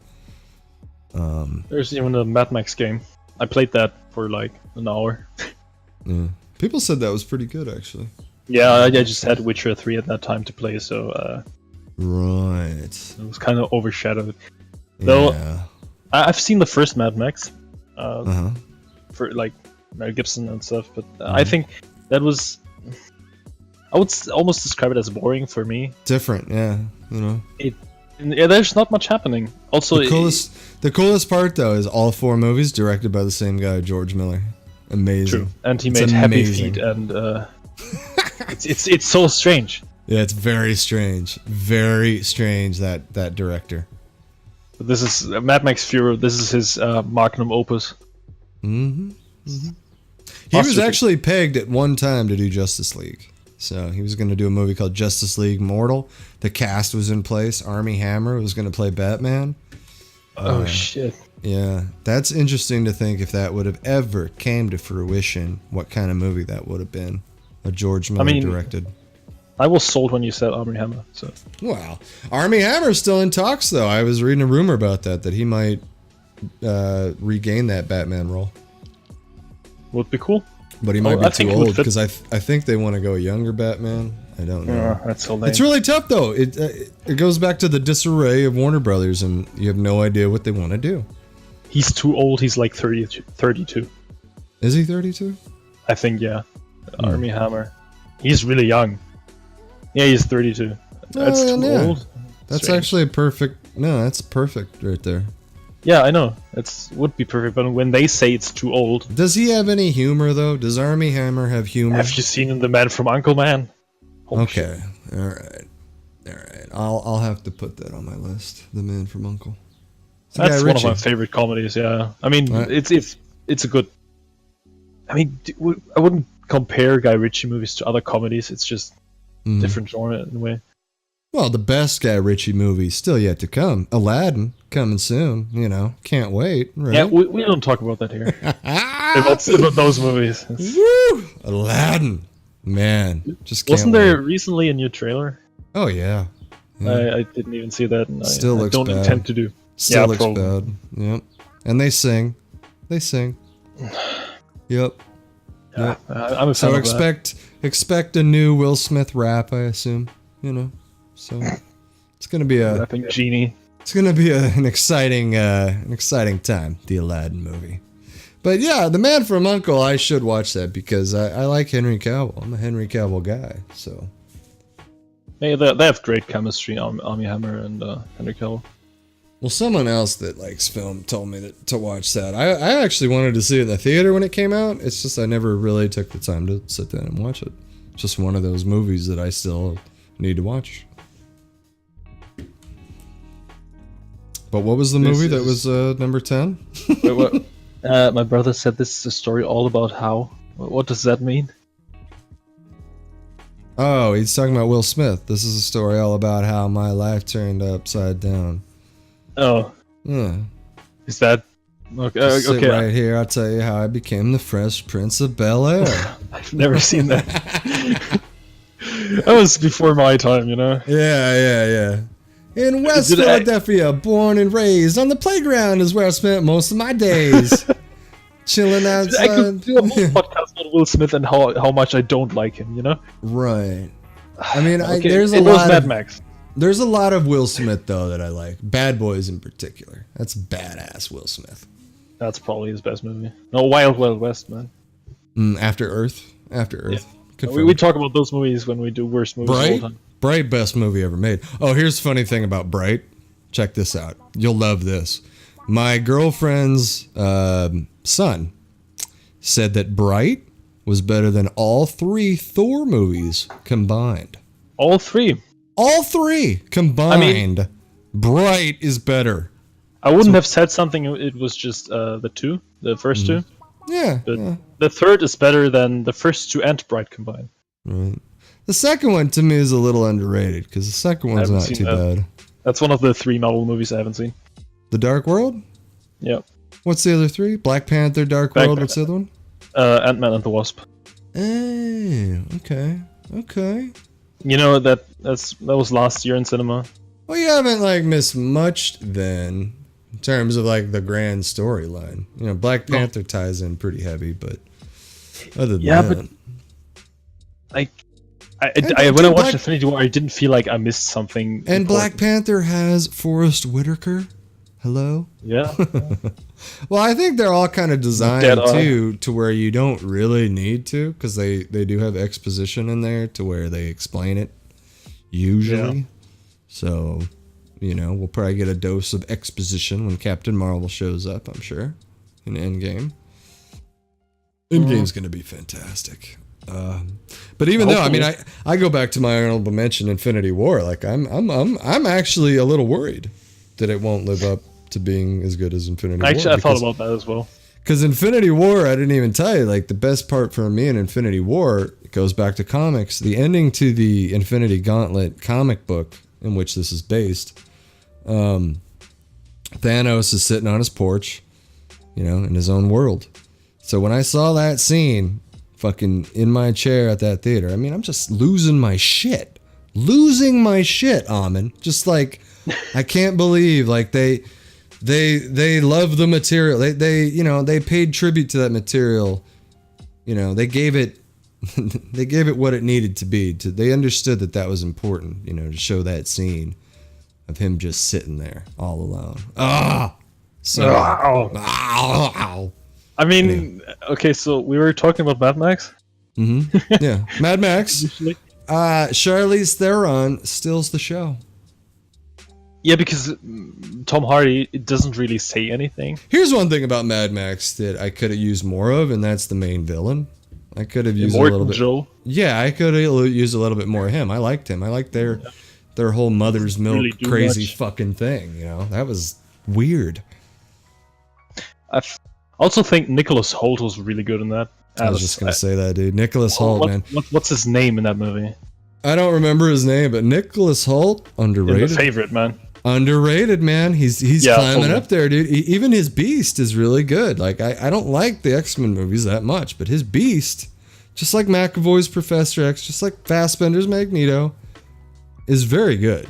Speaker 1: There's even a Mad Max game. I played that for like an hour.
Speaker 2: Yeah. People said that was pretty good, actually.
Speaker 1: Yeah, I just had Witcher 3 at that time to play, so
Speaker 2: Right.
Speaker 1: it was kind of overshadowed. Though
Speaker 2: Yeah.
Speaker 1: I've seen the first Mad Max
Speaker 2: Uh-huh.
Speaker 1: for like Mel Gibson and stuff, but I think that was, I would almost describe it as boring for me.
Speaker 2: Different, yeah. You know.
Speaker 1: Yeah, there's not much happening. Also,
Speaker 2: The coolest part though is all four movies directed by the same guy, George Miller. Amazing.
Speaker 1: true, and he
Speaker 2: It's
Speaker 1: made Happy
Speaker 2: amazing.
Speaker 1: Feet, and it's so strange.
Speaker 2: Yeah, it's very strange. Very strange, that director.
Speaker 1: But this is Mad Max Fury. This is his magnum opus.
Speaker 2: He was actually pegged at one time to do Justice League. So he was going to do a movie called Justice League Mortal. The cast was in place. Armie Hammer was going to play Batman.
Speaker 1: Oh shit.
Speaker 2: Yeah, that's interesting to think if that would have ever came to fruition, what kind of movie that would have been. A George Miller directed.
Speaker 1: I was sold when you said Armie Hammer. So.
Speaker 2: Wow. Armie Hammer's still in talks, though. I was reading a rumor about that he might regain that Batman role.
Speaker 1: Would be cool.
Speaker 2: But he might be too old, because I think they want to go younger Batman. I don't know.
Speaker 1: Yeah, that's so lame.
Speaker 2: It's really tough, though. It goes back to the disarray of Warner Brothers, and you have no idea what they want to do.
Speaker 1: He's too old. He's like 32.
Speaker 2: Is he 32?
Speaker 1: I think, yeah. Armie Hammer. He's really young. Yeah, he's 32. That's too old.
Speaker 2: That's actually a perfect... No, that's perfect right there.
Speaker 1: Yeah, I know. Would be perfect, but when they say it's too old...
Speaker 2: Does he have any humor, though? Does Armie Hammer have humor?
Speaker 1: Have you seen The Man from Uncle Man?
Speaker 2: Okay. Alright. I'll have to put that on my list. The Man from Uncle.
Speaker 1: That's one of my favorite comedies, yeah. I mean, it's a good... I mean, I wouldn't compare Guy Ritchie movies to other comedies. It's just different genre in a way.
Speaker 2: Well, the best Guy Ritchie movie still yet to come. Aladdin, coming soon. Can't wait. Right?
Speaker 1: Yeah, we don't talk about that here. about those movies.
Speaker 2: Woo! Aladdin, man, just can't
Speaker 1: wasn't there recently a new trailer?
Speaker 2: Oh yeah.
Speaker 1: I didn't even see that, and
Speaker 2: still
Speaker 1: I
Speaker 2: looks
Speaker 1: don't
Speaker 2: bad.
Speaker 1: intend to do.
Speaker 2: Still looks bad. Yep. And they sing. Yep.
Speaker 1: Yeah, I'm a fan of that.
Speaker 2: expect a new Will Smith rap, I assume. So it's gonna be a
Speaker 1: rapping genie.
Speaker 2: It's gonna be an exciting time. The Aladdin movie. But yeah, The Man from Uncle, I should watch that because I like Henry Cavill. I'm a Henry Cavill guy. So
Speaker 1: they have great chemistry. Armie Hammer and Henry Cavill.
Speaker 2: Well, someone else that likes film told me to watch that. I actually wanted to see it in the theater when it came out. It's just I never really took the time to sit down and watch it. It's just one of those movies that I still need to watch. But what was the movie that was number 10?
Speaker 1: Wait, what? My brother said this is a story all about how. What does that mean?
Speaker 2: Oh, he's talking about Will Smith. This is a story all about how my life turned upside down.
Speaker 1: Oh.
Speaker 2: Yeah.
Speaker 1: Is that... Okay.
Speaker 2: Sit right here, I'll tell you how I became the Fresh Prince of Bel-Air.
Speaker 1: I've never seen that. That was before my time,
Speaker 2: Yeah. In West Philadelphia, born and raised, on the playground is where I spent most of my days. Chilling outside.
Speaker 1: I could do a whole podcast on Will Smith and how much I don't like him,
Speaker 2: Right. I mean,
Speaker 1: there's a lot of Mad Max.
Speaker 2: There's a lot of Will Smith, though, that I like. Bad Boys in particular. That's badass Will Smith.
Speaker 1: That's probably his best movie. No, Wild Wild West, man.
Speaker 2: After Earth. Yeah.
Speaker 1: We talk about those movies when we do worst movies all the time.
Speaker 2: Bright, best movie ever made. Oh, here's the funny thing about Bright. Check this out. You'll love this. My girlfriend's son said that Bright was better than all 3 Thor movies combined.
Speaker 1: All 3?
Speaker 2: All 3 combined. Bright is better.
Speaker 1: I wouldn't have said something. It was just the first 2.
Speaker 2: Yeah.
Speaker 1: But the third is better than the first 2 and Bright combined.
Speaker 2: Right. The second one to me is a little underrated because the second one's not too bad.
Speaker 1: That's one of the 3 Marvel movies I haven't seen.
Speaker 2: The Dark World?
Speaker 1: Yeah.
Speaker 2: What's the other 3? Black Panther, Dark World. What's the other one?
Speaker 1: Ant-Man and the Wasp.
Speaker 2: Okay.
Speaker 1: That was last year in cinema.
Speaker 2: Well, you haven't missed much then, in terms of the grand storyline. Black Panther ties in pretty heavy, but other than that,
Speaker 1: when I watched Infinity War, I didn't feel like I missed something.
Speaker 2: And
Speaker 1: important.
Speaker 2: Black Panther has Forrest Whitaker. Hello?
Speaker 1: Yeah.
Speaker 2: Well, I think they're all kind of designed to where you don't really need to, because they do have exposition in there to where they explain it, usually. Yeah. So, we'll probably get a dose of exposition when Captain Marvel shows up, I'm sure, in Endgame. Endgame's going to be fantastic. But even though, I go back to my honorable mention, Infinity War. I'm actually a little worried that it won't live up to being as good as Infinity War.
Speaker 1: Actually, I thought about that as well.
Speaker 2: Because Infinity War, I didn't even tell you, like the best part for me in Infinity War goes back to comics. The ending to the Infinity Gauntlet comic book in which this is based, Thanos is sitting on his porch, you know, in his own world. So when I saw that scene fucking in my chair at that theater, I mean, I'm just losing my shit. Losing my shit, Amon. Just like, I can't believe, like, they love the material. They you know, they paid tribute to that material. You know, they gave it what it needed to be. They understood that was important, you know, to show that scene of him just sitting there all alone. So
Speaker 1: I mean, okay, so we were talking about Mad Max.
Speaker 2: Yeah, Mad Max. Charlize Theron steals the show.
Speaker 1: Yeah, because Tom Hardy, it doesn't really say anything.
Speaker 2: Here's one thing about Mad Max that I could have used more of, and that's the main villain. I could have used a little bit.
Speaker 1: Joe.
Speaker 2: Yeah, I could have used a little bit more of him. I liked him. I liked their whole mother's milk really crazy fucking thing. You know, that was weird.
Speaker 1: I also think Nicholas Hoult was really good in that.
Speaker 2: I was just gonna say that, dude. Nicholas Hoult, man.
Speaker 1: What's his name in that movie?
Speaker 2: I don't remember his name, but Nicholas Hoult, underrated.
Speaker 1: Yeah, the favorite, man.
Speaker 2: Underrated, man. He's climbing up there, dude. Even his Beast is really good. Like, I don't like the X-Men movies that much, but his Beast, just like McAvoy's Professor X, just like Fassbender's Magneto, is very good.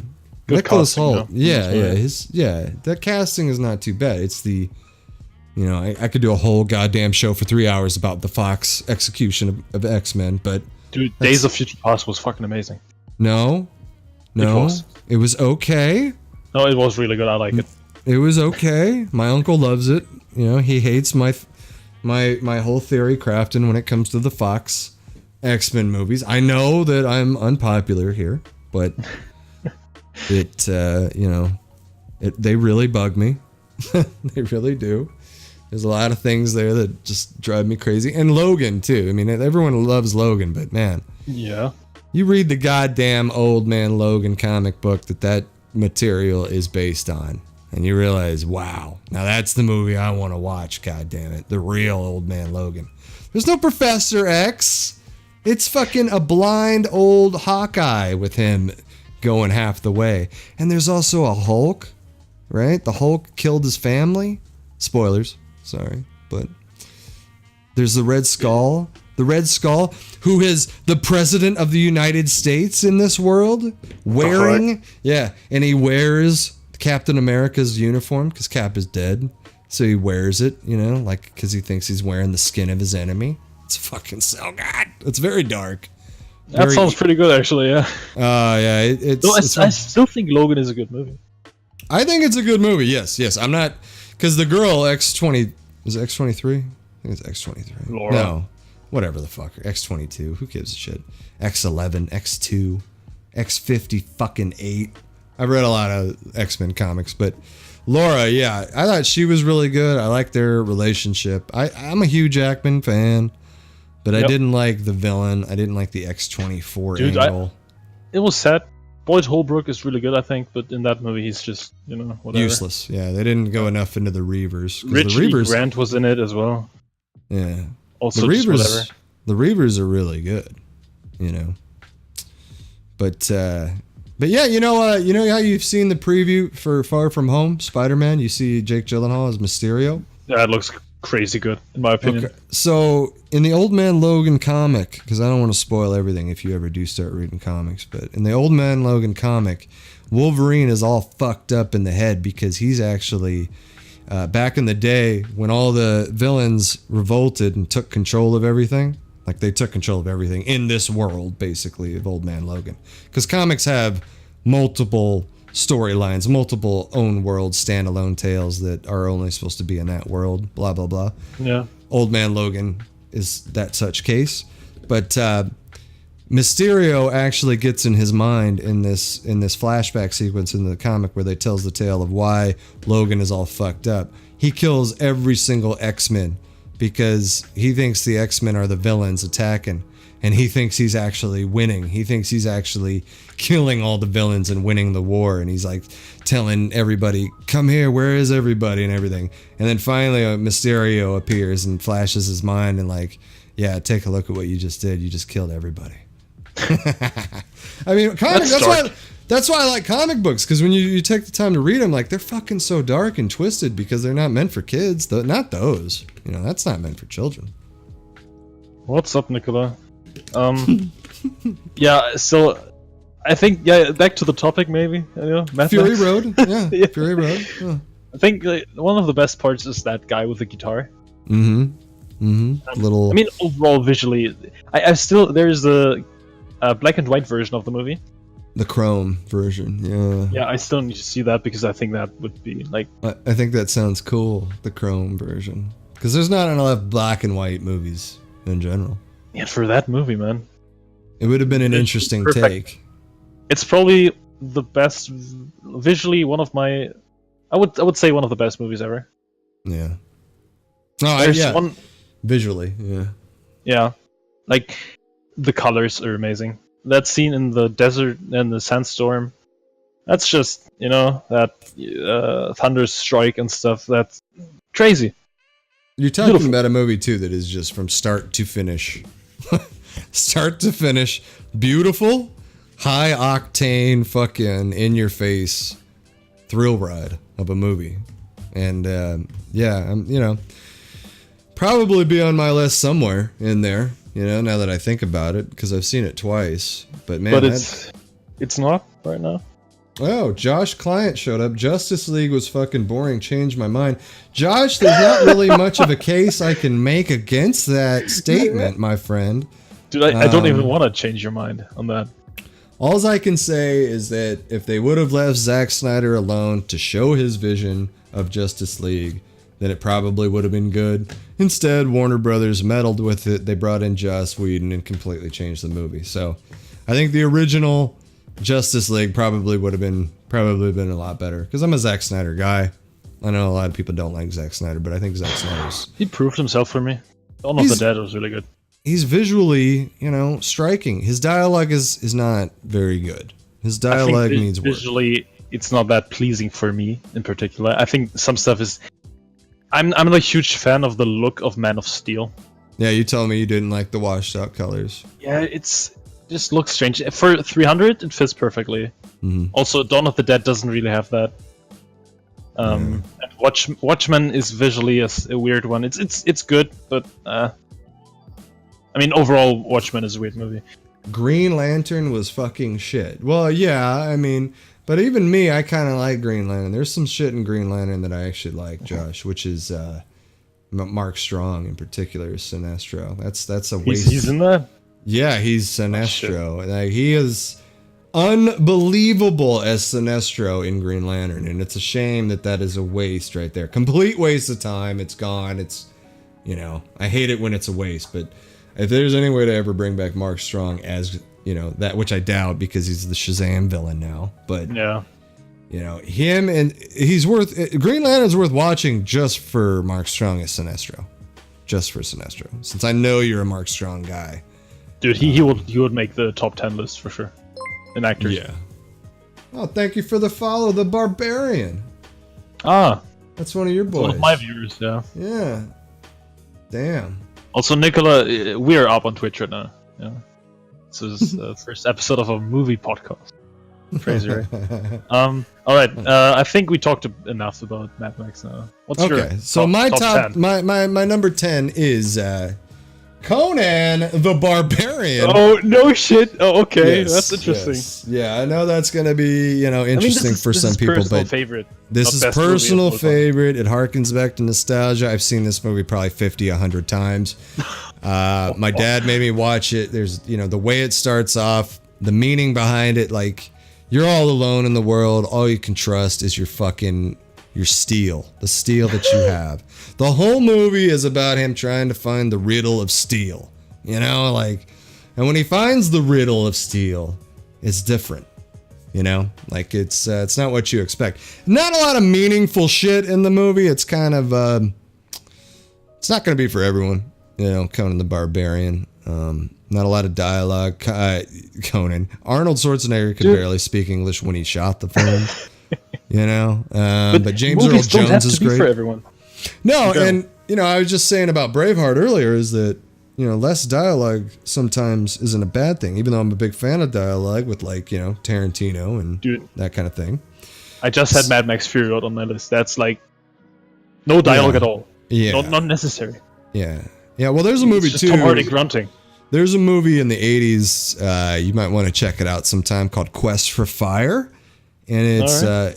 Speaker 2: Nicholas Hoult, that casting is not too bad. It's the, you know, I could do a whole goddamn show for 3 hours about the Fox execution of X-Men, but
Speaker 1: dude, Days of Future Past was fucking amazing.
Speaker 2: No, it was okay.
Speaker 1: No, it was really good. I like it.
Speaker 2: It was okay. My uncle loves it. You know, he hates my whole theory crafting when it comes to the Fox X-Men movies. I know that I'm unpopular here, but it they really bug me. They really do. There's a lot of things there that just drive me crazy. And Logan too. I mean, everyone loves Logan, but man.
Speaker 1: Yeah.
Speaker 2: You read the goddamn Old Man Logan comic book that material is based on, and you realize, wow, now that's the movie I want to watch. God damn it, the real Old Man Logan. There's no Professor X. It's fucking a blind old Hawkeye with him going half the way. And there's also a Hulk, right? The Hulk killed his family. Spoilers, sorry, but there's the Red Skull. The Red Skull, who is the president of the United States in this world, wearing, and he wears Captain America's uniform because Cap is dead, so he wears it, you know, like because he thinks he's wearing the skin of his enemy. It's fucking so good. It's very dark.
Speaker 1: That sounds pretty good, actually. Yeah.
Speaker 2: I
Speaker 1: still think Logan is a good movie.
Speaker 2: I think it's a good movie. Yes. I'm not, because the girl X20 is it X23. I think it's X23.
Speaker 1: Laura.
Speaker 2: No. Whatever the fuck. X22. Who gives a shit? X11, X2, X50 fucking 8. I've read a lot of X-Men comics, but Laura, yeah, I thought she was really good. I like their relationship. I'm a Hugh Jackman fan, but I didn't like the villain. I didn't like the X24 angle.
Speaker 1: It was sad. Boyd Holbrook is really good, I think, but in that movie he's just, you know, whatever.
Speaker 2: Useless. Yeah, they didn't go enough into the Reavers.
Speaker 1: Richard Grant was in it as well.
Speaker 2: Yeah.
Speaker 1: Also,
Speaker 2: the Reavers are really good, you know. But yeah, you know how you've seen the preview for Far From Home, Spider-Man. You see Jake Gyllenhaal as Mysterio.
Speaker 1: Yeah, it looks crazy good in my opinion.
Speaker 2: Okay. So in the Old Man Logan comic, because I don't want to spoil everything if you ever do start reading comics, but in the Old Man Logan comic, Wolverine is all fucked up in the head because he's actually. Back in the day, when all the villains revolted and took control of everything, like they took control of everything in this world, basically, of Old Man Logan. Because comics have multiple storylines, multiple own world, standalone tales that are only supposed to be in that world, blah, blah, blah.
Speaker 1: Yeah.
Speaker 2: Old Man Logan is that such case. But Mysterio actually gets in his mind in this flashback sequence in the comic where they tells the tale of why Logan is all fucked up. He kills every single X-Men because he thinks the X-Men are the villains attacking. and he thinks he's actually winning. He thinks he's actually killing all the villains and winning the war, and he's like telling everybody, come here, where is everybody, and everything. And then finally Mysterio appears and flashes his mind and like, yeah, take a look at what you just did. You just killed everybody. I mean, that's why I like comic books, because when you take the time to read them, like, they're fucking so dark and twisted because they're not meant for kids. Not those. You know, that's not meant for children.
Speaker 1: What's up, Nicola? Yeah, so I think, back to the topic, maybe. You know,
Speaker 2: Fury Road. Yeah, yeah. Fury Road. Yeah.
Speaker 1: I think one of the best parts is that guy with the guitar.
Speaker 2: Little.
Speaker 1: I mean, overall, visually, I still, there's a black and white version of the movie.
Speaker 2: The chrome version, yeah.
Speaker 1: Yeah, I still need to see that because I think that would be like.
Speaker 2: I think that sounds cool, the chrome version, because there's not enough black and white movies in general.
Speaker 1: Yeah, for that movie, man.
Speaker 2: It would have been an interesting take.
Speaker 1: It's probably the best visually. One of my, I would say one of the best movies ever.
Speaker 2: Yeah. Oh, yeah. Visually, yeah.
Speaker 1: Yeah, like the colors are amazing. That scene in the desert and the sandstorm, that's just, you know, that thunder strike and stuff. That's crazy.
Speaker 2: You're talking about a movie too that is just from start to finish. Start to finish, beautiful, high octane, fucking in your face thrill ride of a movie. And yeah, you know, probably be on my list somewhere in there, you know, now that I think about it, because I've seen it twice. But man,
Speaker 1: it's not right now.
Speaker 2: Oh, Josh Client showed up. Justice League was fucking boring. Changed my mind. Josh, there's not really much of a case I can make against that statement, my friend.
Speaker 1: Dude, I don't even want to change your mind on that.
Speaker 2: All I can say is that if they would have left Zack Snyder alone to show his vision of Justice League, then it probably would have been good. Instead, Warner Brothers meddled with it. They brought in Joss Whedon and completely changed the movie. So, I think the original Justice League probably would have been a lot better. Because I'm a Zack Snyder guy. I know a lot of people don't like Zack Snyder, but I think Zack Snyder's...
Speaker 1: He proved himself for me. Dawn of the Dead was really good.
Speaker 2: He's visually, you know, striking. His dialogue is not very good. His dialogue needs work.
Speaker 1: Visually, it's not that pleasing for me in particular. I think some stuff is... I'm a huge fan of the look of Man of Steel.
Speaker 2: Yeah, you told me you didn't like the washed out colors.
Speaker 1: Yeah, it just looks strange. For 300, it fits perfectly. Mm-hmm. Also, Dawn of the Dead doesn't really have that. And Watchmen is visually a weird one. It's good, but I mean, overall, Watchmen is a weird movie.
Speaker 2: Green Lantern was fucking shit. Well, yeah, I mean, but even me, I kind of like Green Lantern. There's some shit in Green Lantern that I actually like, Josh, which is Mark Strong in particular, Sinestro. That's a waste.
Speaker 1: He's in that?
Speaker 2: Yeah, he's Sinestro. Like, he is unbelievable as Sinestro in Green Lantern, and it's a shame that is a waste right there. Complete waste of time. It's gone. It's, you know, I hate it when it's a waste, but if there's any way to ever bring back Mark Strong as, you know, that, which I doubt because he's the Shazam villain now, but
Speaker 1: yeah,
Speaker 2: you know, him, and Green Lantern's worth watching just for Mark Strong as Sinestro, just for Sinestro, since I know you're a Mark Strong guy.
Speaker 1: Dude, he would make the top 10 list for sure. In actors.
Speaker 2: Yeah. Oh, thank you for the follow, the Barbarian.
Speaker 1: Ah,
Speaker 2: that's one of your boys.
Speaker 1: One of my viewers, yeah.
Speaker 2: Yeah. Damn.
Speaker 1: Also, Nicola, we're up on Twitch right now. Yeah. This is the first episode of a movie podcast. Crazy, right? All right. I think we talked enough about Mad Max now. What's your
Speaker 2: so my top 10? my number 10 is Conan the Barbarian.
Speaker 1: Oh, no shit. Oh, okay.
Speaker 2: Yes,
Speaker 1: that's interesting.
Speaker 2: Yes. Yeah, I know that's going to be, you know, interesting for some people, but
Speaker 1: favorite.
Speaker 2: This is personal favorite. It harkens back to nostalgia. I've seen this movie probably 50, 100 times. My dad made me watch it. There's, you know, the way it starts off, the meaning behind it, like, you're all alone in the world. All you can trust is your steel, the steel that you have. The whole movie is about him trying to find the riddle of steel, you know, like, and when he finds the riddle of steel, it's different, you know, like it's not what you expect. Not a lot of meaningful shit in the movie. It's kind of, it's not going to be for everyone, you know, Conan the Barbarian. Not a lot of dialogue. Conan. Arnold Schwarzenegger could barely speak English when he shot the film. You know, but James Earl Jones is great
Speaker 1: for everyone.
Speaker 2: No, and I was just saying about Braveheart earlier is that less dialogue sometimes isn't a bad thing. Even though I'm a big fan of dialogue with Tarantino and that kind of thing.
Speaker 1: I just had Mad Max Fury Road on my list. That's like no dialogue at all.
Speaker 2: Yeah,
Speaker 1: not necessary.
Speaker 2: Yeah. Well, there's a movie
Speaker 1: just
Speaker 2: too.
Speaker 1: Tom Hardy grunting.
Speaker 2: There's a movie in the 80s. You might want to check it out sometime called Quest for Fire. And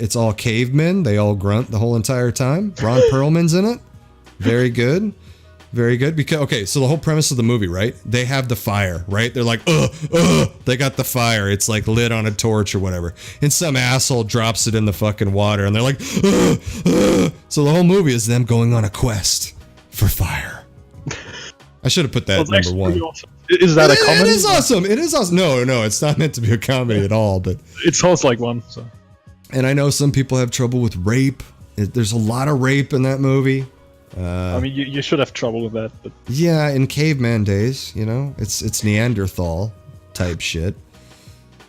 Speaker 2: it's all cavemen. They all grunt the whole entire time. Ron Perlman's in it. Very good. Very good. Because so the whole premise of the movie, right? They have the fire, right? They're like, they got the fire. It's like lit on a torch or whatever. And some asshole drops it in the fucking water and they're like, So the whole movie is them going on a quest for fire. I should have put that at number one.
Speaker 1: Awesome. Is that a comedy?
Speaker 2: It is awesome. It is awesome. No, it's not meant to be a comedy at all, but
Speaker 1: it sounds like one. So.
Speaker 2: And I know some people have trouble with rape. There's a lot of rape in that movie.
Speaker 1: I mean, you should have trouble with that, but
Speaker 2: yeah, in caveman days, it's Neanderthal type shit.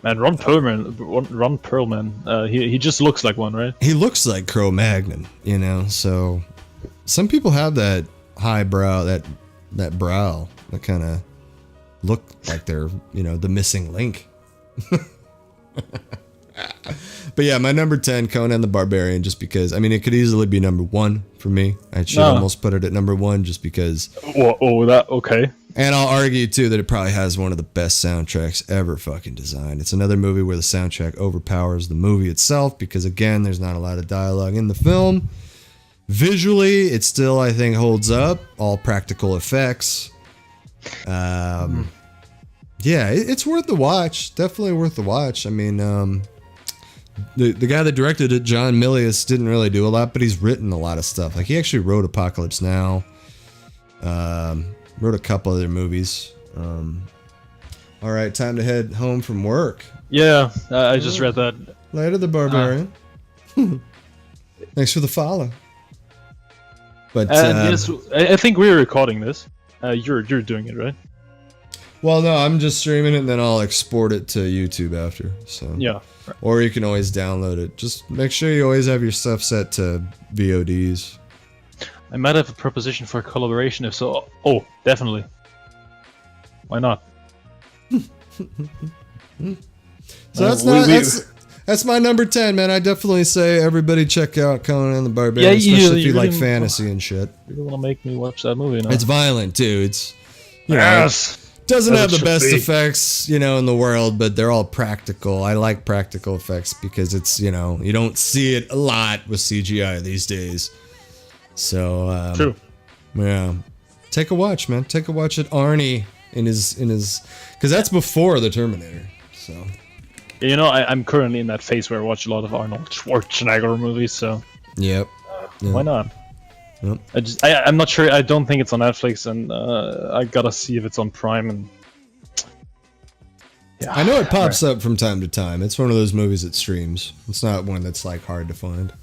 Speaker 1: Man, Ron Perlman, he just looks like one, right?
Speaker 2: He looks like Cro-Magnon, So some people have that high brow, that brow that kind of look like they're, the missing link. But yeah, my number 10, Conan the Barbarian, just because, it could easily be number 1 for me. I should almost put it at number 1 just because.
Speaker 1: Okay.
Speaker 2: And I'll argue, too, that it probably has one of the best soundtracks ever fucking designed. It's another movie where the soundtrack overpowers the movie itself because, again, there's not a lot of dialogue in the film. Visually, it still, I think, holds up. All practical effects. Yeah, it's worth the watch. Definitely worth the watch. The guy that directed it, John Milius, didn't really do a lot, but he's written a lot of stuff. Like, he actually wrote Apocalypse Now. Wrote a couple other movies. All right, time to head home from work.
Speaker 1: Yeah, I just read that.
Speaker 2: Later, the Barbarian. Thanks for the follow. But
Speaker 1: yes, I think we're recording this. You're doing it, right?
Speaker 2: Well, no, I'm just streaming it, and then I'll export it to YouTube after. So
Speaker 1: yeah.
Speaker 2: Or you can always download it. Just make sure you always have your stuff set to VODs.
Speaker 1: I might have a proposition for a collaboration. If so, definitely. Why not?
Speaker 2: So that's my number 10, man. I definitely say everybody check out Conan the Barbarian, especially if you like fantasy and shit.
Speaker 1: You don't want to make me watch that movie now.
Speaker 2: It's violent too. It's doesn't have the best effects, in the world, but they're all practical. I like practical effects because it's, you don't see it a lot with CGI these days. So,
Speaker 1: true.
Speaker 2: Yeah. Take a watch, man. Take a watch at Arnie in his, because that's before the Terminator. So,
Speaker 1: I'm currently in that phase where I watch a lot of Arnold Schwarzenegger movies. So,
Speaker 2: yep.
Speaker 1: Why not?
Speaker 2: Yep.
Speaker 1: I'm not sure. I don't think it's on Netflix, and I gotta see if it's on Prime. And yeah,
Speaker 2: I know it pops up from time to time. It's one of those movies that streams. It's not one that's like hard to find.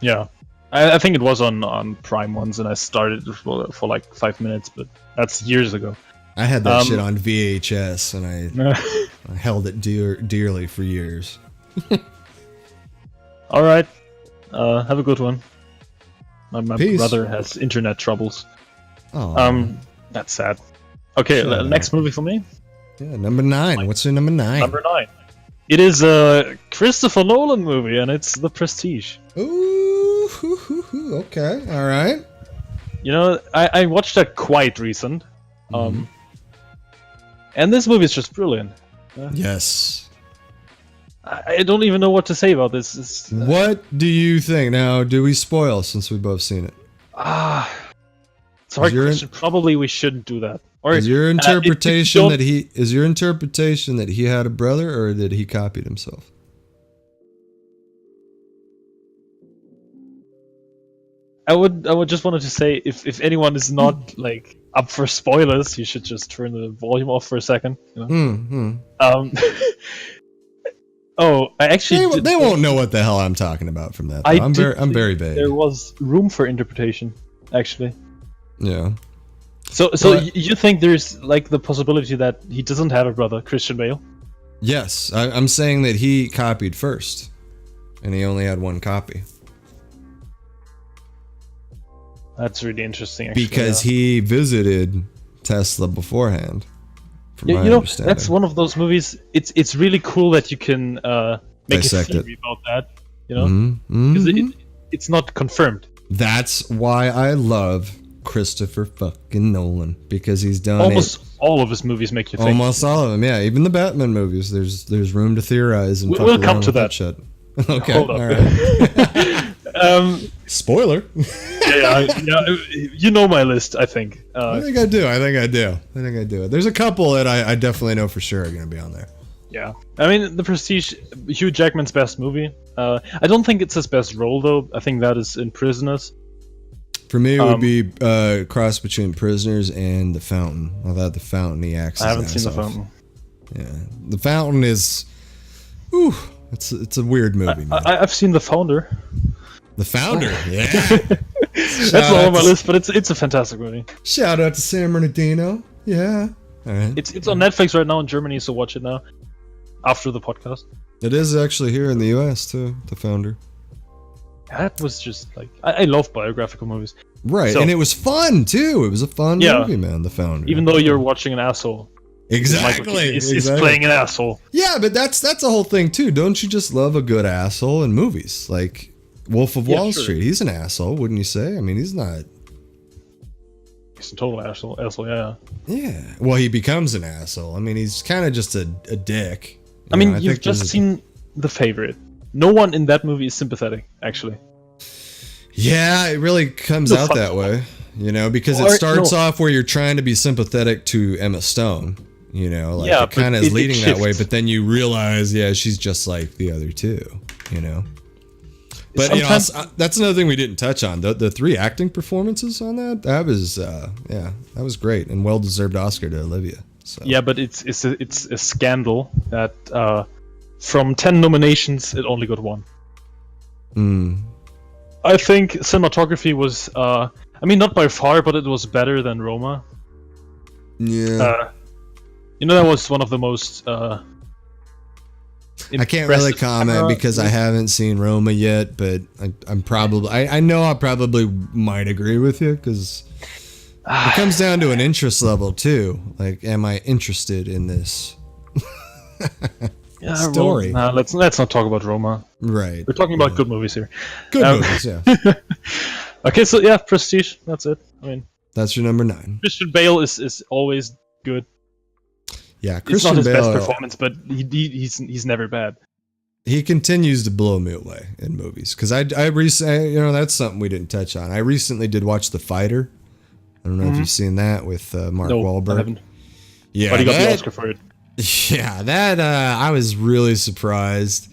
Speaker 1: Yeah, I think it was on Prime once, and I started for like 5 minutes, but that's years ago.
Speaker 2: I had that shit on VHS, and I held it dearly for years.
Speaker 1: All right, have a good one. My
Speaker 2: Peace.
Speaker 1: brother has internet troubles.
Speaker 2: Oh.
Speaker 1: That's sad. Okay, next movie for me.
Speaker 2: Yeah, number 9. What's your number 9?
Speaker 1: Number 9. It is a Christopher Nolan movie, and it's The Prestige.
Speaker 2: Ooh, okay, all right.
Speaker 1: I watched that quite recent. And this movie is just brilliant.
Speaker 2: Yes.
Speaker 1: I don't even know what to say about this.
Speaker 2: What do you think? Now, do we spoil since we've both seen it?
Speaker 1: It's a hard question. Probably we shouldn't do that. Or
Speaker 2: is your interpretation that he had a brother, or that he copied himself?
Speaker 1: I would just wanted to say if anyone is not like up for spoilers, you should just turn the volume off for a second. Oh, I actually
Speaker 2: they won't know what the hell I'm talking about from that. I'm very vague.
Speaker 1: There was room for interpretation, actually.
Speaker 2: Yeah.
Speaker 1: So
Speaker 2: But-
Speaker 1: you think there's like the possibility that he doesn't have a brother, Christian Bale?
Speaker 2: Yes, I'm saying that he copied first, and he only had one copy
Speaker 1: That's really interesting. Actually,
Speaker 2: because he visited Tesla beforehand. From
Speaker 1: yeah,
Speaker 2: my
Speaker 1: you know,
Speaker 2: understanding.
Speaker 1: that's one of those movies. It's really cool that you can make
Speaker 2: Dissect
Speaker 1: a theory
Speaker 2: it.
Speaker 1: about that. You know,
Speaker 2: Mhm,
Speaker 1: because
Speaker 2: mhm.
Speaker 1: it's not confirmed.
Speaker 2: That's why I love Christopher fucking Nolan, because he's done
Speaker 1: Almost all of his movies make you think.
Speaker 2: almost all of them. Yeah, even the Batman movies. There's room to theorize and
Speaker 1: We'll
Speaker 2: fuck
Speaker 1: come
Speaker 2: around
Speaker 1: to
Speaker 2: with
Speaker 1: that.
Speaker 2: shit. Okay,
Speaker 1: Hold up.
Speaker 2: all right. Spoiler.
Speaker 1: Yeah, you know my list. I think.
Speaker 2: I think I do. There's a couple that I definitely know for sure are going to be on there.
Speaker 1: Yeah, I mean, The Prestige, Hugh Jackman's best movie. I don't think it's his best role though. I think that is in Prisoners.
Speaker 2: For me, it would be a cross between Prisoners and The Fountain. I thought The Fountain, he acts.
Speaker 1: I haven't
Speaker 2: his
Speaker 1: seen
Speaker 2: ass
Speaker 1: The
Speaker 2: off.
Speaker 1: Fountain.
Speaker 2: Yeah, The Fountain is. Ooh, it's a weird movie, man.
Speaker 1: I've seen The Founder.
Speaker 2: The Founder, yeah.
Speaker 1: That's not on my list, but it's a fantastic movie.
Speaker 2: Shout out to San Bernardino. Yeah. All right.
Speaker 1: It's on Netflix right now in Germany, so watch it now. After the podcast.
Speaker 2: It is actually here in the U.S. too. The Founder.
Speaker 1: That was just like I love biographical movies.
Speaker 2: Right,
Speaker 1: So-
Speaker 2: and it was fun too. It was a fun
Speaker 1: Yeah.
Speaker 2: movie, man. The Founder.
Speaker 1: Even though you're watching an asshole.
Speaker 2: exactly,
Speaker 1: He's playing an asshole.
Speaker 2: Yeah, but that's a whole thing too. Don't you just love a good asshole in movies? Like Wolf of
Speaker 1: Yeah,
Speaker 2: Wall
Speaker 1: sure.
Speaker 2: Street. He's an asshole, wouldn't you say? I mean, he's not.
Speaker 1: He's a total asshole, yeah.
Speaker 2: Yeah. Well, he becomes an asshole. I mean, he's kind of just a dick.
Speaker 1: I mean,
Speaker 2: know,
Speaker 1: you've
Speaker 2: think
Speaker 1: just
Speaker 2: there's-
Speaker 1: seen The Favorite. No one in that movie is sympathetic, actually.
Speaker 2: Yeah, it really comes
Speaker 1: No,
Speaker 2: out
Speaker 1: fuck.
Speaker 2: that way, because it
Speaker 1: Or-
Speaker 2: starts
Speaker 1: no.
Speaker 2: off where you're trying to be sympathetic to Emma Stone, like
Speaker 1: Yeah,
Speaker 2: it kind
Speaker 1: but
Speaker 2: of is
Speaker 1: it
Speaker 2: leading that way,
Speaker 1: shifts.
Speaker 2: but then you realize, yeah, she's just like the other two, But
Speaker 1: Sometimes-
Speaker 2: that's another thing we didn't touch on. The three acting performances on that was that was great and well deserved Oscar to Olivia. So.
Speaker 1: Yeah, but it's a scandal that from 10 nominations, it only got 1.
Speaker 2: Mm.
Speaker 1: I think cinematography was, I mean, not by far, but it was better than Roma.
Speaker 2: Yeah.
Speaker 1: That was one of the most.
Speaker 2: I can't really
Speaker 1: impressive
Speaker 2: comment
Speaker 1: camera-
Speaker 2: because I haven't seen Roma yet, but I'm probably I know I probably might agree with you because it comes down to an interest level too. Like, am I interested in this
Speaker 1: Yeah,
Speaker 2: story?
Speaker 1: Nah, let's not talk about Roma.
Speaker 2: Right.
Speaker 1: We're talking about good movies here.
Speaker 2: Good
Speaker 1: Um,
Speaker 2: movies, yeah.
Speaker 1: Okay, so yeah, Prestige. That's it. I mean,
Speaker 2: That's your number 9.
Speaker 1: Christian Bale is always good.
Speaker 2: Yeah,
Speaker 1: It's not
Speaker 2: Christian
Speaker 1: his best
Speaker 2: Bale.
Speaker 1: performance, but he's never bad.
Speaker 2: He continues to blow me away in movies because I recently, that's something we didn't touch on. I recently did watch The Fighter. I don't know if you've seen that with Mark
Speaker 1: No,
Speaker 2: Wahlberg.
Speaker 1: I haven't.
Speaker 2: Yeah,
Speaker 1: But he got the
Speaker 2: that-
Speaker 1: Oscar for it.
Speaker 2: Yeah, that I was really surprised.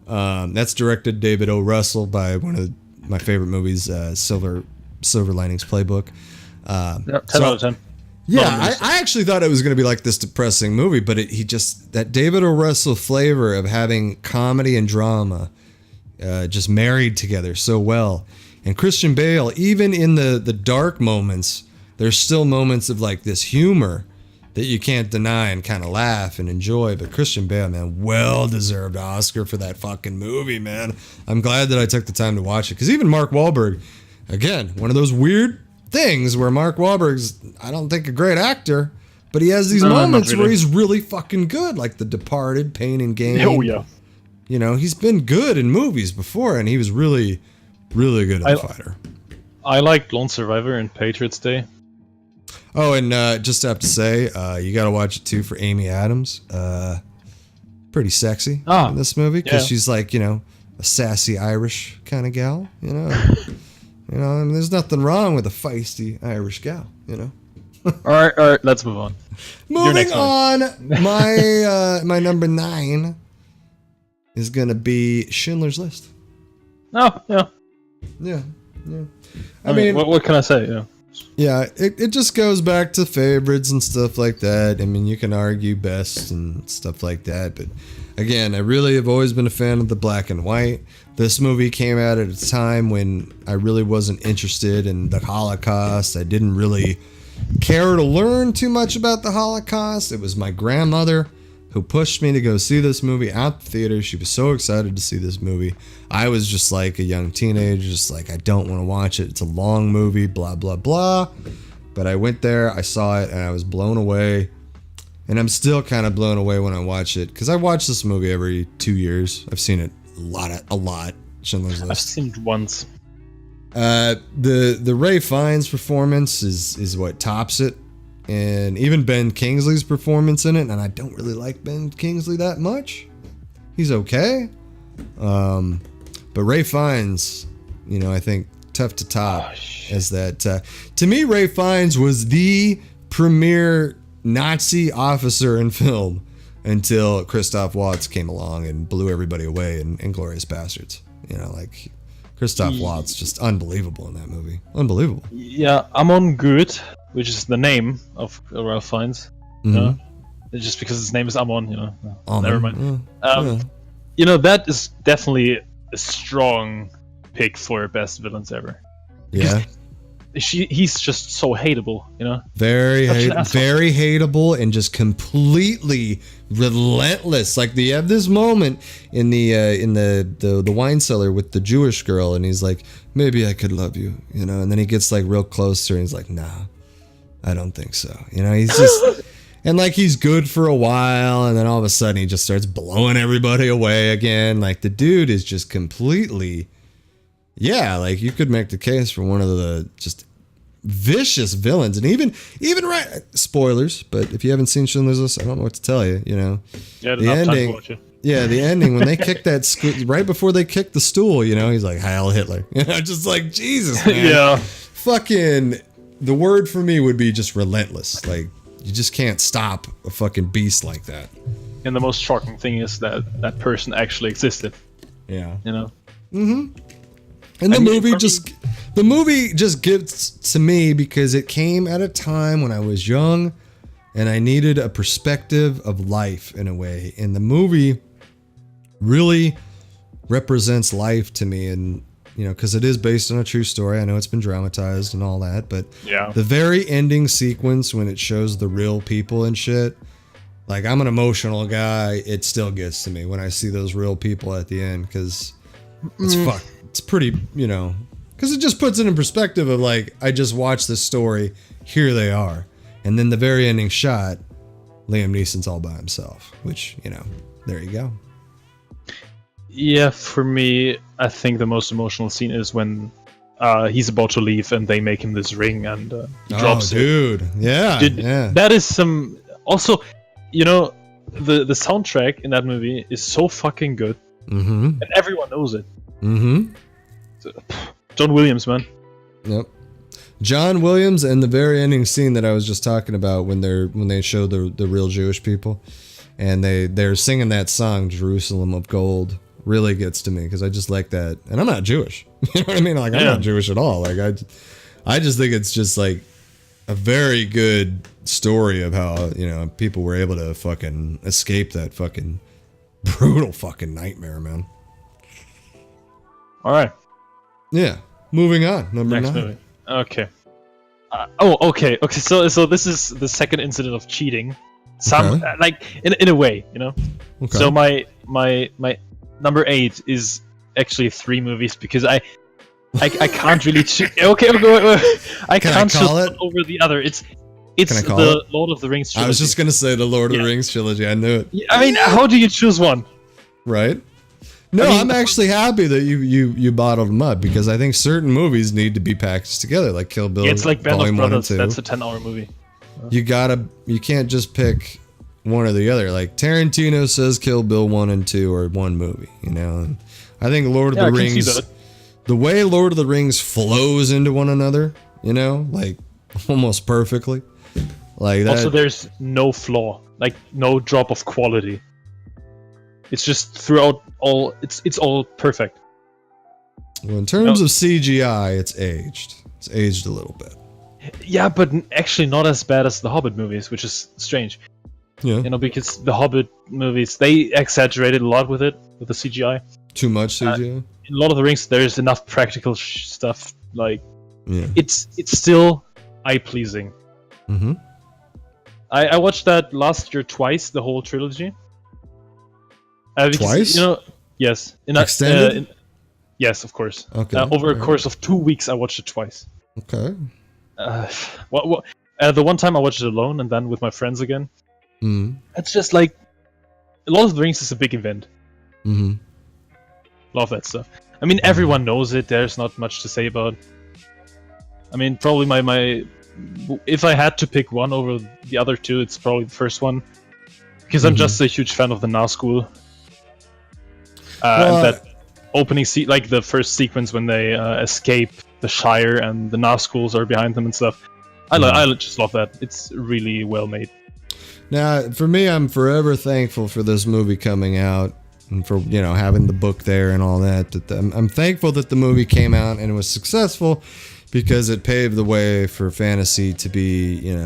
Speaker 2: That's directed David O. Russell by one of my favorite movies, Silver Linings Playbook.
Speaker 1: Yeah, 10
Speaker 2: so-
Speaker 1: out of 10.
Speaker 2: Yeah, I actually thought it was going to be like this depressing movie, but that David O. Russell flavor of having comedy and drama just married together so well. And Christian Bale, even in the dark moments, there's still moments of like this humor that you can't deny and kind of laugh and enjoy. But Christian Bale, man, well-deserved Oscar for that fucking movie, man. I'm glad that I took the time to watch it. Because even Mark Wahlberg, again, one of those weird things where Mark Wahlberg's, I don't think, a great actor, but he has these
Speaker 1: No, not
Speaker 2: moments
Speaker 1: really.
Speaker 2: where he's really fucking good, like The Departed, Pain and Gain.
Speaker 1: Oh yeah.
Speaker 2: He's been good in movies before, and he was really, really good in The Fighter.
Speaker 1: I like Lone Survivor and Patriots Day.
Speaker 2: Oh, and just have to say, you got to watch it too for Amy Adams. Pretty sexy in this movie because
Speaker 1: yeah.
Speaker 2: she's like, a sassy Irish kind of gal. I mean, there's nothing wrong with a feisty Irish gal.
Speaker 1: All right, let's move on.
Speaker 2: Moving
Speaker 1: next
Speaker 2: on, my number 9 is gonna be Schindler's List.
Speaker 1: Oh yeah.
Speaker 2: Yeah.
Speaker 1: I mean, what can I say? Yeah.
Speaker 2: Yeah, it just goes back to favorites and stuff like that. I mean, you can argue best and stuff like that, but again, I really have always been a fan of the black and white. This movie came out at a time when I really wasn't interested in the Holocaust. I didn't really care to learn too much about the Holocaust. It was my grandmother who pushed me to go see this movie at the theater. She was so excited to see this movie. I was just like a young teenager, just like, I don't want to watch it. It's a long movie, blah, blah, blah. But I went there, I saw it, and I was blown away. And I'm still kind of blown away when I watch it, because I watch this movie every 2 years. I've seen it a lot. Schindler's List.
Speaker 1: I've seen it once.
Speaker 2: The Ray Fiennes performance is what tops it. And even Ben Kingsley's performance in it, and I don't really like Ben Kingsley that much. He's okay. But Ray Fiennes, you know, I think tough to top as that. To me, Ray Fiennes was the premier Nazi officer in film until Christoph Waltz came along and blew everybody away in Inglourious Bastards. You know, like Christoph Waltz, just unbelievable in that movie. Unbelievable.
Speaker 1: Yeah, Amon Good, which is the name of Ralph Fiennes. You know? Just because his name is Amon, you know.
Speaker 2: Amon,
Speaker 1: never mind.
Speaker 2: yeah.
Speaker 1: You know, that is definitely a strong pick for best villains ever.
Speaker 2: Yeah.
Speaker 1: He's just so hateable, you know.
Speaker 2: Very hateable and just completely relentless. Like they have this moment in the wine cellar with the Jewish girl, and he's like, maybe I could love you, you know. And then he gets like real close to her, and he's like, nah, I don't think so. You know, he's just and like he's good for a while, and then all of a sudden he just starts blowing everybody away again. Like the dude is just completely. Yeah, like you could make the case for one of the just vicious villains, and even right. Spoilers, but if you haven't seen Schindler's List, I don't know what to tell you. You know,
Speaker 1: yeah,
Speaker 2: the ending. Yeah, the ending when they kick that right before they kick the stool. You know, he's like Heil Hitler. You know, just like Jesus, man.
Speaker 1: Yeah,
Speaker 2: fucking. The word for me would be just relentless. Like you just can't stop a fucking beast like that.
Speaker 1: And the most shocking thing is that that person actually existed.
Speaker 2: Yeah,
Speaker 1: you know.
Speaker 2: Mm-hmm. And the movie just gives to me because it came at a time when I was young and I needed a perspective of life in a way. And the movie really represents life to me. And, you know, because it is based on a true story. I know it's been dramatized and all that. But
Speaker 1: yeah,
Speaker 2: the very ending sequence when it shows the real people and shit, like I'm an emotional guy. It still gets to me when I see those real people at the end because it's fucked. It's pretty, you know, because it just puts it in perspective of like, I just watched this story, here they are. And then the very ending shot, Liam Neeson's all by himself, which, you know, there you go.
Speaker 1: Yeah, for me, I think the most emotional scene is when he's about to leave and they make him this ring and he drops it.
Speaker 2: Dude. Yeah, yeah.
Speaker 1: That is some... Also, you know, the soundtrack in that movie is so fucking good.
Speaker 2: Mm-hmm.
Speaker 1: And everyone knows it.
Speaker 2: Mm-hmm.
Speaker 1: John Williams, man.
Speaker 2: Yep. John Williams, and the very ending scene that I was just talking about when they show the real Jewish people, and they're singing that song "Jerusalem of Gold" really gets to me because I just like that, and I'm not Jewish. You know what I mean? Like I'm not Jewish at all. Like I just think it's just like a very good story of how, you know, people were able to fucking escape that fucking brutal fucking nightmare, man.
Speaker 1: All right.
Speaker 2: Yeah. Moving on. Number
Speaker 1: Next
Speaker 2: 9.
Speaker 1: movie. Okay. Okay. So this is the second incident of cheating. Like in a way, you know.
Speaker 2: Okay.
Speaker 1: So my number 8 is actually 3 movies because I can't really choose. Okay. I can't choose one over the other. It's the Lord of the Rings trilogy.
Speaker 2: I was just gonna say the Lord of the Rings trilogy. I knew it.
Speaker 1: I mean, how do you choose one?
Speaker 2: Right. No, I'm actually happy that you bottled them up because I think certain movies need to be packaged together, like Kill Bill.
Speaker 1: It's like Band of
Speaker 2: Volume 1 and
Speaker 1: Brothers.
Speaker 2: 2.
Speaker 1: That's a 10-hour movie.
Speaker 2: You can't just pick one or the other. Like Tarantino says, Kill Bill 1 and 2 are one movie. You know, and I think Lord of the Rings, the way Lord of the Rings flows into one another, you know, like almost perfectly. Like that.
Speaker 1: Also, there's no flaw, like no drop of quality. It's just throughout all. It's all perfect.
Speaker 2: Well, in terms of CGI, it's aged. It's aged a little bit.
Speaker 1: Yeah, but actually not as bad as the Hobbit movies, which is strange.
Speaker 2: Yeah.
Speaker 1: You know, because the Hobbit movies, they exaggerated a lot with it, with the CGI.
Speaker 2: Too much CGI?
Speaker 1: In Lord of the Rings, there's enough practical stuff. Like,
Speaker 2: yeah.
Speaker 1: it's still eye-pleasing.
Speaker 2: Mm-hmm.
Speaker 1: I watched that last year twice, the whole trilogy. Because,
Speaker 2: Twice?
Speaker 1: Yes.
Speaker 2: Extended?
Speaker 1: Yes, of course.
Speaker 2: Okay.
Speaker 1: Over a
Speaker 2: Right.
Speaker 1: course of 2 weeks, I watched it twice.
Speaker 2: Okay.
Speaker 1: The one time I watched it alone, and then with my friends again.
Speaker 2: Mm.
Speaker 1: It's just like Lord of the Rings is a big event.
Speaker 2: Mm-hmm.
Speaker 1: Love that stuff. I mean, everyone knows it. There's not much to say about. I mean, probably my if I had to pick one over the other two, it's probably the first one, because I'm just a huge fan of the Nazgul. And that opening like the first sequence when they escape the Shire and the Nazguls are behind them and stuff. I just love that. It's really well made.
Speaker 2: Now, for me, I'm forever thankful for this movie coming out and for, having the book there and all that. I'm thankful that the movie came out and it was successful because it paved the way for fantasy to be,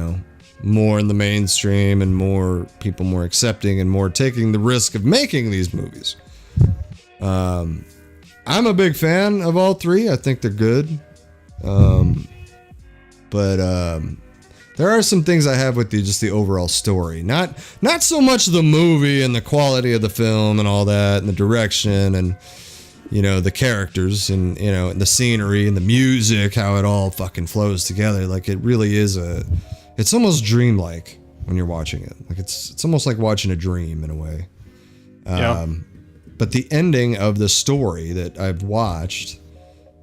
Speaker 2: more in the mainstream and more people more accepting and more taking the risk of making these movies. I'm a big fan of all three. I think they're good. But there are some things I have with just the overall story. Not so much the movie and the quality of the film and all that and the direction and the characters and and the scenery and the music, how it all fucking flows together. Like it really is it's almost dreamlike when you're watching it. Like it's almost like watching a dream in a way. But the ending of the story that I've watched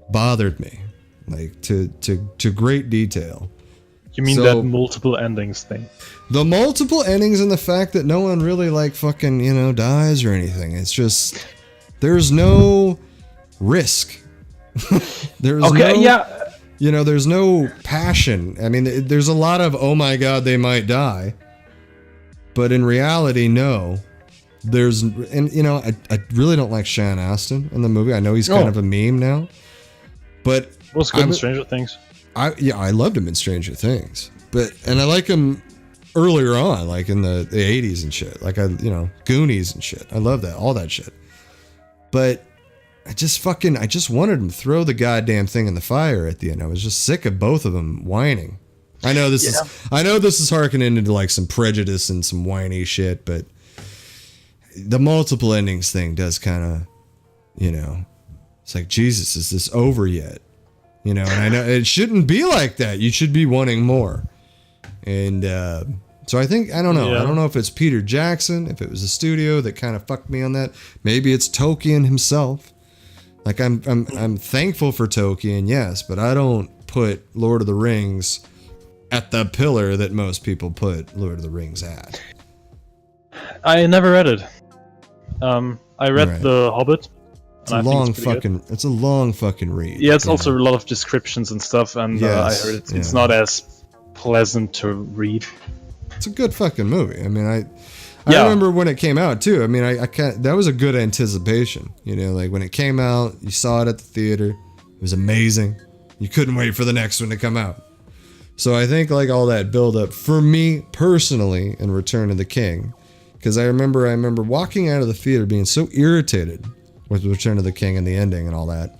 Speaker 2: bothered me, like to great detail.
Speaker 1: You mean that multiple endings thing? The
Speaker 2: multiple endings and the fact that no one really like fucking dies or anything. It's just there's no risk. There's there's no passion. I mean, there's a lot of oh my god they might die, but in reality, no. I really don't like Sean Astin in the movie. I know he's kind of a meme now, but
Speaker 1: was good in Stranger Things.
Speaker 2: I loved him in Stranger Things, and I like him earlier on, like in the 80s and shit, like Goonies and shit. I love that, all that shit. But I just wanted him to throw the goddamn thing in the fire at the end. I was just sick of both of them whining. I know this is harkening into like some prejudice and some whiny shit, but the multiple endings thing does kind of, it's like, Jesus, is this over yet? And I know it shouldn't be like that. You should be wanting more. And so I think, I don't know. Yeah. I don't know if it's Peter Jackson, if it was a studio that kind of fucked me on that. Maybe it's Tolkien himself. Like I'm thankful for Tolkien, yes, but I don't put Lord of the Rings at the pillar that most people put Lord of the Rings at.
Speaker 1: I never read it. I read The Hobbit.
Speaker 2: It's a long fucking read.
Speaker 1: Yeah, it's also a lot of descriptions and stuff, and I heard it's not as pleasant to read.
Speaker 2: It's a good fucking movie. I mean, I remember when it came out too. I mean, that was a good anticipation. Like when it came out, you saw it at the theater. It was amazing. You couldn't wait for the next one to come out. So I think like all that build up for me personally in Return of the King. Because I remember walking out of the theater being so irritated with Return of the King and the ending and all that.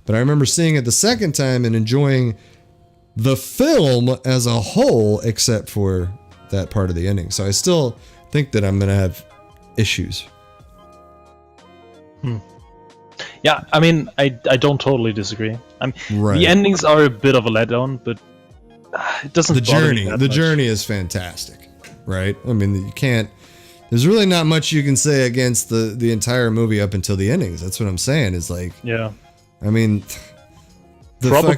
Speaker 2: But I remember seeing it the second time and enjoying the film as a whole, except for that part of the ending. So I still think that I'm going to have issues.
Speaker 1: Yeah, I mean, I don't totally disagree. The endings are a bit of a letdown, but it doesn't bother me that much.
Speaker 2: The journey is fantastic, right? I mean, you can't... There's really not much you can say against the entire movie up until the endings. That's what I'm saying. Is like,
Speaker 1: yeah.
Speaker 2: I mean, what are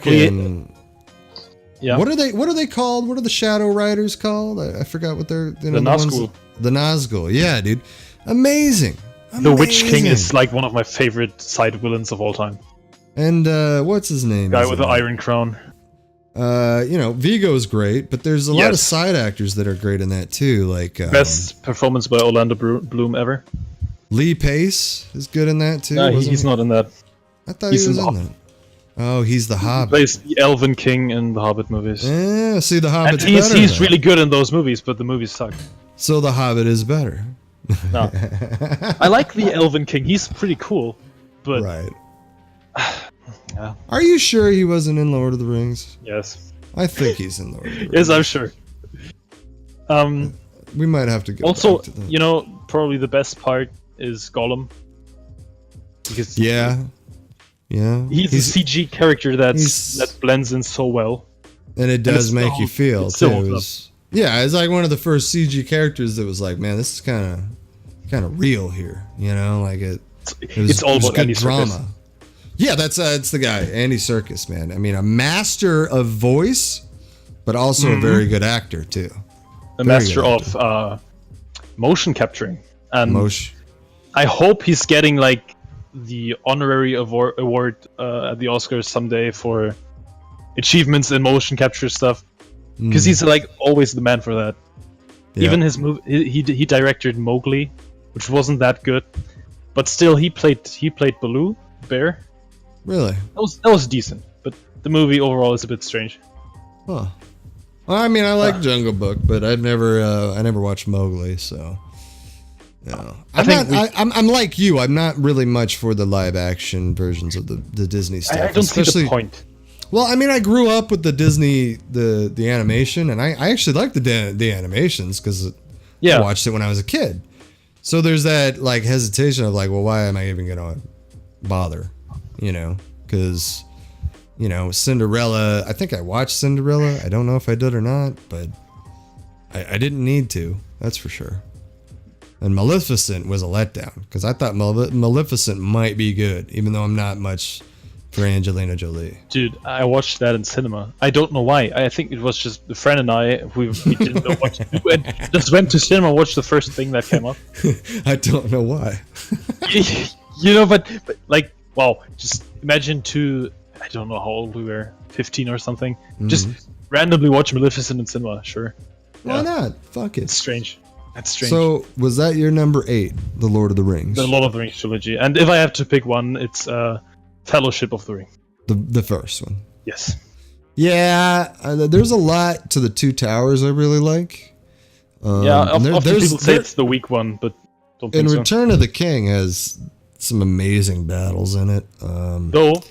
Speaker 2: they called? What are the Shadow Riders called? I forgot what they're.
Speaker 1: The Nazgul.
Speaker 2: The Nazgul. Yeah, dude. Amazing.
Speaker 1: The Witch King is like one of my favorite side villains of all time.
Speaker 2: And what's his name?
Speaker 1: Guy with the Iron Crown.
Speaker 2: Vigo's great, but there's a lot of side actors that are great in that too. Like
Speaker 1: best performance by Orlando Bloom ever.
Speaker 2: Lee Pace is good in that too.
Speaker 1: No, he's not in that.
Speaker 2: I thought he was in that. Oh, he's the Hobbit.
Speaker 1: He plays the Elven King in the Hobbit movies.
Speaker 2: Yeah, see, the Hobbit's
Speaker 1: and
Speaker 2: better.
Speaker 1: He's really good in those movies, but the movies suck.
Speaker 2: So the Hobbit is better.
Speaker 1: No, I like the Elven King. He's pretty cool, but
Speaker 2: right.
Speaker 1: Yeah.
Speaker 2: Are you sure he wasn't in Lord of the Rings?
Speaker 1: Yes.
Speaker 2: I think he's in Lord of the Rings.
Speaker 1: Yes, I'm sure.
Speaker 2: We might have to go
Speaker 1: Also,
Speaker 2: back to that.
Speaker 1: you know, probably the best part is Gollum. Because
Speaker 2: Yeah.
Speaker 1: he's a CG character that
Speaker 2: he's-
Speaker 1: blends in so well.
Speaker 2: And it does
Speaker 1: it's
Speaker 2: make
Speaker 1: still-
Speaker 2: you feel
Speaker 1: it's still
Speaker 2: too.
Speaker 1: holds up.
Speaker 2: It's like one of the first CG characters that was like, man, this is kind of real here. You know, like
Speaker 1: It's all about Andy Serkis.
Speaker 2: Yeah, it's the guy, Andy Serkis, man. I mean, a master of voice, but also a very good actor too.
Speaker 1: A
Speaker 2: Very
Speaker 1: master
Speaker 2: good
Speaker 1: of motion capturing, and
Speaker 2: Motion.
Speaker 1: I hope he's getting like the honorary award at the Oscars someday for achievements in motion capture stuff, because he's like always the man for that.
Speaker 2: Yeah.
Speaker 1: Even his movie, he directed Mowgli, which wasn't that good, but still he played Baloo Bear.
Speaker 2: Really?
Speaker 1: That was decent, but the movie overall is a bit strange.
Speaker 2: Huh. Well, I mean, I like Jungle Book, but I never watched Mowgli, so. No. I'm like you. I'm not really much for the live action versions of the Disney stuff.
Speaker 1: I don't see the point.
Speaker 2: Well, I mean, I grew up with the Disney the animation, and I actually like the animations because I watched it when I was a kid. So there's that like hesitation of like, well, why am I even gonna bother? You know, because you know, Cinderella. I think I watched Cinderella. I don't know if I did or not, but I didn't need to. That's for sure. And Maleficent was a letdown because I thought Maleficent might be good, even though I'm not much for Angelina Jolie.
Speaker 1: Dude, I watched that in cinema. I don't know why. I think it was just a friend and I we didn't know what to do and just went to cinema and watched the first thing that came up.
Speaker 2: I don't know why.
Speaker 1: You know, but like, wow, just imagine I don't know how old we were, 15 or something. Just randomly watch Maleficent in cinema, sure.
Speaker 2: Why not? Fuck it.
Speaker 1: It's strange. That's strange.
Speaker 2: So, was that your number 8, The Lord of the Rings?
Speaker 1: The Lord of the Rings trilogy. And if I have to pick one, it's Fellowship of the Ring.
Speaker 2: The first one.
Speaker 1: Yes.
Speaker 2: Yeah, there's a lot to the Two Towers I really like.
Speaker 1: Often people say it's the weak one, but don't think so.
Speaker 2: Return of the King has some amazing battles in it.
Speaker 1: Though,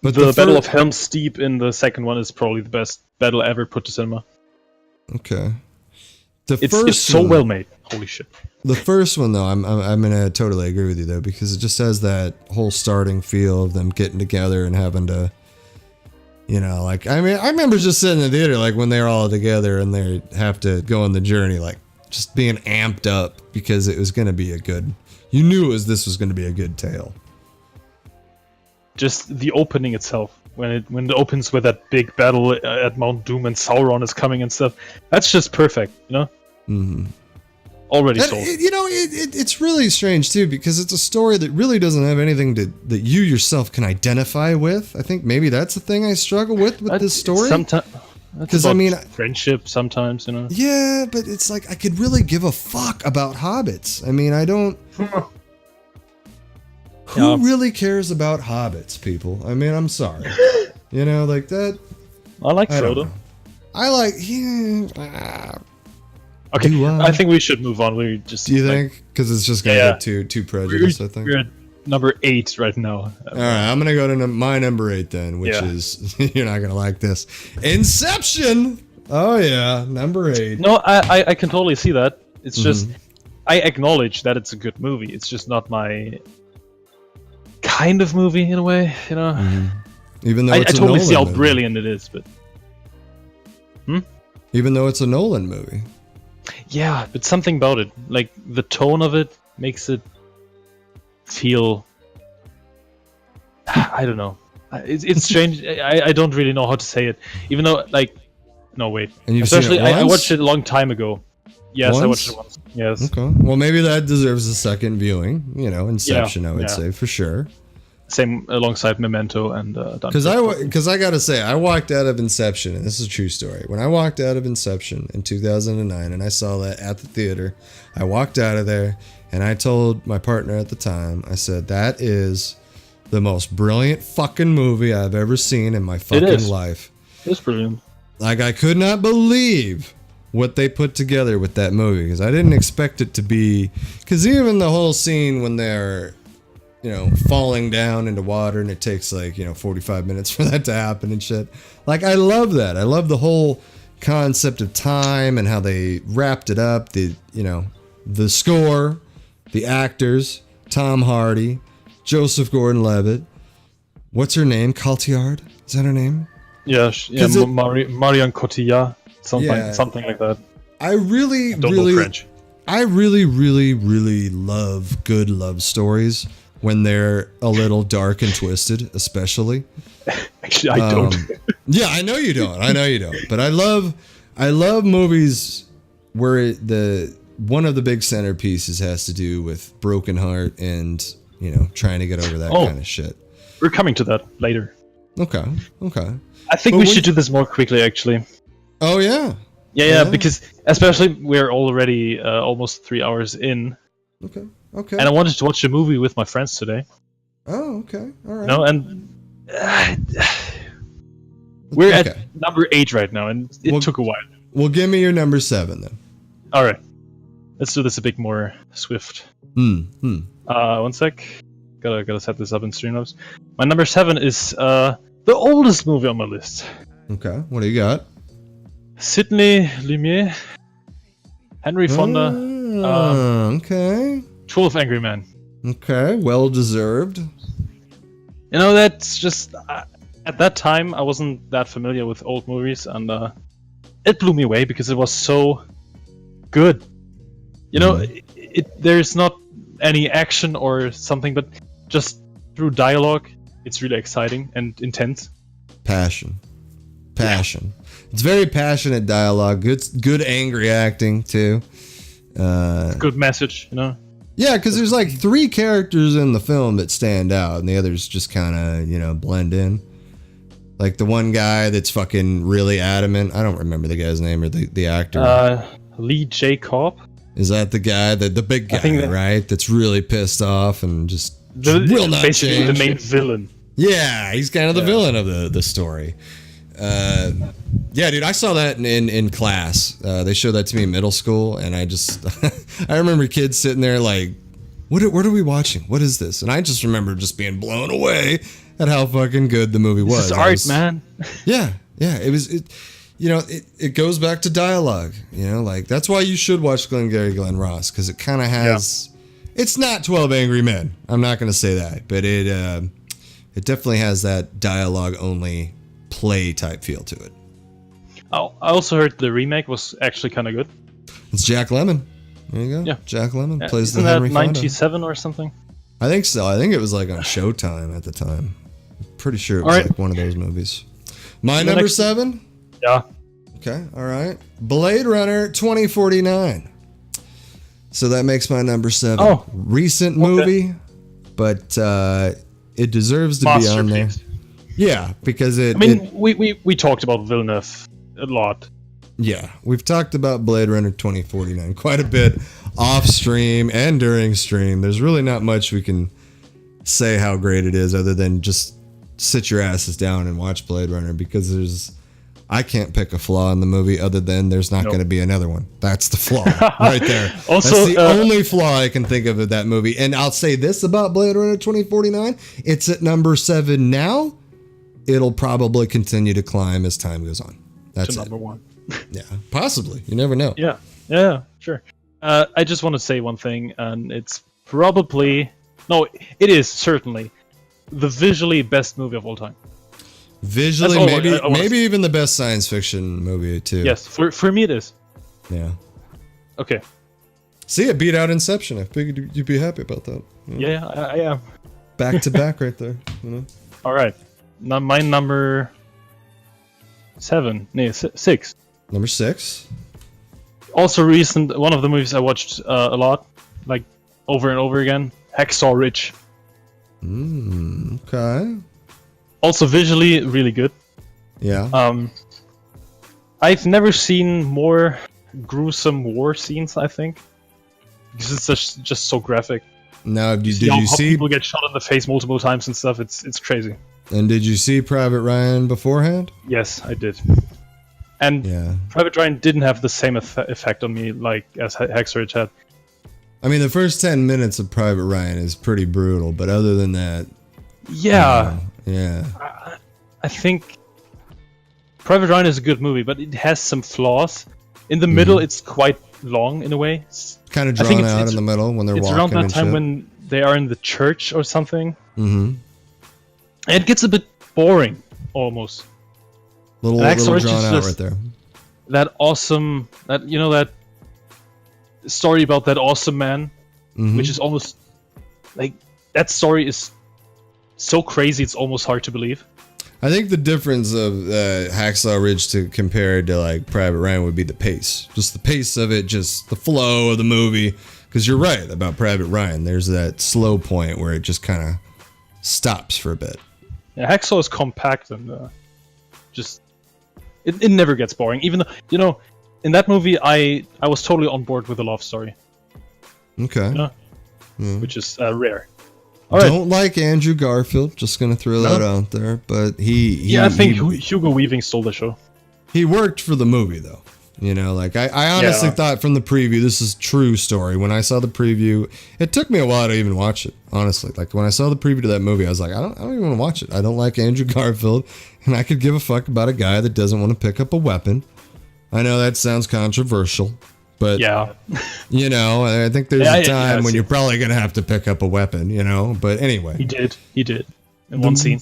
Speaker 1: but the Battle of Helm's Deep in the second one is probably the best battle ever put to cinema.
Speaker 2: Okay.
Speaker 1: It's so well made. Holy shit.
Speaker 2: The first one, though, I'm gonna totally agree with you though, because it just has that whole starting feel of them getting together and having to, you know, like I mean, I remember just sitting in the theater like when they're all together and they have to go on the journey, like just being amped up because it was gonna be you knew this was gonna be a good tale.
Speaker 1: Just the opening itself, when it opens with that big battle at Mount Doom and Sauron is coming and stuff, that's just perfect, you know. Mm-hmm. Already sold.
Speaker 2: It's really strange too because it's a story that really doesn't have anything that you yourself can identify with. I think maybe that's the thing I struggle with this story.
Speaker 1: Because I mean, friendship sometimes, you know.
Speaker 2: Yeah, but it's like I could really give a fuck about hobbits. I mean, I don't. Who really cares about hobbits, people? I mean, I'm sorry. You know, like that.
Speaker 1: I like Frodo.
Speaker 2: I like.
Speaker 1: Okay, I think we should move on. We just.
Speaker 2: Do you think? Because it's just gonna get too prejudiced. I think
Speaker 1: we're at number 8 right now.
Speaker 2: All right, I'm gonna go to my number 8 then, which is you're not gonna like this. Inception. Oh yeah, number 8.
Speaker 1: No, I can totally see that. It's just I acknowledge that it's a good movie. It's just not my kind of movie in a way, you know.
Speaker 2: Even though
Speaker 1: I
Speaker 2: it's
Speaker 1: totally see how
Speaker 2: movie.
Speaker 1: brilliant it is, but
Speaker 2: even though it's a Nolan movie.
Speaker 1: Yeah, but something about it, like the tone of it, makes it feel. I don't know. It's strange. I don't really know how to say it. Even though, like, no wait.
Speaker 2: And you've
Speaker 1: Especially,
Speaker 2: seen it once?
Speaker 1: I watched it a long time ago. Yes,
Speaker 2: Once?
Speaker 1: I watched it once. Yes.
Speaker 2: Okay. Well, maybe that deserves a second viewing. You know, Inception, I would say for sure.
Speaker 1: Same alongside Memento and
Speaker 2: because I gotta say I walked out of Inception, and this is a true story. When I walked out of Inception in 2009 and I saw that at the theater, I walked out of there and I told my partner at the time, I said, that is the most brilliant fucking movie I've ever seen in my fucking life.
Speaker 1: It's brilliant.
Speaker 2: Like, I could not believe what they put together with that movie because I didn't expect it to be, because even the whole scene when they're, you know, falling down into water and it takes like, you know, 45 minutes for that to happen and shit. Like, I love that. I love the whole concept of time and how they wrapped it up. The score, the actors, Tom Hardy, Joseph Gordon-Levitt. What's her name? Cotillard? Is that her name?
Speaker 1: Yeah, Marion Cotillard, something like that.
Speaker 2: I really love good love stories when they're a little dark and twisted, especially.
Speaker 1: Actually, I don't.
Speaker 2: Yeah, I know you don't. But I love movies where one of the big centerpieces has to do with broken heart and, trying to get over that kind of shit.
Speaker 1: We're coming to that later.
Speaker 2: Okay.
Speaker 1: I think we should do this more quickly, actually.
Speaker 2: Oh, yeah.
Speaker 1: Yeah, because especially we're already almost 3 hours in.
Speaker 2: Okay.
Speaker 1: And I wanted to watch a movie with my friends today.
Speaker 2: Oh, okay. All right.
Speaker 1: We're at number 8 right now, and it took a while.
Speaker 2: Well, give me your number 7 then.
Speaker 1: All right. Let's do this a bit more swift. 1 sec. Gotta set this up in Streamlabs. My number 7 is the oldest movie on my list.
Speaker 2: Okay. What do you got?
Speaker 1: Sidney Lumet, Henry Fonda.
Speaker 2: Okay.
Speaker 1: 12 Angry Men.
Speaker 2: Okay. Well deserved.
Speaker 1: That's just at that time I wasn't that familiar with old movies, and it blew me away because it was so good. There's not any action or something, but just through dialogue, it's really exciting and intense.
Speaker 2: Passion. It's very passionate dialogue. Good angry acting too.
Speaker 1: Good message,
Speaker 2: Yeah, because there's like 3 characters in the film that stand out, and the others just kind of, blend in. Like the one guy that's fucking really adamant. I don't remember the guy's name or the actor.
Speaker 1: Lee J. Cobb.
Speaker 2: Is that the guy, the big guy, right? That's really pissed off and just will not
Speaker 1: basically
Speaker 2: change.
Speaker 1: The main villain.
Speaker 2: Yeah, he's kind of the villain of the story. Yeah, dude, I saw that in class. They showed that to me in middle school, and I remember kids sitting there like, what are we watching? What is this? And I just remember just being blown away at how fucking good the movie was.
Speaker 1: This is art, man.
Speaker 2: Yeah, it goes back to dialogue. Like that's why you should watch Glengarry Glen Ross, because it kind of has. Yeah. It's not 12 Angry Men. I'm not going to say that, but it definitely has that dialogue only play type feel to it.
Speaker 1: Oh, I also heard the remake was actually kind of good.
Speaker 2: It's Jack Lemmon. There you go.
Speaker 1: Yeah.
Speaker 2: Jack Lemmon plays
Speaker 1: Isn't
Speaker 2: the Henry Fonda.
Speaker 1: 97 or something?
Speaker 2: I think so. I think it was like on Showtime at the time. Pretty sure it was like one of those movies. My number 7?
Speaker 1: Yeah.
Speaker 2: Okay, all right. Blade Runner 2049. So that makes my number 7.
Speaker 1: Oh.
Speaker 2: Recent movie, but it deserves to be on there. Yeah, because
Speaker 1: we talked about Villeneuve a lot.
Speaker 2: Yeah, we've talked about Blade Runner 2049 quite a bit off stream and during stream. There's really not much we can say how great it is other than just sit your asses down and watch Blade Runner, because I can't pick a flaw in the movie other than there's not going to be another one. That's the flaw right there.
Speaker 1: Also,
Speaker 2: that's the only flaw I can think of that movie. And I'll say this about Blade Runner 2049. It's at number 7 now. It'll probably continue to climb as time goes on. That's
Speaker 1: to number 1.
Speaker 2: Yeah, possibly. You never know.
Speaker 1: Yeah, sure. I just want to say one thing, and it's probably... No, it is certainly the visually best movie of all time.
Speaker 2: Visually, maybe even the best science fiction movie too.
Speaker 1: Yes, for me it is.
Speaker 2: Yeah.
Speaker 1: Okay.
Speaker 2: See, it beat out Inception. I figured you'd be happy about that.
Speaker 1: Yeah, I am.
Speaker 2: Back to back right there.
Speaker 1: All right. Now my number 7. No, 6.
Speaker 2: Number 6.
Speaker 1: Also recent. One of the movies I watched a lot, like over and over again. Hacksaw Ridge.
Speaker 2: Okay.
Speaker 1: Also visually really good.
Speaker 2: Yeah.
Speaker 1: I've never seen more gruesome war scenes, I think, because it's just so graphic.
Speaker 2: Now, did you see
Speaker 1: people get shot in the face multiple times and stuff? It's crazy.
Speaker 2: And did you see Private Ryan beforehand?
Speaker 1: Yes, I did. And Private Ryan didn't have the same effect on me like as Hacksaw Ridge had.
Speaker 2: I mean, the first 10 minutes of Private Ryan is pretty brutal, but other than that,
Speaker 1: yeah.
Speaker 2: Yeah.
Speaker 1: I think Private Ryan is a good movie, but it has some flaws. In the middle, it's quite long in a way.
Speaker 2: Kind of
Speaker 1: I think
Speaker 2: drawn out in the middle when they're
Speaker 1: it's
Speaker 2: walking
Speaker 1: around that
Speaker 2: and
Speaker 1: time
Speaker 2: shit.
Speaker 1: when they are in the church or something.
Speaker 2: Mm-hmm.
Speaker 1: And it gets a bit boring, almost.
Speaker 2: Little
Speaker 1: Hacksaw Ridge
Speaker 2: drawn
Speaker 1: is
Speaker 2: out
Speaker 1: just-
Speaker 2: right there.
Speaker 1: That awesome, that story about that awesome man,
Speaker 2: Mhm.
Speaker 1: which is almost like that story is so crazy it's almost hard to believe.
Speaker 2: I think the difference of Hacksaw Ridge to compared to like Private Ryan would be the pace. Just the pace of it, just the flow of the movie. Because you're right about Private Ryan. There's that slow point where it just kind of stops for a bit.
Speaker 1: Yeah, Hacksaw is compact and just it never gets boring. Even though in that movie I was totally on board with the love story,
Speaker 2: Okay.
Speaker 1: which is rare. All right.
Speaker 2: Don't like Andrew Garfield. Just gonna throw that out there. But he
Speaker 1: I think Hugo Weaving stole the show.
Speaker 2: he worked for the movie though. You know, like I honestly thought from the preview, this is true story. When I saw the preview, it took me a while to even watch it. Honestly, like when I saw the preview to that movie, I was like, I don't even want to watch it. I don't like Andrew Garfield, and I could give a fuck about a guy that doesn't want to pick up a weapon. I know that sounds controversial, but
Speaker 1: Yeah,
Speaker 2: you know, I think there's
Speaker 1: Yeah,
Speaker 2: a time when
Speaker 1: see.
Speaker 2: you're probably gonna have to pick up a weapon. You know, but anyway,
Speaker 1: he did in one scene.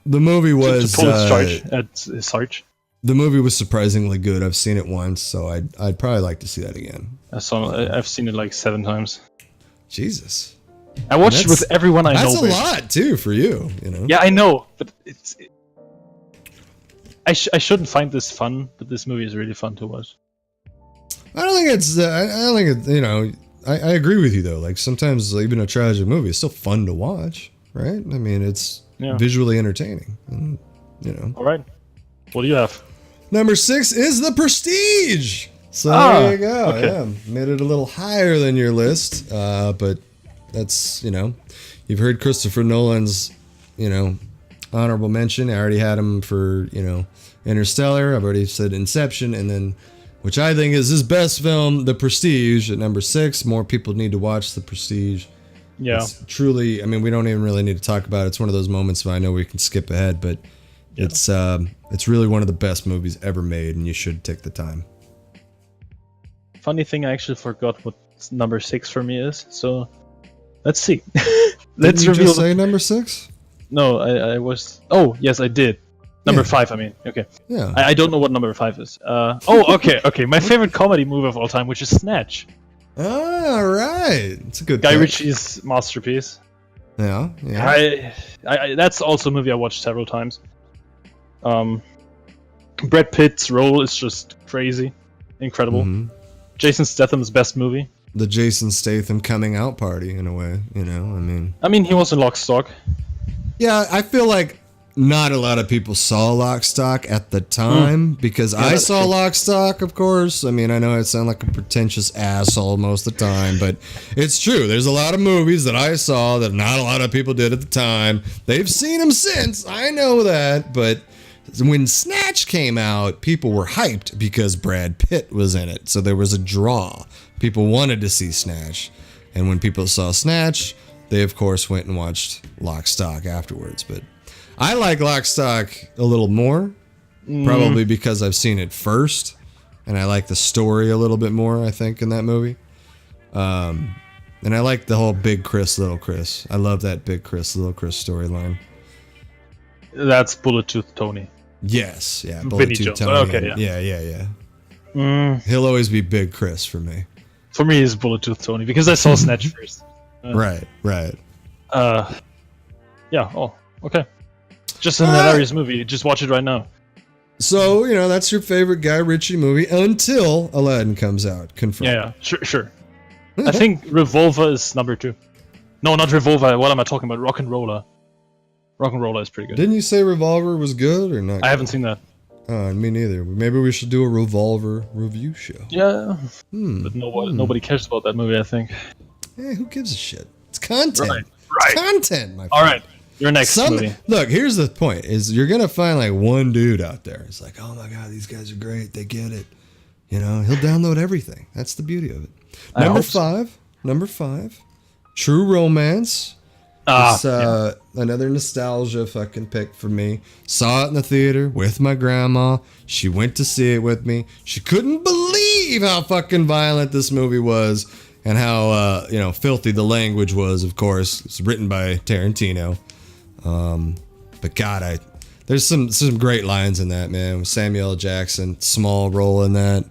Speaker 2: the movie was
Speaker 1: To pull his charge at his charge.
Speaker 2: the movie was surprisingly good. I've seen it once, so I'd probably like to see that again.
Speaker 1: I've seen it like 7 times.
Speaker 2: Jesus.
Speaker 1: I watched it
Speaker 2: That's-
Speaker 1: with everyone I know.
Speaker 2: That's a
Speaker 1: basically.
Speaker 2: lot too for you, you know.
Speaker 1: Yeah, I know, but I shouldn't find this fun, but this movie is really fun to watch.
Speaker 2: I don't think it's. I don't think it. You know. I agree with you though. Like sometimes even a tragic movie is still fun to watch, right? I mean, it's visually entertaining. And, you know.
Speaker 1: All right, what do you have?
Speaker 2: Number 6 is The Prestige. So there you go.
Speaker 1: okay.
Speaker 2: Yeah, made it a little higher than your list, but that's you've heard Christopher Nolan's honorable mention. I already had him for Interstellar. I've already said Inception, and then which I think is his best film, The Prestige, at number 6. More people need to watch The Prestige.
Speaker 1: Yeah,
Speaker 2: It's truly. I mean, we don't even really need to talk about it. It's one of those moments where I know we can skip ahead, but it's really one of the best movies ever made, and you should take the time.
Speaker 1: funny thing, I actually forgot what number 6 for me is. So let's see.
Speaker 2: Let's
Speaker 1: Let's reveal.
Speaker 2: just say number 6.
Speaker 1: No, I was. Oh, yes, I did. Number 5. I mean, okay.
Speaker 2: Yeah.
Speaker 1: I don't know what number 5 is. Okay. My favorite comedy movie of all time, which is Snatch.
Speaker 2: All right. It's a good
Speaker 1: Guy
Speaker 2: pick.
Speaker 1: Ritchie's masterpiece.
Speaker 2: Yeah. Yeah.
Speaker 1: I that's also a movie I watched several times. Brad Pitt's role is just crazy, incredible.
Speaker 2: Mhm.
Speaker 1: Jason Statham's best movie.
Speaker 2: The Jason Statham coming out party in a way.
Speaker 1: I mean, he was in Lock, Stock.
Speaker 2: Yeah. I feel like not a lot of people saw Lock, Stock at the time because I
Speaker 1: that's
Speaker 2: saw
Speaker 1: true.
Speaker 2: Lock, Stock, of course. I mean, I know I sound like a pretentious asshole most of the time, but it's true. There's a lot of movies that I saw that not a lot of people did at the time. They've seen them since. I know that, but when Snatch came out, people were hyped because Brad Pitt was in it. So there was a draw. People wanted to see Snatch. And when people saw Snatch, they of course went and watched Lock, Stock afterwards. But I like Lock, Stock a little more, probably because I've seen it first. And I like the story a little bit more, I think, in that movie. And I like the whole Big Chris, Little Chris. I love that Big Chris, Little Chris storyline.
Speaker 1: That's Bullet Tooth Tony.
Speaker 2: Yes, yeah.
Speaker 1: Vinny
Speaker 2: Bullet
Speaker 1: Jones.
Speaker 2: Tooth Tony.
Speaker 1: Okay,
Speaker 2: Yeah. He'll always be Big Chris for me.
Speaker 1: For me, it's Bullet Tooth Tony because I saw Snatch first.
Speaker 2: Right.
Speaker 1: Yeah. Oh, okay. Just an hilarious movie. Just watch it right now.
Speaker 2: So, that's your favorite Guy Ritchie movie until Aladdin comes out. Confirmed.
Speaker 1: Yeah. Sure. I think Revolver is number 2. No, not Revolver. What am I talking about? Rock and Roller. Rock and Roller is pretty good.
Speaker 2: Didn't you say Revolver was good or not?
Speaker 1: I haven't seen that.
Speaker 2: Me neither. Maybe we should do a Revolver review show.
Speaker 1: Yeah. But nobody cares about that movie, I think.
Speaker 2: Hey, who gives a shit? It's content.
Speaker 1: Right.
Speaker 2: It's content, my friend.
Speaker 1: All right. Your next movie.
Speaker 2: Look, here's the point: is you're gonna find like one dude out there. It's like, oh my god, these guys are great. They get it. He'll download everything. That's the beauty of it. Number five, True Romance. It's another nostalgia fucking pick for me. Saw it in the theater with my grandma. She went to see it with me. She couldn't believe how fucking violent this movie was and how filthy the language was. Of course, it's written by Tarantino. But God, there's some great lines in that, man. With Samuel L. Jackson, small role in that.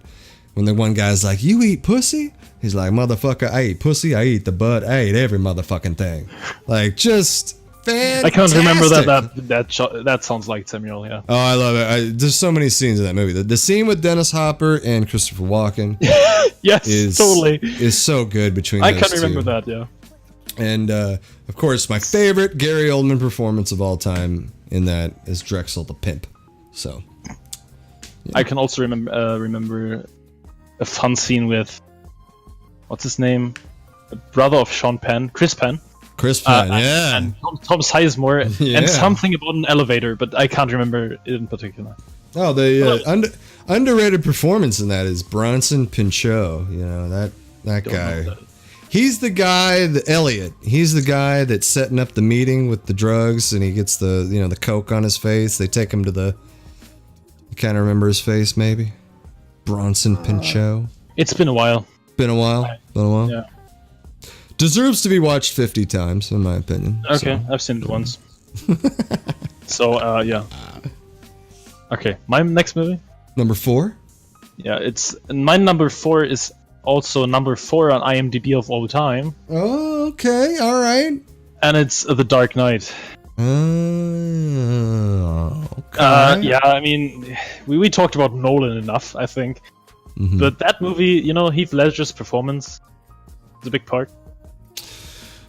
Speaker 2: When the one guy's like, "You eat pussy?" He's like, "Motherfucker, I eat pussy, I eat the butt, I eat every motherfucking thing." Like, just fantastic.
Speaker 1: I can't remember that sounds like Samuel, yeah.
Speaker 2: Oh, I love it. There's so many scenes in that movie. The scene with Dennis Hopper and Christopher Walken
Speaker 1: yes, totally.
Speaker 2: is so good between those two.
Speaker 1: I can't remember that, yeah.
Speaker 2: And, of course, my favorite Gary Oldman performance of all time in that is Drexel the Pimp. So, yeah.
Speaker 1: I can also remember a fun scene with... What's his name? The brother of Sean Penn, Chris Penn.
Speaker 2: Chris Penn, yeah.
Speaker 1: And Tom Sizemore,
Speaker 2: Yeah.
Speaker 1: and something about an elevator, but I can't remember it in particular.
Speaker 2: Oh, the underrated performance in that is Bronson Pinchot. You know, that guy. He's the guy, Elliot. He's the guy that's setting up the meeting with the drugs, and he gets the coke on his face. They take him to the... You kind of remember his face, maybe? Bronson Pinchot.
Speaker 1: It's been a while.
Speaker 2: Been a while.
Speaker 1: Yeah.
Speaker 2: Deserves to be watched 50 times, in my opinion.
Speaker 1: Okay,
Speaker 2: so.
Speaker 1: I've seen it once. So, yeah. Okay, my next movie?
Speaker 2: Number 4?
Speaker 1: Yeah, my number 4 is also number 4 on IMDb of all time.
Speaker 2: Oh, okay, alright.
Speaker 1: And it's The Dark Knight.
Speaker 2: Okay.
Speaker 1: Yeah, I mean, we talked about Nolan enough, I think.
Speaker 2: Mm-hmm.
Speaker 1: But that movie, Heath Ledger's performance is a big part.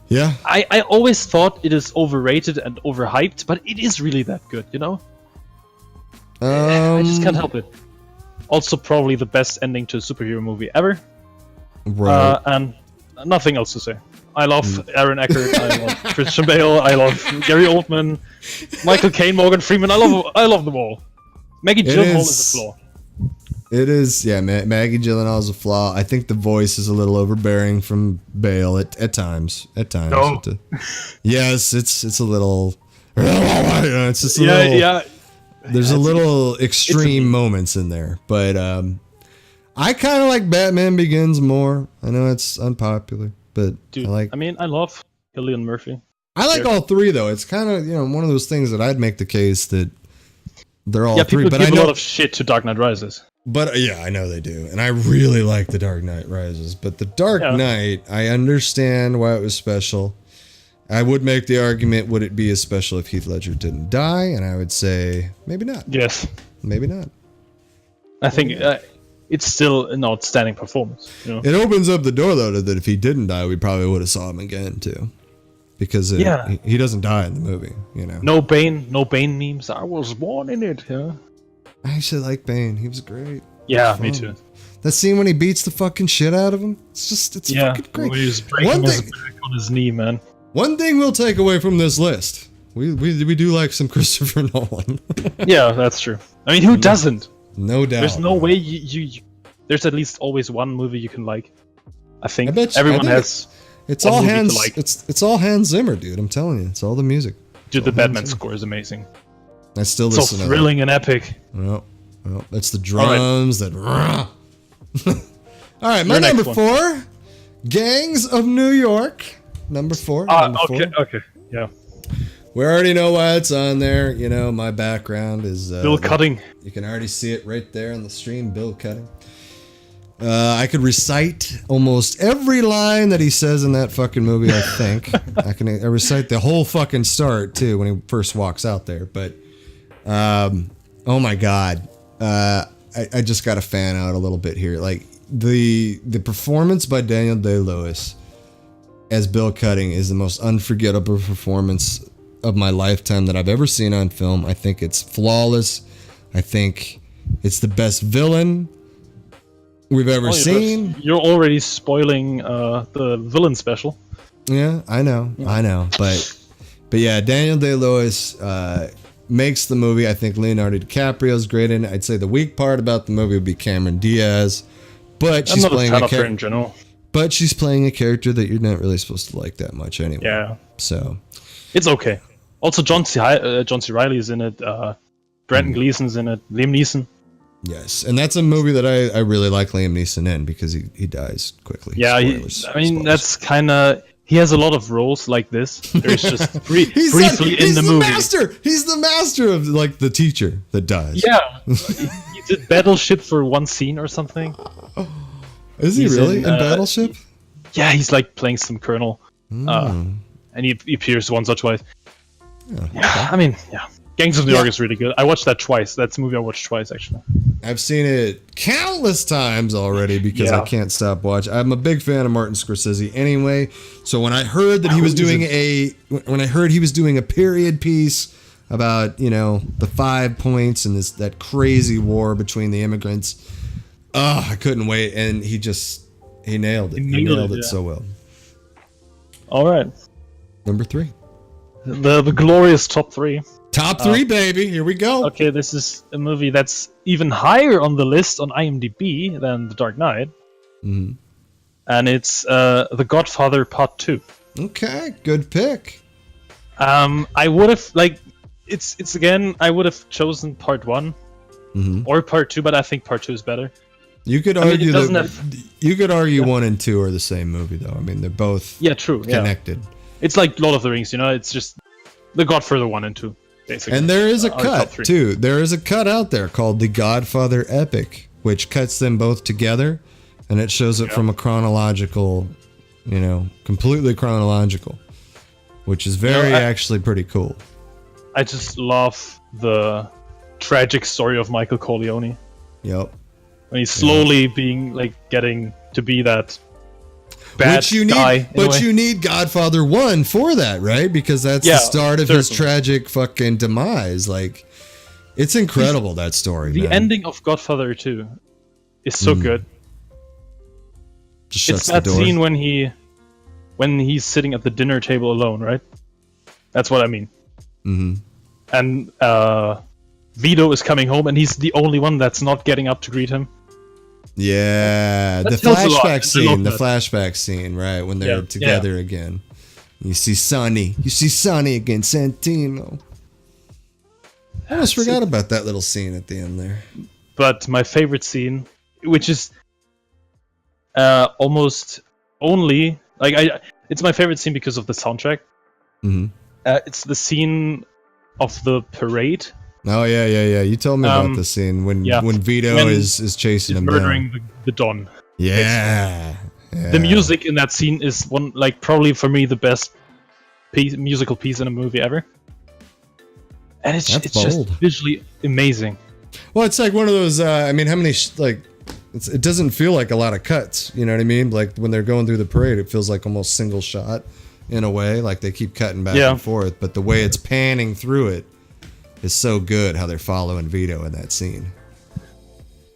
Speaker 2: Yeah.
Speaker 1: I always thought it is overrated and overhyped, but it is really that good, I just can't help it. Also, probably the best ending to a superhero movie ever.
Speaker 2: Right.
Speaker 1: And nothing else to say. I love Aaron Eckhart. I love Christian Bale. I love Gary Oldman, Michael Caine, Morgan Freeman. I love them all. Maggie Gyllenhaal is a flaw.
Speaker 2: It is, yeah. Maggie Gyllenhaal is a flaw. I think the voice is a little overbearing from Bale at times.
Speaker 1: No.
Speaker 2: Yes, it's a little. It's just a little.
Speaker 1: Yeah.
Speaker 2: There's a little extreme moments in there, but I kind of like Batman Begins more. I know it's unpopular, but
Speaker 1: dude, I love Cillian Murphy.
Speaker 2: I like all three though. It's kind of one of those things that I'd make the case that they're all three.
Speaker 1: But I know a lot of shit to Dark Knight Rises.
Speaker 2: But yeah, I know they do, and I really like The Dark Knight Rises. But The Dark Knight, I understand why it was special. I would make the argument, would it be as special if Heath Ledger didn't die? And I would say, maybe not.
Speaker 1: Yes.
Speaker 2: Maybe not.
Speaker 1: I think it's still an outstanding performance.
Speaker 2: It opens up the door, though, that if he didn't die, we probably would have saw him again, too. Because he doesn't die in the movie,
Speaker 1: No Bane memes. I was born in it,
Speaker 2: I actually like Bane. He was great.
Speaker 1: Yeah, me too.
Speaker 2: That scene when he beats the fucking shit out of him, it's fucking great.
Speaker 1: When he's breaking his back on his knee, man.
Speaker 2: One thing we'll take away from this list, we do like some Christopher Nolan.
Speaker 1: Yeah, that's true. I mean, who doesn't?
Speaker 2: No doubt.
Speaker 1: There's no way you there's at least always one movie you can like. I think everyone has.
Speaker 2: It's all Hans. It's all Hans Zimmer, dude. I'm telling you, it's all the music.
Speaker 1: Dude, the Batman score is amazing.
Speaker 2: I still listen to that.
Speaker 1: So thrilling and epic.
Speaker 2: Well, it's the drums that. All right, my number 4, Gangs of New York. Number 4.
Speaker 1: Okay, yeah.
Speaker 2: We already know why it's on there. My background is
Speaker 1: Bill Cutting.
Speaker 2: You can already see it right there on the stream. Bill Cutting. I could recite almost every line that he says in that fucking movie. I think I recite the whole fucking start too when he first walks out there. But oh my god, I just got to fan out a little bit here. Like the performance by Daniel Day-Lewis as Bill Cutting is the most unforgettable performance of my lifetime that I've ever seen on film. I think it's flawless. I think it's the best villain we've ever seen.
Speaker 1: You're already spoiling the villain special.
Speaker 2: Yeah, I know. But yeah, Daniel Day-Lewis makes the movie. I think Leonardo DiCaprio's great in it. I'd say the weak part about the movie would be Cameron Diaz, but she's playing
Speaker 1: a in general.
Speaker 2: but she's playing a character that you're not really supposed to like that much anyway.
Speaker 1: Yeah.
Speaker 2: So
Speaker 1: it's okay. Also, John C. Reilly is in it. Brendan Gleeson's in it. Liam Neeson.
Speaker 2: Yes, and that's a movie that I really like Liam Neeson in because he dies quickly.
Speaker 1: Yeah,
Speaker 2: Spoilers.
Speaker 1: that's kind of... He has a lot of roles like this. There's just briefly in the movie.
Speaker 2: He's the master of like the teacher that dies.
Speaker 1: Yeah, he did Battleship for one scene or something.
Speaker 2: Is he really in Battleship?
Speaker 1: Yeah, he's like playing some colonel, and he appears once or twice. Yeah, I mean, yeah. Gangs of New York is really good. I watched that twice. That's a movie I watched twice, actually.
Speaker 2: I've seen it countless times already because I can't stop watching. I'm a big fan of Martin Scorsese anyway. So when I heard that he was doing a period piece about, the 5 points and that crazy war between the immigrants, I couldn't wait. And he nailed it. He nailed it so well.
Speaker 1: All right.
Speaker 2: Number 3.
Speaker 1: The glorious top 3.
Speaker 2: Top 3, baby. Here we go.
Speaker 1: Okay, this is a movie that's even higher on the list on IMDb than The Dark Knight.
Speaker 2: Mm-hmm.
Speaker 1: And it's The Godfather Part 2.
Speaker 2: Okay, good pick.
Speaker 1: I would have, it's again, I would have chosen Part 1 or Part 2, but I think Part 2 is better.
Speaker 2: You could argue you could argue 1 and 2 are the same movie, though. I mean, they're both connected.
Speaker 1: Yeah. It's like Lord of the Rings, it's just The Godfather 1 and 2. Basically.
Speaker 2: And there is a cut, too. There is a cut out there called The Godfather Epic, which cuts them both together, and it shows it from a chronological, completely chronological, which is actually pretty cool.
Speaker 1: I just love the tragic story of Michael Corleone.
Speaker 2: Yep.
Speaker 1: When he's slowly getting to be that bad guy.
Speaker 2: But you need Godfather 1 for that, right? Because that's the start of his tragic fucking demise. It's incredible, that story.
Speaker 1: The ending of Godfather 2 is so good.
Speaker 2: Just shuts
Speaker 1: it's that scene when he's sitting at the dinner table alone, right? That's what I mean. Mm-hmm. And Vito is coming home, and he's the only one that's not getting up to greet him.
Speaker 2: Yeah, the flashback scene, right, when they're together again. You see Sonny again, Santino. I almost forgot about that little scene at the end there.
Speaker 1: But my favorite scene, which is almost only it's my favorite scene because of the soundtrack. Mm-hmm. It's the scene of the parade.
Speaker 2: Oh yeah. You told me about the scene when Vito is chasing him
Speaker 1: murdering
Speaker 2: down.
Speaker 1: the Don.
Speaker 2: Yeah.
Speaker 1: The music in that scene is probably for me the best musical piece in a movie ever. And it's just visually amazing.
Speaker 2: Well, it's like one of those. How many it doesn't feel like a lot of cuts. You know what I mean? Like when they're going through the parade, it feels like almost single shot in a way. Like they keep cutting back and forth, but the way it's panning through it is so good. How they're following Vito in that scene.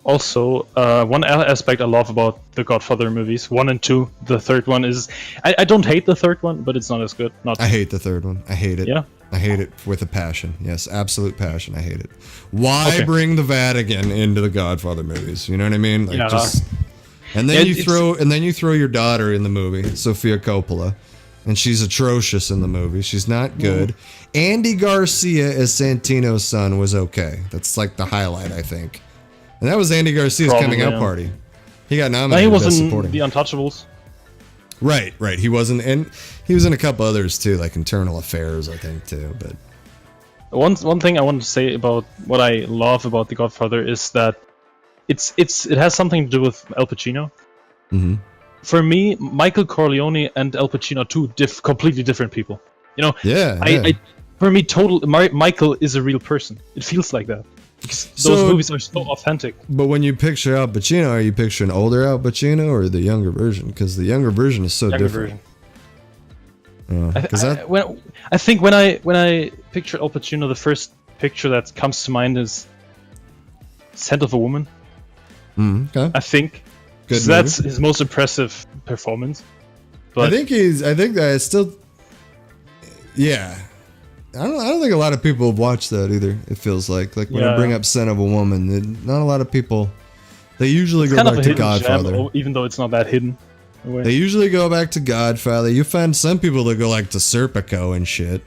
Speaker 1: Also, one aspect I love about the Godfather movies, 1 and 2. The third one is I don't hate the third one, but it's not as good. I
Speaker 2: hate the third one. I hate it.
Speaker 1: Yeah.
Speaker 2: I hate it with a passion. Yes, absolute passion. I hate it. Why bring the Vatican into the Godfather movies? You know what I mean? And then you throw your daughter in the movie, Sofia Coppola, and she's atrocious in the movie. She's not good. Andy Garcia as Santino's son was okay. That's like the highlight, I think. And that was Andy Garcia's coming out party. He got nominated.
Speaker 1: He was
Speaker 2: Best
Speaker 1: in
Speaker 2: Supporting.
Speaker 1: The Untouchables.
Speaker 2: Right. He wasn't, and he was in a couple others too, like Internal Affairs, I think too. But
Speaker 1: one thing I want to say about what I love about The Godfather is that it has something to do with Al Pacino. Mm-hmm. For me, Michael Corleone and Al Pacino are two completely different people. For me, Michael is a real person. It feels like that. Because those movies are so authentic.
Speaker 2: But when you picture Al Pacino, are you picturing older Al Pacino or the younger version? Because the younger version is so different.
Speaker 1: I think when I picture Al Pacino, the first picture that comes to mind is Scent of a Woman.
Speaker 2: Okay.
Speaker 1: I think. Good. So that's his most impressive performance. But
Speaker 2: I think that it's still. Yeah. I don't think a lot of people have watched that either. It feels like when I bring up Scent of a Woman, not a lot of people. They usually go back to Godfather,
Speaker 1: gem, even though it's not that hidden. in a way.
Speaker 2: They usually go back to Godfather. You find some people that go like to Serpico and shit.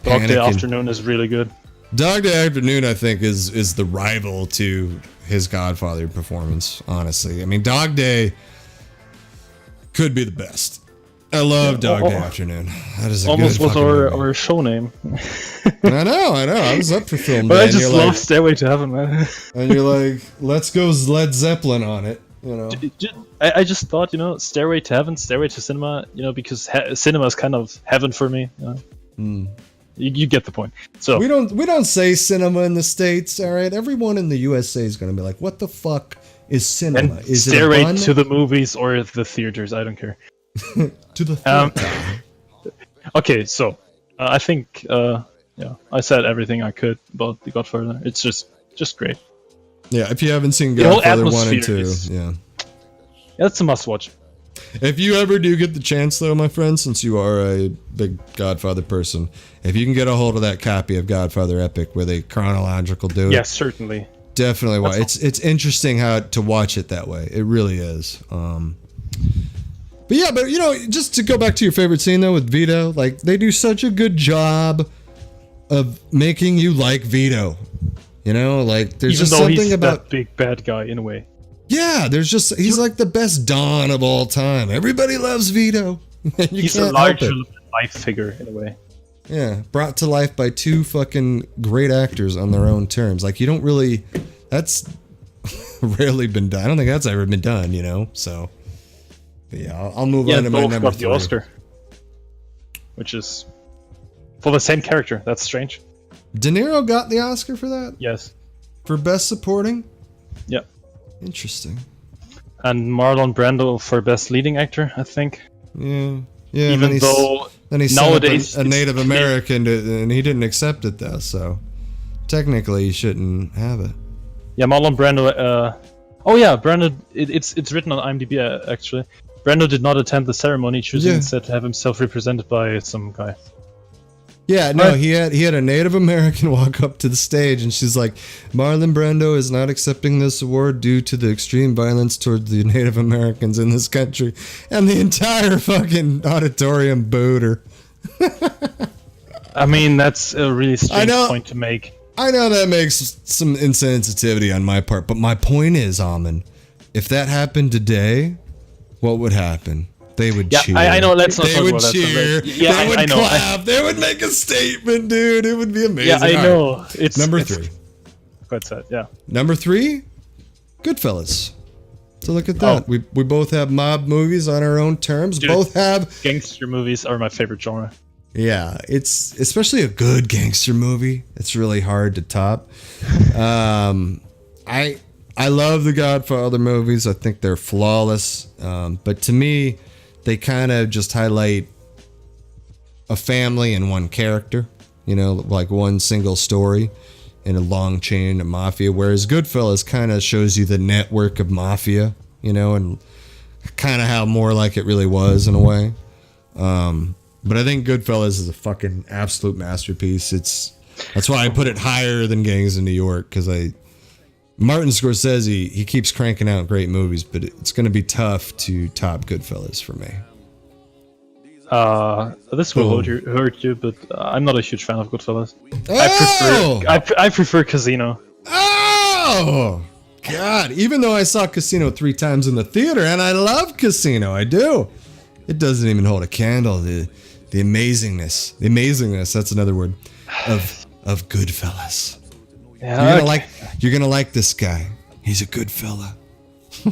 Speaker 1: Dog Day
Speaker 2: Panic and-
Speaker 1: Afternoon is really good.
Speaker 2: Dog Day Afternoon, I think, is the rival to his Godfather performance, honestly. I mean, Dog Day could be the best. I love Dog Day Afternoon. That is a
Speaker 1: almost
Speaker 2: good
Speaker 1: was
Speaker 2: fucking movie.
Speaker 1: our show name.
Speaker 2: I know. I was up for film
Speaker 1: But
Speaker 2: day.
Speaker 1: I
Speaker 2: And
Speaker 1: just
Speaker 2: you're
Speaker 1: love
Speaker 2: like,
Speaker 1: Stairway to Heaven, man.
Speaker 2: and you're like, let's go Led Zeppelin on it. You know.
Speaker 1: I just thought, Stairway to Heaven, Stairway to Cinema, because cinema is kind of heaven for me. You get the point. So
Speaker 2: We don't say cinema in the States, all right? Everyone in the USA is going to be like, what the fuck is cinema?
Speaker 1: and
Speaker 2: Is
Speaker 1: Stairway
Speaker 2: it a bun?
Speaker 1: to the movies or the theaters, I don't care.
Speaker 2: To the theater.
Speaker 1: Okay, so I think I said everything I could about The Godfather. It's just great.
Speaker 2: Yeah, if you haven't seen
Speaker 1: The whole
Speaker 2: Godfather 1 and
Speaker 1: atmosphere
Speaker 2: 2,
Speaker 1: is-
Speaker 2: yeah.
Speaker 1: That's a must-watch.
Speaker 2: If you ever do get the chance, though, my friend, since you are a big Godfather person, if you can get a hold of that copy of Godfather Epic where they chronological do it,
Speaker 1: Yes, certainly.
Speaker 2: definitely watch. It's interesting how to watch it that way. It really is. But just to go back to your favorite scene though with Vito, like they do such a good job of making you like Vito. Like there's
Speaker 1: Even
Speaker 2: just
Speaker 1: though
Speaker 2: something
Speaker 1: he's
Speaker 2: about
Speaker 1: that big bad guy in a way.
Speaker 2: yeah. He's like the best Don of all time. Everybody loves Vito.
Speaker 1: He's a
Speaker 2: can't help
Speaker 1: larger
Speaker 2: it.
Speaker 1: life figure in a way.
Speaker 2: Yeah, brought to life by two fucking great actors on their own terms. Like you don't really, that's rarely been done. I don't think that's ever been done. So. But yeah, I'll move on to my
Speaker 1: both
Speaker 2: number
Speaker 1: got
Speaker 2: 3.
Speaker 1: the Oscar, which is for the same character. That's strange.
Speaker 2: De Niro got the Oscar for that?
Speaker 1: Yes.
Speaker 2: For Best Supporting?
Speaker 1: Yeah.
Speaker 2: Interesting.
Speaker 1: And Marlon Brando for Best Leading Actor, I think.
Speaker 2: Yeah. Yeah.
Speaker 1: Even though
Speaker 2: then he
Speaker 1: nowadays
Speaker 2: sent a Native American and he didn't accept it though, so technically he shouldn't have it.
Speaker 1: Yeah, Marlon Brando. Brando. It's written on IMDb actually. Brando did not attend the ceremony, choosing instead to have himself represented by some guy.
Speaker 2: Yeah, no, he had a Native American walk up to the stage and she's like, Marlon Brando is not accepting this award due to the extreme violence towards the Native Americans in this country. And the entire fucking auditorium booed her.
Speaker 1: I mean, that's a really strange point to make.
Speaker 2: I know that makes some insensitivity on my part, but my point is, Amon, if that happened today, what would happen? They would cheer.
Speaker 1: I know. Let's not
Speaker 2: they
Speaker 1: talk
Speaker 2: would
Speaker 1: about that.
Speaker 2: cheer.
Speaker 1: Yeah,
Speaker 2: they would
Speaker 1: I know.
Speaker 2: clap. They would make a statement, dude. It would be amazing.
Speaker 1: Yeah, I
Speaker 2: All
Speaker 1: know.
Speaker 2: right.
Speaker 1: It's
Speaker 2: Number 3.
Speaker 1: Quite sad. Yeah.
Speaker 2: Number 3, Goodfellas. So look at that. We both have mob movies on our own terms.
Speaker 1: Dude,
Speaker 2: both have
Speaker 1: gangster movies are my favorite genre.
Speaker 2: Yeah, it's especially a good gangster movie. It's really hard to top. I love the Godfather movies. I think they're flawless. But to me, they kind of just highlight a family and one character. Like one single story in a long chain of mafia. Whereas Goodfellas kind of shows you the network of mafia. And kind of how more like it really was in a way. But I think Goodfellas is a fucking absolute masterpiece. That's why I put it higher than Gangs of New York, because Martin Scorsese, he keeps cranking out great movies, but it's going to be tough to top Goodfellas for me.
Speaker 1: This will hurt you, but I'm not a huge fan of Goodfellas.
Speaker 2: Oh!
Speaker 1: I prefer Casino.
Speaker 2: Oh! God, even though I saw Casino 3 times in the theater, and I love Casino, I do. It doesn't even hold a candle. The amazingness, that's another word, of Goodfellas.
Speaker 1: Yeah,
Speaker 2: you're gonna like this guy. He's a good fella.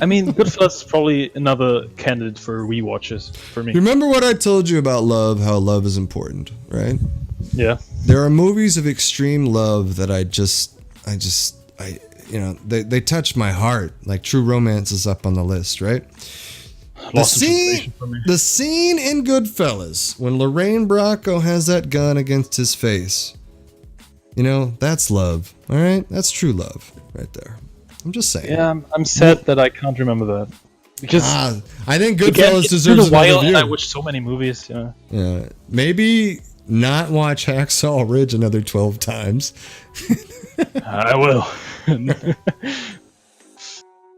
Speaker 1: I mean, Goodfellas is probably another candidate for rewatches for me.
Speaker 2: Remember what I told you about love, how love is important, right?
Speaker 1: Yeah.
Speaker 2: There are movies of extreme love that they touch my heart. Like True Romance is up on the list, right? The scene in Goodfellas when Lorraine Bracco has that gun against his face. That's love. All right? That's true love right there. I'm just saying.
Speaker 1: Yeah, I'm sad that I can't remember that. Because
Speaker 2: I think Goodfellas deserves
Speaker 1: another view.
Speaker 2: And
Speaker 1: I watched so many movies,
Speaker 2: Yeah. Maybe not watch Hacksaw Ridge another 12 times.
Speaker 1: I will.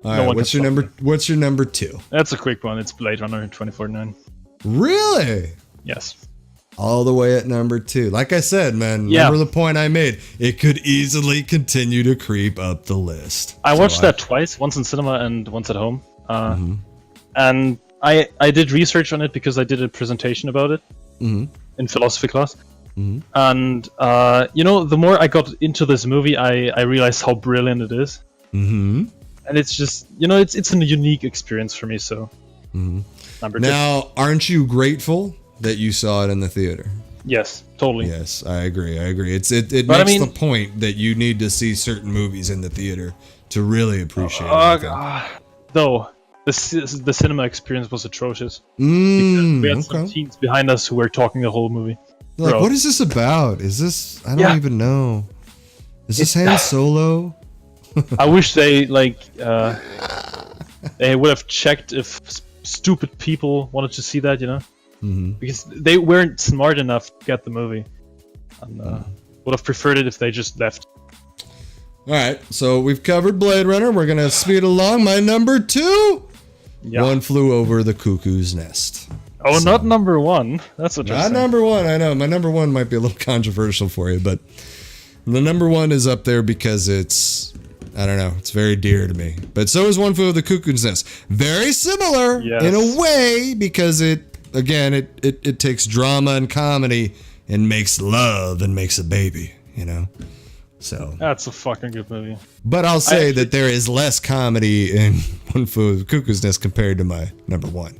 Speaker 2: All
Speaker 1: No
Speaker 2: right,
Speaker 1: one
Speaker 2: what's
Speaker 1: can
Speaker 2: your
Speaker 1: stop
Speaker 2: number?
Speaker 1: me.
Speaker 2: What's your number 2?
Speaker 1: That's a quick one. It's Blade Runner 2049.
Speaker 2: Really?
Speaker 1: Yes.
Speaker 2: All the way at number 2. Like I said, man,
Speaker 1: Yeah.
Speaker 2: remember the point I made? It could easily continue to creep up the list.
Speaker 1: I watched that twice, once in cinema and once at home.
Speaker 2: Mm-hmm.
Speaker 1: And I did research on it because I did a presentation about it in philosophy class.
Speaker 2: Mm-hmm.
Speaker 1: And, you know, the more I got into this movie, I realized how brilliant it is.
Speaker 2: Mm-hmm.
Speaker 1: And it's just, you know, it's a unique experience for me, so. Number 2.
Speaker 2: Now, aren't you grateful that you saw it in the theater?
Speaker 1: Yes, totally.
Speaker 2: Yes, I agree. It
Speaker 1: But
Speaker 2: makes
Speaker 1: I mean-
Speaker 2: the point that you need to see certain movies in the theater to really appreciate it.
Speaker 1: Though, the cinema experience was atrocious.
Speaker 2: Mm,
Speaker 1: We had some
Speaker 2: okay.
Speaker 1: teens behind us who were talking the whole movie.
Speaker 2: Like,
Speaker 1: Bro.
Speaker 2: what is this about? Is this? I don't
Speaker 1: Yeah.
Speaker 2: even know. Is this Han Solo?
Speaker 1: I wish they they would have checked if stupid people wanted to see that, you know, because they weren't smart enough to get the movie, and would have preferred it if they just left.
Speaker 2: All right, so we've covered Blade Runner. We're gonna speed along. My number 2.
Speaker 1: Yeah.
Speaker 2: One Flew Over the Cuckoo's Nest.
Speaker 1: Oh, not number 1. That's what you're
Speaker 2: Not
Speaker 1: saying.
Speaker 2: number 1. I know my number 1 might be a little controversial for you, but the number 1 is up there because it's, I don't know, it's very dear to me. But so is One Flew Over the Cuckoo's Nest. Very similar
Speaker 1: Yes.
Speaker 2: in a way because it takes drama and comedy and makes love and makes a baby, you know. So
Speaker 1: That's a fucking good movie.
Speaker 2: but I'll say that there is less comedy in One Flew Over the Cuckoo's Nest compared to my number 1.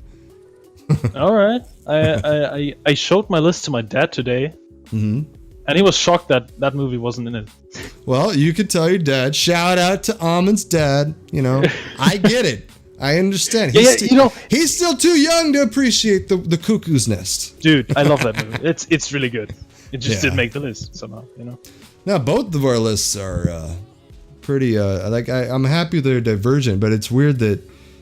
Speaker 1: All right, I showed my list to my dad today, and he was shocked that that movie wasn't in it.
Speaker 2: Well, you could tell your dad. Shout out to Amon's dad. You know, I get it. I understand.
Speaker 1: You know,
Speaker 2: He's still too young to appreciate the Cuckoo's Nest.
Speaker 1: dude, I love that movie. It's really good. It just
Speaker 2: Yeah.
Speaker 1: didn't make the list somehow, you know.
Speaker 2: Now, both of our lists are pretty. I'm happy they're divergent, but it's weird that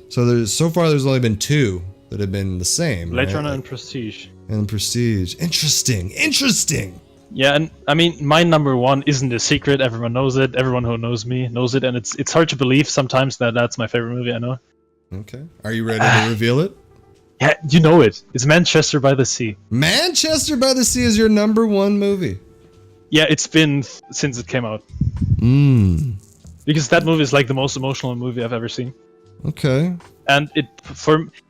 Speaker 2: so far there's only been 2 that have been the same.
Speaker 1: Blade
Speaker 2: right?
Speaker 1: Runner and Prestige.
Speaker 2: And Prestige. Interesting.
Speaker 1: Yeah, and I mean, my number 1 isn't a secret. Everyone knows it. Everyone who knows me knows it, and it's hard to believe sometimes that that's my favorite movie. I know.
Speaker 2: Okay. Are you ready to reveal it?
Speaker 1: Yeah, you know it. It's Manchester by the Sea.
Speaker 2: Manchester by the Sea is your number 1 movie.
Speaker 1: Yeah, it's been since it came out. Because that movie is like the most emotional movie I've ever seen.
Speaker 2: Okay.
Speaker 1: And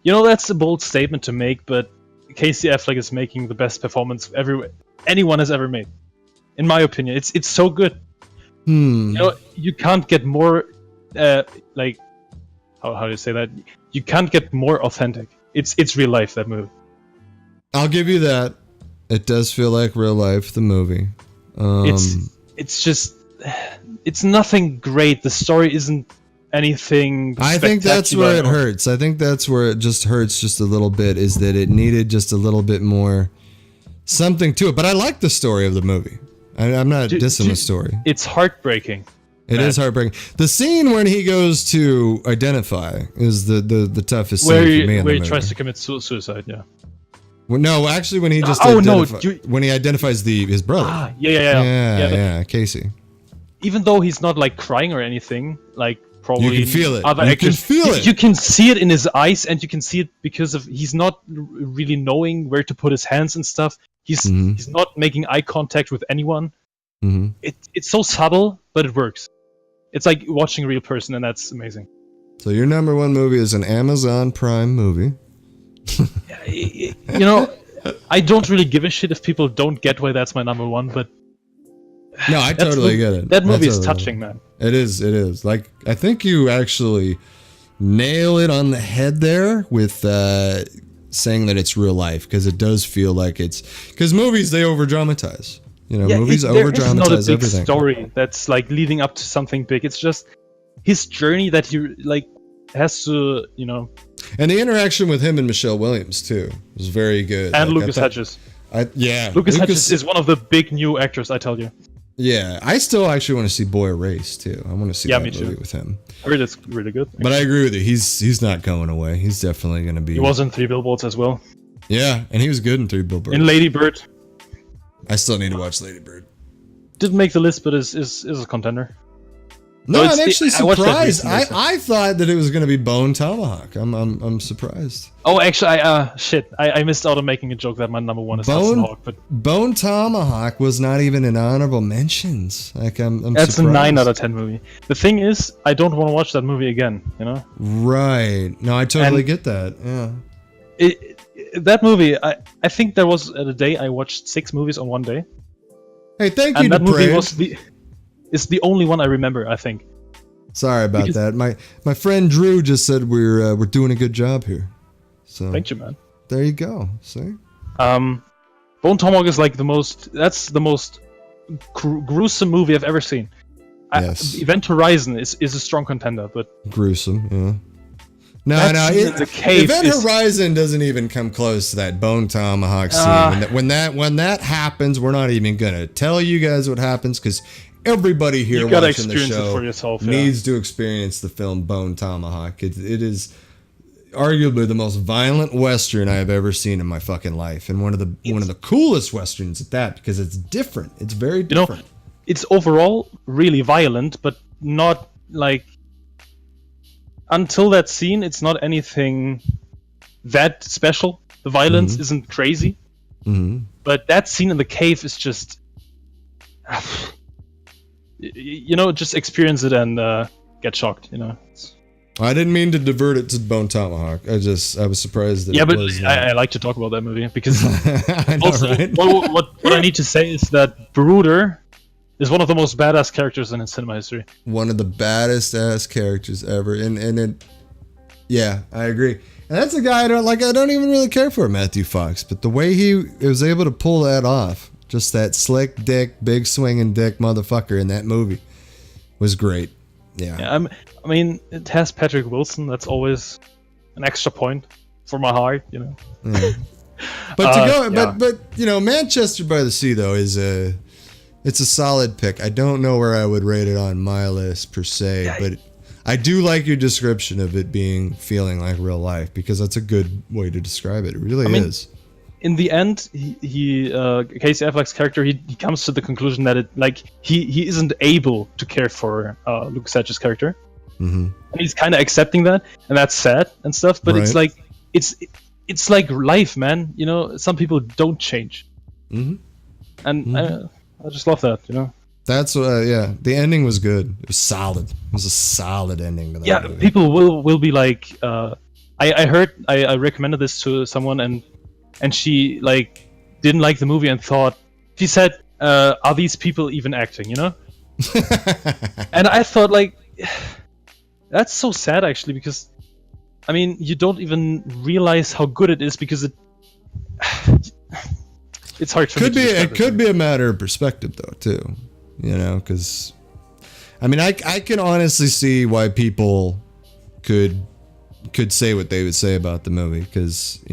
Speaker 1: that's a bold statement to make, but Casey Affleck is making the best performance anyone has ever made, in my opinion. It's so good. You know, you can't get more like how do you say that? You can't get more authentic. It's real life, that movie.
Speaker 2: I'll give you that. It does feel like real life, the movie.
Speaker 1: It's just it's nothing great. The story isn't anything.
Speaker 2: I think that's where it
Speaker 1: spectacular.
Speaker 2: hurts. I think that's where it just hurts just a little bit, is that it needed just a little bit more something to it. But I like the story of the movie. I'm not dissing the story.
Speaker 1: It's heartbreaking.
Speaker 2: It is heartbreaking. The scene when he goes to identify is the toughest scene
Speaker 1: Where
Speaker 2: for me
Speaker 1: he,
Speaker 2: in the
Speaker 1: where he
Speaker 2: movie.
Speaker 1: tries to commit suicide, yeah.
Speaker 2: Well, no, actually, when he just when he identifies his brother.
Speaker 1: Yeah.
Speaker 2: Casey.
Speaker 1: Even though he's not like crying or anything, like probably
Speaker 2: You can feel it.
Speaker 1: other
Speaker 2: You
Speaker 1: actors,
Speaker 2: can feel it.
Speaker 1: You can see it in his eyes, and you can see it because of he's not really knowing where to put his hands and stuff. He's not making eye contact with anyone. It's so subtle, but it works. It's like watching a real person, and that's amazing.
Speaker 2: So your number 1 movie is an Amazon Prime movie.
Speaker 1: You know, I don't really give a shit if people don't get why that's my number 1, but
Speaker 2: No, I totally get it.
Speaker 1: That movie is
Speaker 2: totally
Speaker 1: touching, man.
Speaker 2: It is. Like, I think you actually nail it on the head there with saying that it's real life, because it does feel like because movies, they over dramatize. You know, movies over
Speaker 1: There is not a
Speaker 2: dramatize
Speaker 1: big
Speaker 2: everything.
Speaker 1: story that's like leading up to something big. It's just his journey that he like has to, you know.
Speaker 2: And the interaction with him and Michelle Williams too was very good.
Speaker 1: And
Speaker 2: Like,
Speaker 1: Lucas Hedges.
Speaker 2: Lucas
Speaker 1: Hedges is one of the big new actors, I tell you.
Speaker 2: Yeah, I still actually want to see Boy Erased too. I want to see that
Speaker 1: me
Speaker 2: movie
Speaker 1: too.
Speaker 2: with him.
Speaker 1: I heard it's really good.
Speaker 2: But I agree with you. He's not going away. He's definitely going to be.
Speaker 1: He was in 3 Billboards as well.
Speaker 2: Yeah, and he was good in 3 Billboards.
Speaker 1: In Lady Bird.
Speaker 2: I still need to watch Lady Bird.
Speaker 1: Didn't make the list, but is a contender.
Speaker 2: No,
Speaker 1: So
Speaker 2: I'm actually
Speaker 1: I watched that
Speaker 2: surprised.
Speaker 1: recently, so-
Speaker 2: I thought that it was going to be Bone Tomahawk. I'm surprised.
Speaker 1: Oh, actually, I missed out on making a joke that my number one is Hudson Hawk, but
Speaker 2: Bone Tomahawk was not even in honorable mentions. Like I'm
Speaker 1: that's
Speaker 2: surprised.
Speaker 1: a 9 out of 10 movie. The thing is, I don't want to watch that movie again. You know.
Speaker 2: Right. No, I totally
Speaker 1: And-
Speaker 2: get that. Yeah.
Speaker 1: That movie, I think there was a day I watched 6 movies on one day,
Speaker 2: Hey, thank you,
Speaker 1: and that movie
Speaker 2: Depraved.
Speaker 1: is the only one I remember. I think.
Speaker 2: Sorry about
Speaker 1: because-
Speaker 2: that. My friend Drew just said we're doing a good job here. So
Speaker 1: Thank you, man.
Speaker 2: there you go. See?
Speaker 1: Bone Tomahawk is like the most gruesome movie I've ever seen.
Speaker 2: Yes.
Speaker 1: Event Horizon is a strong contender, but
Speaker 2: Gruesome. Yeah. No,
Speaker 1: That
Speaker 2: no.
Speaker 1: scene in the cave
Speaker 2: Event
Speaker 1: is-
Speaker 2: Horizon doesn't even come close to that Bone Tomahawk scene. When that happens, we're not even gonna tell you guys what happens because everybody here
Speaker 1: You gotta
Speaker 2: watching the
Speaker 1: experience it
Speaker 2: show
Speaker 1: for yourself, yeah.
Speaker 2: needs to experience the film Bone Tomahawk. It is arguably the most violent Western I have ever seen in my fucking life, and one of the coolest Westerns at that because it's different. It's very different.
Speaker 1: it's overall really violent, but not like until that scene. It's not anything that special. The violence isn't crazy, but that scene in the cave is just, just experience it and get shocked.
Speaker 2: I didn't mean to divert it to Bone Tomahawk. I was surprised that
Speaker 1: Yeah,
Speaker 2: it
Speaker 1: but
Speaker 2: was.
Speaker 1: I like to talk about that movie because
Speaker 2: I know,
Speaker 1: also
Speaker 2: right?
Speaker 1: what I need to say is that Brooder is one of the most badass characters in cinema history.
Speaker 2: One of the baddest ass characters ever, yeah, I agree. And that's a guy I don't even really care for, Matthew Fox, but the way he was able to pull that off, just that slick dick, big swinging dick motherfucker in that movie, was great. Yeah.
Speaker 1: I mean, it has Patrick Wilson. That's always an extra point for my heart.
Speaker 2: Yeah. But Manchester by the Sea though it's a solid pick. I don't know where I would rate it on my list per se, but I do like your description of it feeling like real life because that's a good way to describe it. It really is.
Speaker 1: In the end, he Casey Affleck's character, he comes to the conclusion that he isn't able to care for Luke Sage's character, and he's kind of accepting that, and that's sad and stuff. But it's
Speaker 2: Right.
Speaker 1: like it's like life, man. Some people don't change, and I just love that.
Speaker 2: That's the ending was good. It was solid. It was a solid ending to that
Speaker 1: Yeah,
Speaker 2: movie.
Speaker 1: people will be like, I heard I recommended this to someone and she didn't like the movie and she said, are these people even acting, And I thought that's so sad actually because I mean you don't even realize how good it is because it's hard for me to describe
Speaker 2: It could be a matter of perspective though too, because I mean I can honestly see why people could say what they would say about the movie because I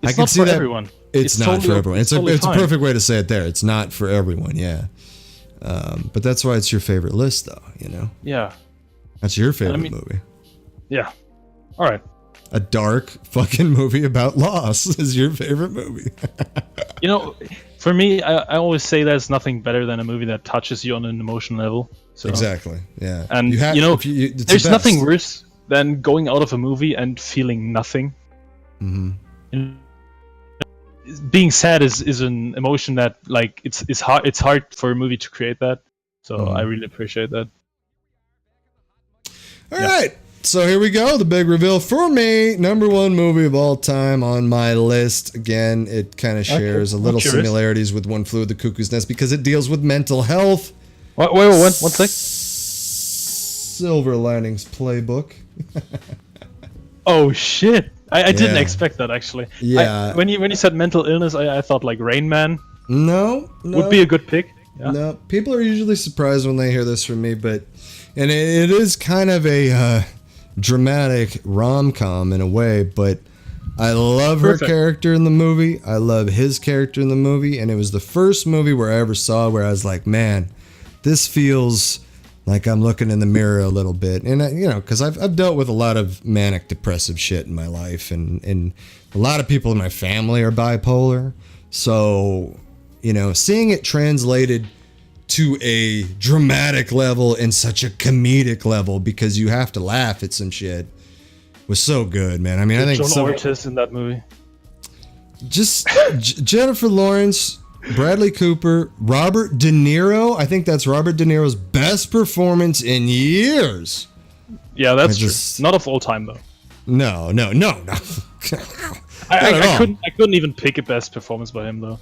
Speaker 1: It's
Speaker 2: can
Speaker 1: not
Speaker 2: see
Speaker 1: for
Speaker 2: that
Speaker 1: everyone.
Speaker 2: It's not
Speaker 1: totally-
Speaker 2: for everyone. It's
Speaker 1: totally
Speaker 2: a
Speaker 1: fine.
Speaker 2: perfect way to say it there. It's not for everyone. Yeah. But that's why it's your favorite list though.
Speaker 1: Yeah.
Speaker 2: That's your favorite
Speaker 1: mean-
Speaker 2: movie.
Speaker 1: Yeah. All right.
Speaker 2: A dark fucking movie about loss is your favorite movie.
Speaker 1: For me, I always say there's nothing better than a movie that touches you on an emotional level. So,
Speaker 2: Exactly. Yeah.
Speaker 1: And
Speaker 2: it's the
Speaker 1: there's nothing
Speaker 2: best.
Speaker 1: worse than going out of a movie and feeling nothing. Being sad is an emotion that it's hard for a movie to create that. So I really appreciate that.
Speaker 2: All right. So here we go. The big reveal for me. Number one movie of all time on my list. Again, it kind of shares a little
Speaker 1: curious.
Speaker 2: similarities with One Flew of the Cuckoo's Nest because it deals with mental health.
Speaker 1: Wait, one sec.
Speaker 2: Silver Linings Playbook.
Speaker 1: Oh shit! I didn't
Speaker 2: Yeah.
Speaker 1: expect that actually.
Speaker 2: Yeah.
Speaker 1: When you said mental illness, I thought Rain Man
Speaker 2: No.
Speaker 1: would be a good pick. Yeah.
Speaker 2: No. People are usually surprised when they hear this from me, and it is kind of a dramatic rom-com in a way, but I love her
Speaker 1: Perfect.
Speaker 2: character in the movie. I love his character in the movie, and it was the first movie where I ever saw where I was like, man, this feels like I'm looking in the mirror a little bit. And because I've dealt with a lot of manic depressive shit in my life, and a lot of people in my family are bipolar. So, seeing it translated to a dramatic level and such a comedic level because you have to laugh at some shit was so good, man. I mean, I think
Speaker 1: John Ortiz in that movie.
Speaker 2: Just Jennifer Lawrence, Bradley Cooper, Robert De Niro. I think that's Robert De Niro's best performance in years.
Speaker 1: Yeah, that's true. Not of all time though.
Speaker 2: No.
Speaker 1: I couldn't even pick a best performance by him though.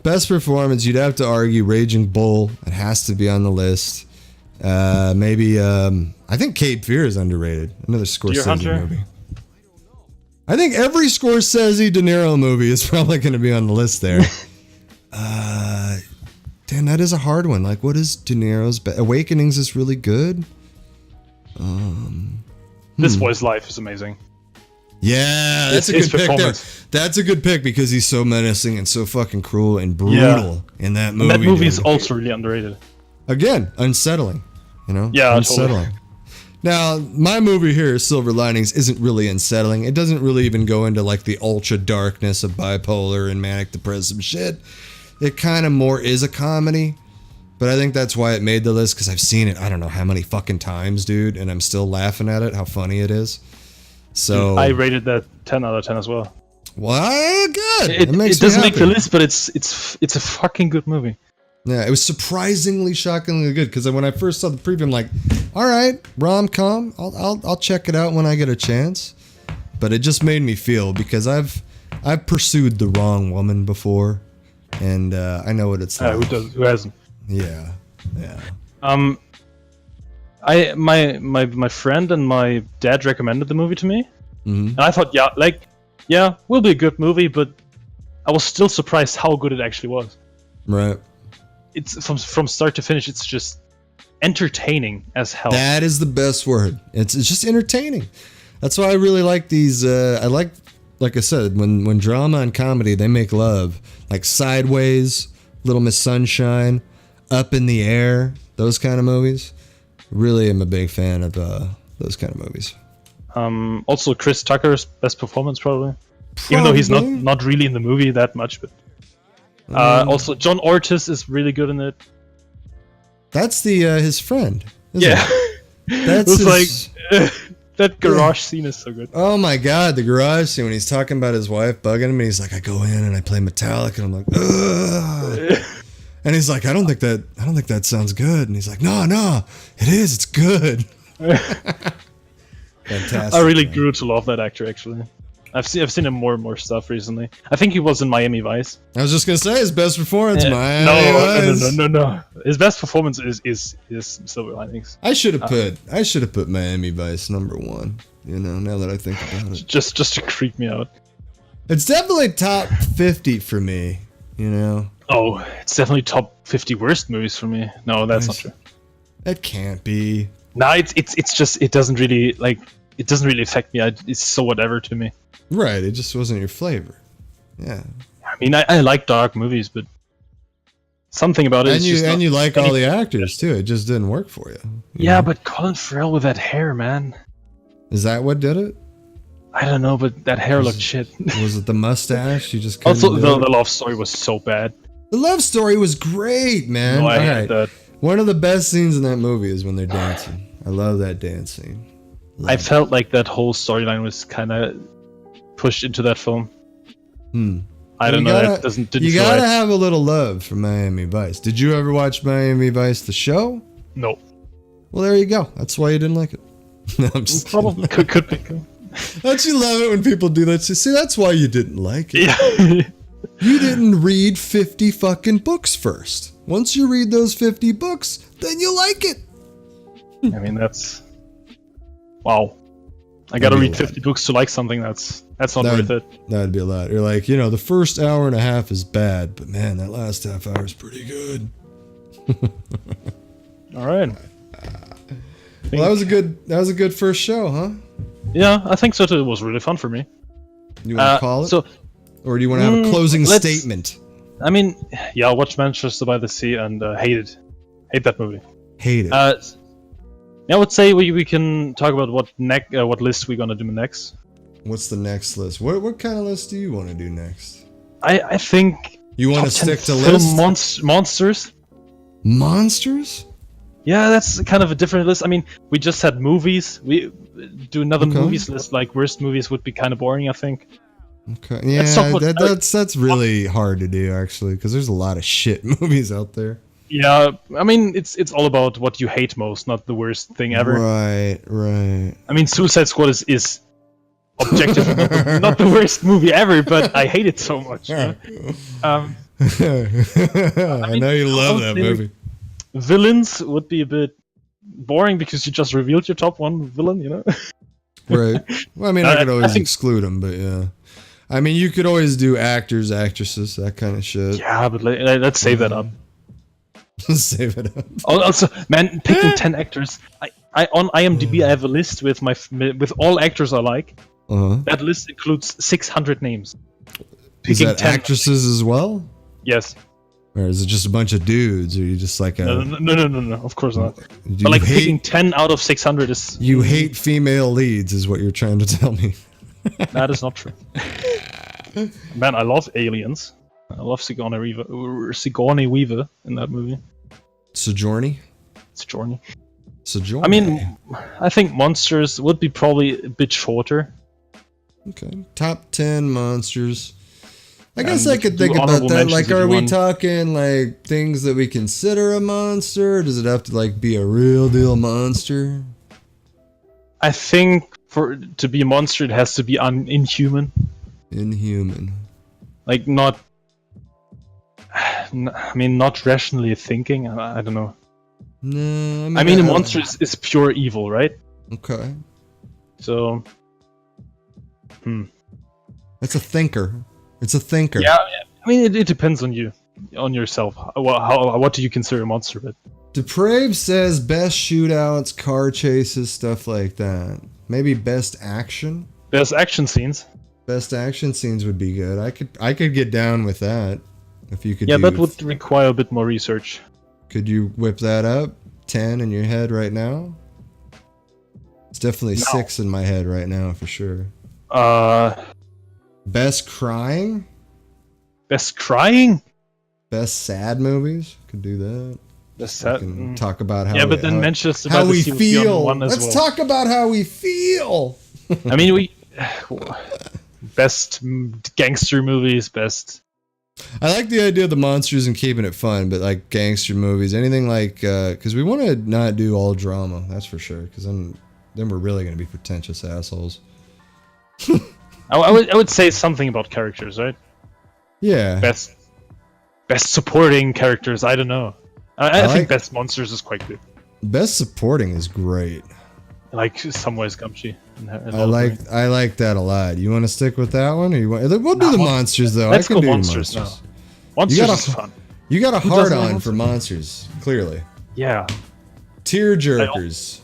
Speaker 2: Best performance, you'd have to argue Raging Bull. It has to be on the list. Maybe I think Cape Fear is underrated. Another Scorsese movie. I think every Scorsese De Niro movie is probably going to be on the list there. Damn, that is a hard one. Like, what is De Niro's Awakenings is really good.
Speaker 1: This Boy's Life is amazing.
Speaker 2: Yeah, that's a good pick there. That's a good pick because he's so menacing and so fucking cruel and brutal in that movie.
Speaker 1: And that movie is also really underrated.
Speaker 2: Again, unsettling. You know?
Speaker 1: Yeah,
Speaker 2: unsettling. Totally. Now, my movie here, Silver Linings, isn't really unsettling. It doesn't really even go into like the ultra darkness of bipolar and manic depressive shit. It kind of more is a comedy. But I think that's why it made the list, because I've seen it I don't know how many fucking times, dude, and I'm still laughing at it, how funny it is. So
Speaker 1: I rated that 10 out of 10 as well.
Speaker 2: Well, good.
Speaker 1: It doesn't make the list, but it's a fucking good movie.
Speaker 2: Yeah, it was surprisingly, shockingly good. Because when I first saw the preview, I'm like, all right, rom-com, I'll check it out when I get a chance. But it just made me feel, because I've pursued the wrong woman before, and I know what it's like.
Speaker 1: Who hasn't?
Speaker 2: Yeah.
Speaker 1: My friend and my dad recommended the movie to me, and I thought, will be a good movie, but I was still surprised how good it actually was.
Speaker 2: Right.
Speaker 1: It's from start to finish. It's just entertaining as hell.
Speaker 2: That is the best word. It's just entertaining. That's why I really like these. Like I said, when drama and comedy they make love, like Sideways, Little Miss Sunshine, Up in the Air, those kind of movies. Really am a big fan of those kind of movies.
Speaker 1: Also, Chris Tucker's best performance probably. Even though he's not really in the movie that much, but also John Ortiz is really good in it.
Speaker 2: That's his friend.
Speaker 1: Yeah,
Speaker 2: that's
Speaker 1: that garage scene is so good.
Speaker 2: Oh my god, the garage scene when he's talking about his wife bugging him, and he's like, "I go in and I play Metallica," and I'm like, "Ugh." And he's like, I don't think that sounds good. And he's like, no, it is. It's good. Fantastic.
Speaker 1: I really grew to love that actor. Actually, I've seen him more and more stuff recently. I think he was in Miami Vice.
Speaker 2: I was just gonna say his best performance. Miami Vice.
Speaker 1: No. His best performance is Silver Linings.
Speaker 2: I should have put Miami Vice #1. You know, now that I think about it,
Speaker 1: just to creep me out.
Speaker 2: It's definitely top 50 for me. You know.
Speaker 1: Oh, it's definitely top 50 worst movies for me. No, that's not true.
Speaker 2: It can't be.
Speaker 1: No, it's just it doesn't really affect me. It's so whatever to me.
Speaker 2: Right, it just wasn't your flavor. Yeah.
Speaker 1: I mean, I like dark movies, but something about it.
Speaker 2: And you like all the actors too. It just didn't work for you.
Speaker 1: Yeah, but Colin Farrell with that hair, man.
Speaker 2: Is that what did it?
Speaker 1: I don't know, but that hair looked shit.
Speaker 2: Was it the mustache? You just
Speaker 1: also the love story was so bad.
Speaker 2: The love story was great, man.
Speaker 1: No, I hate that.
Speaker 2: One of the best scenes in that movie is when they're dancing. I love that dance scene.
Speaker 1: I felt like that whole storyline was kind of pushed into that film. I don't know.
Speaker 2: You gotta have a little love for Miami Vice. Did you ever watch Miami Vice, the show?
Speaker 1: No.
Speaker 2: Well, there you go. That's why you didn't like it. No, I'm just
Speaker 1: probably could be.
Speaker 2: Don't you love it when people do that? See, that's why you didn't like it.
Speaker 1: Yeah.
Speaker 2: You didn't read 50 fucking books first. Once you read those 50 books, then you like it.
Speaker 1: I mean, that's... Wow. I gotta read 50 books to like something that's not worth it.
Speaker 2: That'd be a lot. You're like, the first hour and a half is bad, but man, that last half hour is pretty good.
Speaker 1: Alright.
Speaker 2: Well, that was a good first show, huh?
Speaker 1: Yeah, I think so too. It was really fun for me.
Speaker 2: You want to call it? Or do you want to have a closing statement?
Speaker 1: I mean, yeah, I watched Manchester by the Sea and hate that movie.
Speaker 2: Hate it.
Speaker 1: I would say we can talk about what list we're gonna do next.
Speaker 2: What's the next list? What kind of list do you want to do next?
Speaker 1: I think
Speaker 2: you want to stick to list
Speaker 1: monsters.
Speaker 2: Monsters?
Speaker 1: Yeah, that's kind of a different list. I mean, we just had movies. We do another movies list. Like worst movies would be kind of boring, I think.
Speaker 2: Okay, yeah, that's really hard to do actually, because there's a lot of shit movies out there.
Speaker 1: Yeah, I mean, it's all about what you hate most, not the worst thing ever.
Speaker 2: Right.
Speaker 1: I mean, Suicide Squad is objectively not the worst movie ever, but I hate it so much. You know?
Speaker 2: I know you love that movie.
Speaker 1: Villains would be a bit boring because you just revealed your top one villain, you know?
Speaker 2: Right. Well, I mean, I could always exclude them, but yeah. I mean, you could always do actors, actresses, that kind of shit.
Speaker 1: Yeah, but let's save that up.
Speaker 2: Save it up.
Speaker 1: Also, man, picking 10 actors. I on IMDb I have a list with all actors I like. That list includes 600 names.
Speaker 2: Is that 10 actresses as well?
Speaker 1: Yes.
Speaker 2: Or is it just a bunch of dudes? Or are you just like a...
Speaker 1: No, of course not. But like picking 10 out of 600 is...
Speaker 2: You hate female leads is what you're trying to tell me.
Speaker 1: That is not true. Man, I love aliens. I love Sigourney Weaver in that movie.
Speaker 2: Sojourner.
Speaker 1: I mean, I think monsters would be probably a bit shorter.
Speaker 2: Okay. Top 10 monsters. I guess I could think about that. Like, are we talking like things that we consider a monster? Or does it have to like be a real deal monster?
Speaker 1: I think to be a monster, it has to be inhuman.
Speaker 2: Inhuman.
Speaker 1: Like not. I mean, not rationally thinking. I don't know.
Speaker 2: No,
Speaker 1: I mean a monster is pure evil, right?
Speaker 2: Okay.
Speaker 1: So.
Speaker 2: It's a thinker. It's a thinker.
Speaker 1: Yeah. I mean, it depends on you, on yourself. What do you consider a monster? But
Speaker 2: Depraved says best shootouts, car chases, stuff like that. Maybe best action.
Speaker 1: Best action scenes.
Speaker 2: Best action scenes would be good. I could get down with that. If you could.
Speaker 1: Yeah, that would require a bit more research.
Speaker 2: Could you whip that up? 10 in your head right now? It's definitely 6 in my head right now for sure. Best crying?
Speaker 1: Best crying?
Speaker 2: Best sad movies? Could do that.
Speaker 1: Best sad.
Speaker 2: Talk about how.
Speaker 1: Yeah, but then Manchester by
Speaker 2: how
Speaker 1: the
Speaker 2: we
Speaker 1: Sea would be
Speaker 2: feel.
Speaker 1: on one as
Speaker 2: Let's
Speaker 1: well.
Speaker 2: talk about how we feel.
Speaker 1: I mean, best gangster movies, best.
Speaker 2: I like the idea of the monsters and keeping it fun, but like gangster movies, anything like, because we want to not do all drama, that's for sure, because then we're really going to be pretentious assholes.
Speaker 1: I would say something about characters, right?
Speaker 2: Yeah.
Speaker 1: Best supporting characters, I don't know. I think best monsters is quite good.
Speaker 2: Best supporting is great.
Speaker 1: Like Samwise Gamgee.
Speaker 2: I like that a lot. You want to stick with that one, or you want? We'll do the monsters though.
Speaker 1: Let's go monsters now. Monsters is fun.
Speaker 2: You got a hard on for monsters, clearly.
Speaker 1: Yeah.
Speaker 2: Tearjerkers.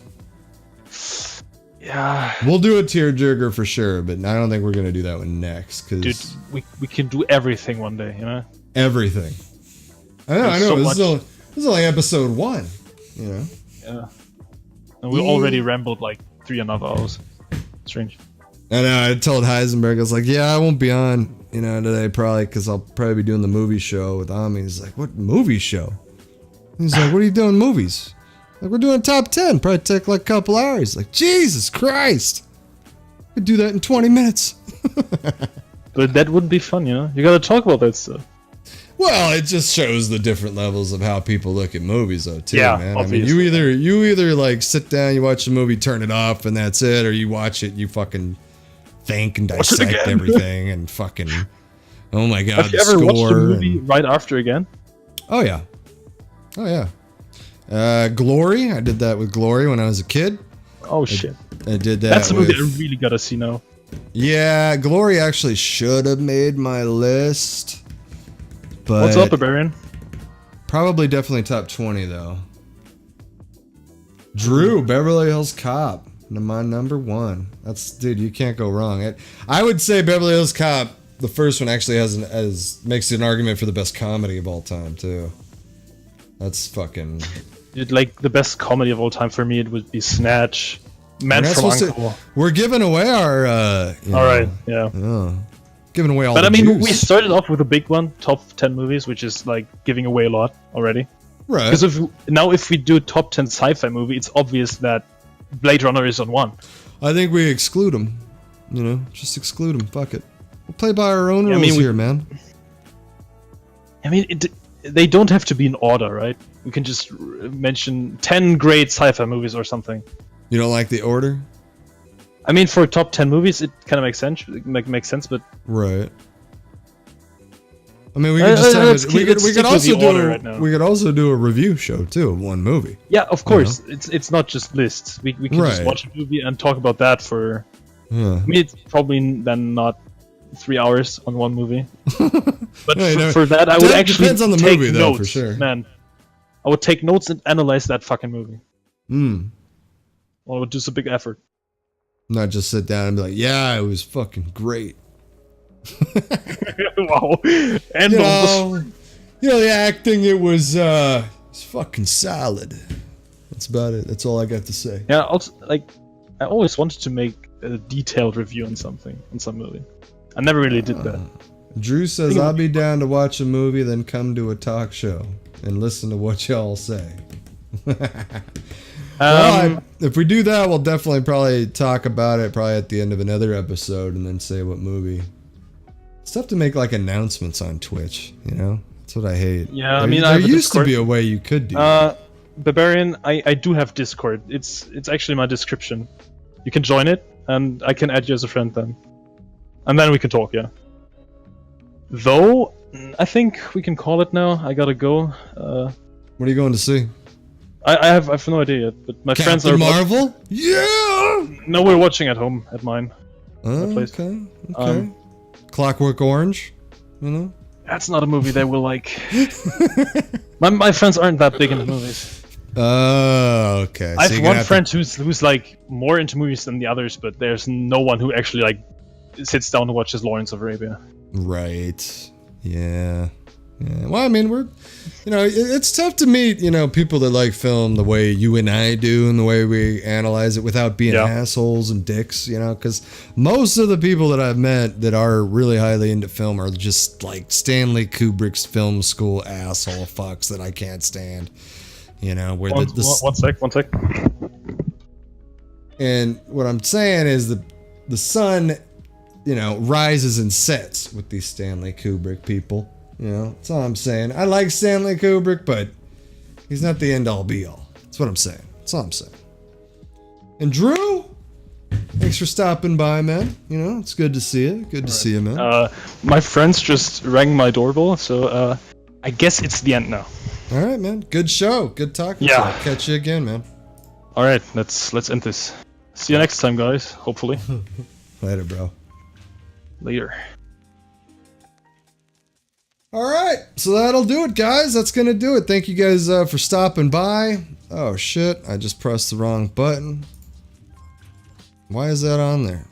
Speaker 1: Yeah.
Speaker 2: We'll do a tearjerker for sure, but I don't think we're gonna do that one next. Cause
Speaker 1: dude, we can do everything one day, you know. Everything.
Speaker 2: I know. So this is only episode 1. You know.
Speaker 1: Yeah. And we already rambled like 3.5 hours. Strange.
Speaker 2: I know. I told Heisenberg, I was like, "Yeah, I won't be on, today probably because I'll probably be doing the movie show with Ami." He's like, "What movie show?" He's like, "What are you doing, movies?" Like, we're doing top 10. Probably take like a couple hours. Like, Jesus Christ, I could do that in 20 minutes.
Speaker 1: But that wouldn't be fun, you know. You gotta talk about that stuff.
Speaker 2: Well, it just shows the different levels of how people look at movies, though, too, man.
Speaker 1: Obviously.
Speaker 2: I mean, you either like sit down, you watch the movie, turn it off, and that's it, or you watch it, you fucking think and dissect everything, and fucking, oh my god,
Speaker 1: have you ever watched the movie right after again?
Speaker 2: Oh yeah. Glory, I did that with Glory when I was a kid.
Speaker 1: Oh shit.
Speaker 2: I did that.
Speaker 1: That's a movie I really gotta see now.
Speaker 2: Yeah, Glory actually should have made my list. But
Speaker 1: what's up, Barbarian?
Speaker 2: Probably definitely top 20 though. Drew, Beverly Hills Cop, my number 1. That's, dude, you can't go wrong. I would say Beverly Hills Cop, the first one, actually makes an argument for the best comedy of all time too. That's fucking.
Speaker 1: Dude, like the best comedy of all time for me, it would be Snatch, Man from U.N.C.L.E.
Speaker 2: We're giving away our.
Speaker 1: Alright, yeah.
Speaker 2: Giving away all.
Speaker 1: But
Speaker 2: the
Speaker 1: I mean,
Speaker 2: juice.
Speaker 1: we started off with a big one, top 10 movies, which is like giving away a lot already.
Speaker 2: Right.
Speaker 1: Because if we do top 10 sci-fi movie, it's obvious that Blade Runner is on one.
Speaker 2: I think we exclude them. You know, just exclude them. Fuck it. We'll play by our own rules here, man.
Speaker 1: I mean, they don't have to be in order, right? We can just mention 10 great sci-fi movies or something.
Speaker 2: You don't like the order?
Speaker 1: I mean, for top 10 movies, it kind of makes sense. Makes sense, but
Speaker 2: right. I mean, we could just we could also do a review show too of one movie.
Speaker 1: Yeah, of course. You know? It's not just lists. We can just watch a movie and talk about that for.
Speaker 2: Yeah.
Speaker 1: I mean, it's probably then not 3 hours on one movie. But for that, I would actually
Speaker 2: depends on the
Speaker 1: take
Speaker 2: movie,
Speaker 1: notes,
Speaker 2: though, for sure.
Speaker 1: Man. I would take notes and analyze that fucking movie. Well, I would do some big effort.
Speaker 2: Not just sit down and be like, yeah, it was fucking great.
Speaker 1: Wow. And
Speaker 2: the acting, it was it's fucking solid. That's about it. That's all I got to say.
Speaker 1: Yeah, also, like, I always wanted to make a detailed review on something, on some movie. I never really did that.
Speaker 2: Drew says, I'll be down to watch a movie, then come to a talk show and listen to what y'all say. Well, if we do that, we'll definitely probably talk about it probably at the end of another episode and then say what movie. It's tough to make like announcements on Twitch, you know? That's what I hate.
Speaker 1: Yeah, I mean,
Speaker 2: there used to be a way you could do that.
Speaker 1: Barbarian, I do have Discord. It's actually my description. You can join it, and I can add you as a friend then. And then we can talk, yeah. Though, I think we can call it now. I gotta go.
Speaker 2: What are you going to see?
Speaker 1: I have no idea yet, but my friends are...
Speaker 2: Marvel? Yeah!
Speaker 1: No, we're watching at home, at mine.
Speaker 2: Okay. Clockwork Orange, you know?
Speaker 1: That's not a movie they will like. my friends aren't that big into movies.
Speaker 2: Oh, okay.
Speaker 1: I have one friend who's like more into movies than the others, but there's no one who actually like sits down and watches Lawrence of Arabia.
Speaker 2: Right. Yeah. Well, I mean, it's tough to meet, people that like film the way you and I do and the way we analyze it without being assholes and dicks, because most of the people that I've met that are really highly into film are just like Stanley Kubrick's film school asshole fucks that I can't stand, where
Speaker 1: one sec.
Speaker 2: And what I'm saying is the sun, rises and sets with these Stanley Kubrick people. That's all I'm saying. I like Stanley Kubrick, but he's not the end-all be-all. That's what I'm saying. That's all I'm saying. And Drew, thanks for stopping by, man. It's good to see you. Good to see you, man.
Speaker 1: My friends just rang my doorbell, so I guess it's the end now.
Speaker 2: All right, man. Good show. Good talking to you. I'll catch you again, man.
Speaker 1: All right, let's end this. See you next time, guys. Hopefully.
Speaker 2: Later, bro.
Speaker 1: Later.
Speaker 2: All right, so that'll do it, guys. That's going to do it. Thank you guys for stopping by. Oh, shit. I just pressed the wrong button. Why is that on there?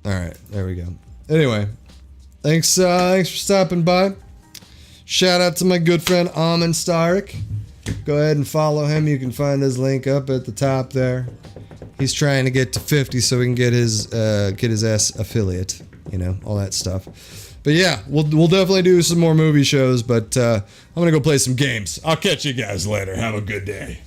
Speaker 2: All right, there we go. Anyway, thanks for stopping by. Shout out to my good friend Amonstarrik. Go ahead and follow him. You can find his link up at the top there. He's trying to get to 50 so we can get his ass affiliate, all that stuff. But yeah, we'll definitely do some more movie shows, but I'm going to go play some games. I'll catch you guys later. Have a good day.